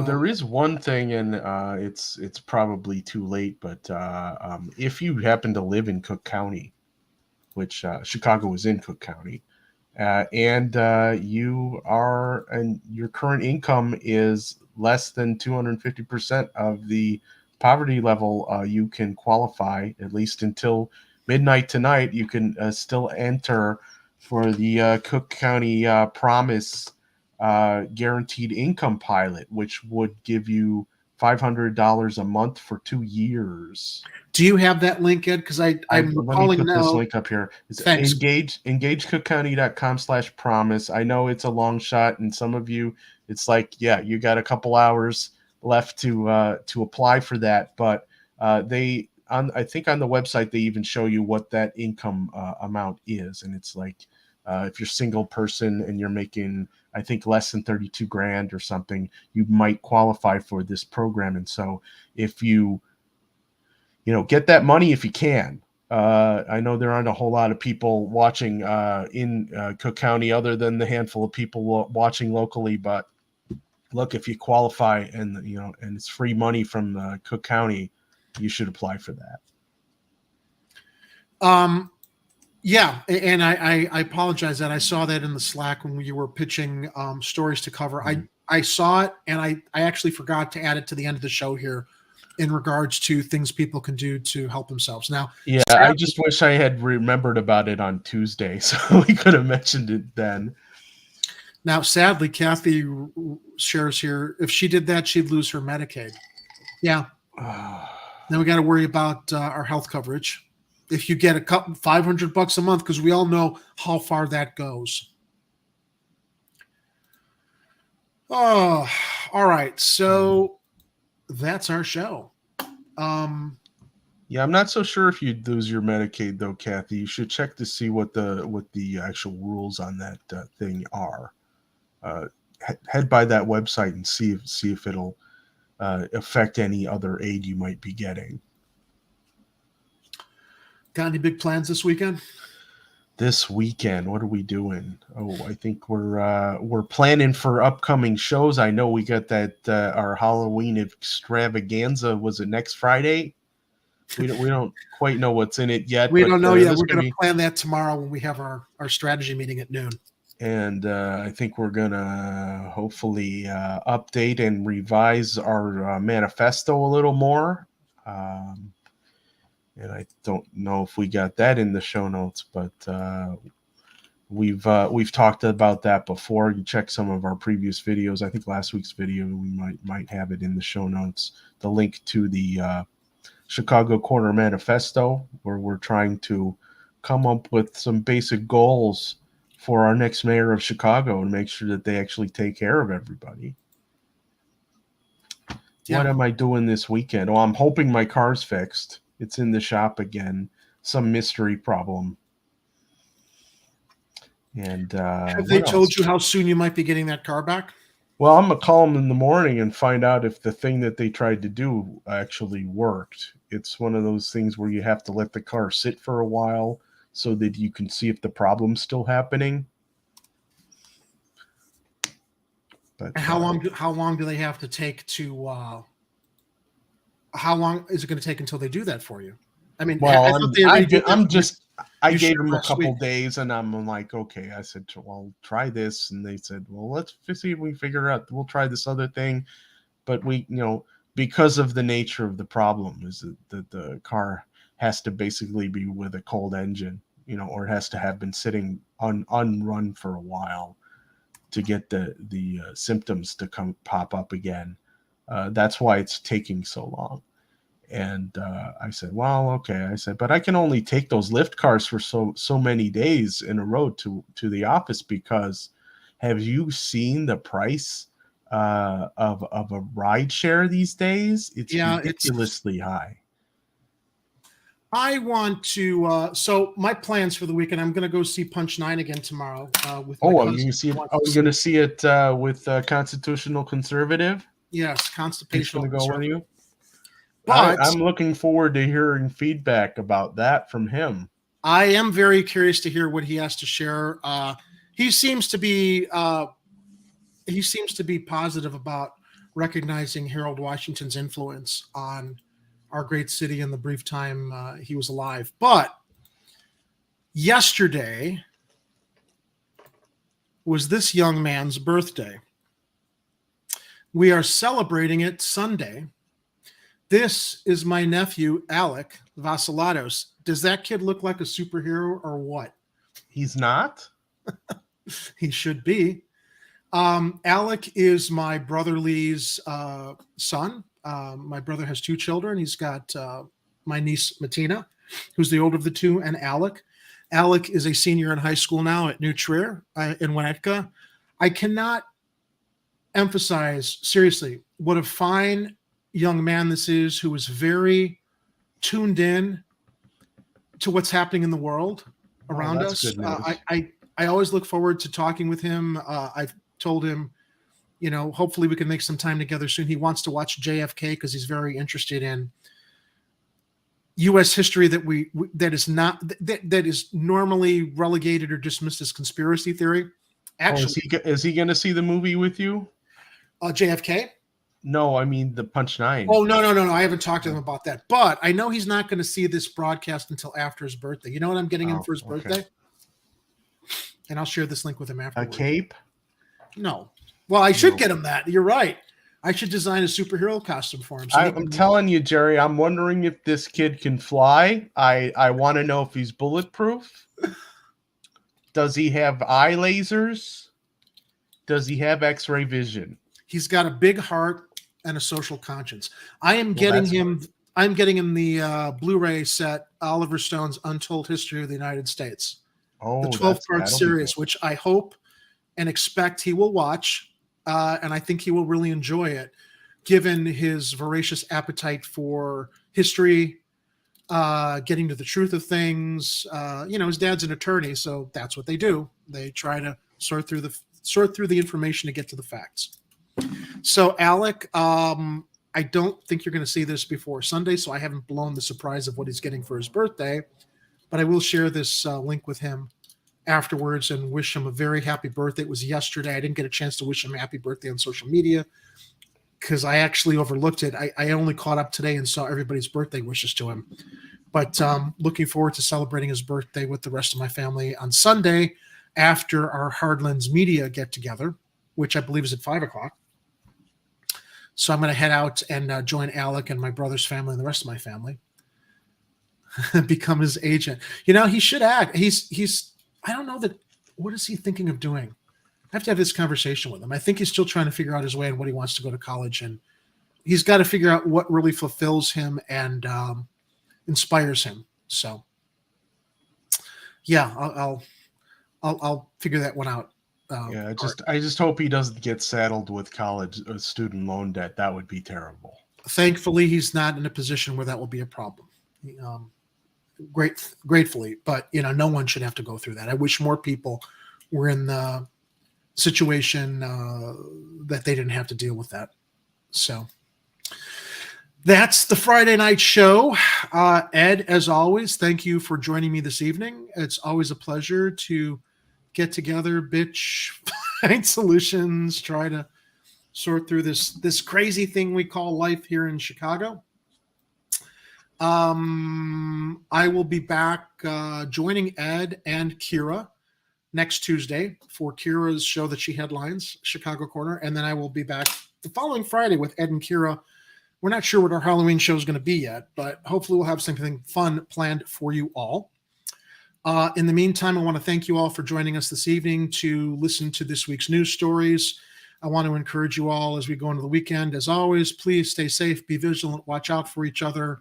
There is one thing, and it's probably too late, but if you happen to live in Cook County, which Chicago is in Cook County, and your current income is less than 250% of the poverty level, you can qualify, at least until midnight tonight. You can still enter for the Cook County Promise guaranteed income pilot, which would give you $500 a month for 2 years. Do you have that link, Ed? Because I'm calling now. This link up here. It's engagecookcounty.com/promise. I know it's a long shot, and some of you, it's like, yeah, you got a couple hours. left to apply for that. But I think on the website they even show you what that income amount is, and it's like if you're single person and you're making, I think, less than 32 grand or something, you might qualify for this program. And so if you get that money if you can. I know there aren't a whole lot of people watching in Cook County other than the handful of people watching locally, but look, if you qualify and and it's free money from Cook County, you should apply for that. Yeah, and I apologize that I saw that in the Slack when you were pitching stories to cover. Mm-hmm. I saw it, and I actually forgot to add it to the end of the show here in regards to things people can do to help themselves. Now, yeah, I just wish I had remembered about it on Tuesday, so we could have mentioned it then. Now, sadly, Kathy shares here, if she did that, she'd lose her Medicaid. Yeah. Then we got to worry about our health coverage. If you get $500 a month, because we all know how far that goes. Oh, all right. So that's our show. Yeah, I'm not so sure if you'd lose your Medicaid though, Kathy. You should check to see what the actual rules on that thing are. Head by that website and see if it'll affect any other aid you might be getting. Got any big plans this weekend? This weekend, what are we doing? Oh, I think we're planning for upcoming shows. I know we got that our Halloween extravaganza. Was it next Friday? We don't quite know what's in it yet. We don't know yet. We're going to plan that tomorrow when we have our strategy meeting at noon. And I think we're going to hopefully update and revise our manifesto a little more. And I don't know if we got that in the show notes, but we've talked about that before. You check some of our previous videos. I think last week's video, we might have it in the show notes. The link to the Chicago Corner Manifesto, where we're trying to come up with some basic goals for our next mayor of Chicago and make sure that they actually take care of everybody. Yeah. What am I doing this weekend? Oh, I'm hoping my car's fixed. It's in the shop again. Some mystery problem. And have they told you how soon you might be getting that car back? Well, I'm going to call them in the morning and find out if the thing that they tried to do actually worked. It's one of those things where you have to let the car sit for a while so that you can see if the problem's still happening. But how long do they have to take to how long is it going to take until they do that for you? I mean, well, I gave them a couple days, and I'm like, okay. I said, well, try this, and they said, well, let's see if we figure out. We'll try this other thing, but we, because of the nature of the problem, is that the car has to basically be with a cold engine, or it has to have been sitting unrun for a while to get the symptoms to pop up again. That's why it's taking so long. And I said, well, okay. I said, but I can only take those lift cars for so many days in a row to the office, because have you seen the price of a ride share these days? It's ridiculously high. I want to. So my plans for the weekend, I'm going to go see Punch 9 again tomorrow. Are you going to see it with Constitutional Conservative? Yes, Constitutional Conservative. Go with you. But I'm looking forward to hearing feedback about that from him. I am very curious to hear what he has to share. He seems to be positive about recognizing Harold Washington's influence on our great city in the brief time he was alive. But yesterday was this young man's birthday. We are celebrating it Sunday. This is my nephew, Alec Vasilatos. Does that kid look like a superhero or what? He's not. He should be. Alec is my brother Lee's son. My brother has two children. He's got my niece, Martina, who's the older of the two, and Alec. Alec is a senior in high school now at New Trier in Winnetka. I cannot emphasize seriously what a fine young man this is, who is very tuned in to what's happening in the world around us. Good news. I always look forward to talking with him. I've told him, hopefully we can make some time together soon. He wants to watch JFK because he's very interested in U.S. history that is normally relegated or dismissed as conspiracy theory. Actually, is he going to see the movie with you? JFK? No, I mean the Punch 9. Oh, no. I haven't talked to him about that. But I know he's not going to see this broadcast until after his birthday. You know what I'm getting him for his birthday? And I'll share this link with him afterwards. A cape? No. Well, I should get him that. You're right. I should design a superhero costume for him. So I'm telling you, Jerry, I'm wondering if this kid can fly. I want to know if he's bulletproof. Does he have eye lasers? Does he have X-ray vision? He's got a big heart and a social conscience. I'm getting him the Blu-ray set, Oliver Stone's Untold History of the United States. Oh, the 12-part series, which I hope and expect he will watch. And I think he will really enjoy it, given his voracious appetite for history, getting to the truth of things. His dad's an attorney, so that's what they do. They try to sort through the information to get to the facts. So, Alec, I don't think you're going to see this before Sunday, so I haven't blown the surprise of what he's getting for his birthday. But I will share this link with him afterwards and wish him a very happy birthday. It was yesterday. I didn't get a chance to wish him a happy birthday on social media because I actually overlooked it. I only caught up today and saw everybody's birthday wishes to him. But looking forward to celebrating his birthday with the rest of my family on Sunday after our Hardlands Media get-together, which I believe is at 5 o'clock. So I'm going to head out and join Alec and my brother's family and the rest of my family. Become his agent. He should act. He's I don't know what is he thinking of doing? I have to have this conversation with him. I think he's still trying to figure out his way and what he wants to go to college. And he's got to figure out what really fulfills him and inspires him. So yeah, I'll figure that one out. I just hope he doesn't get saddled with college student loan debt. That would be terrible. Thankfully, he's not in a position where that will be a problem. Gratefully, but no one should have to go through that. I wish more people were in the situation that they didn't have to deal with that. So that's the Friday night show. Ed, as always, thank you for joining me this evening. It's always a pleasure to get together, bitch, find solutions, try to sort through this crazy thing we call life here in Chicago. I will be back joining Ed and Kira next Tuesday for Kira's show that she headlines, Chicago Corner, and then I will be back the following Friday with Ed and Kira. We're not sure what our Halloween show is going to be yet, but hopefully we'll have something fun planned for you all. In the meantime, I want to thank you all for joining us this evening to listen to this week's news stories. I want to encourage you all as we go into the weekend. As always, please stay safe, be vigilant, watch out for each other.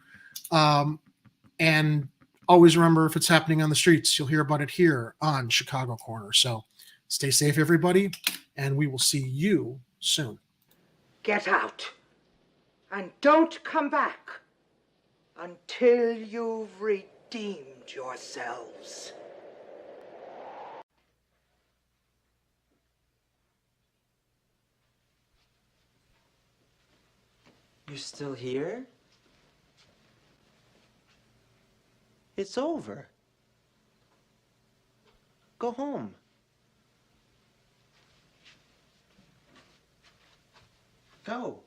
And always remember, if it's happening on the streets, you'll hear about it here on Chicago Corner. So stay safe, everybody, and we will see you soon. Get out and don't come back until you've redeemed yourselves. You're still here? It's over. Go home. Go.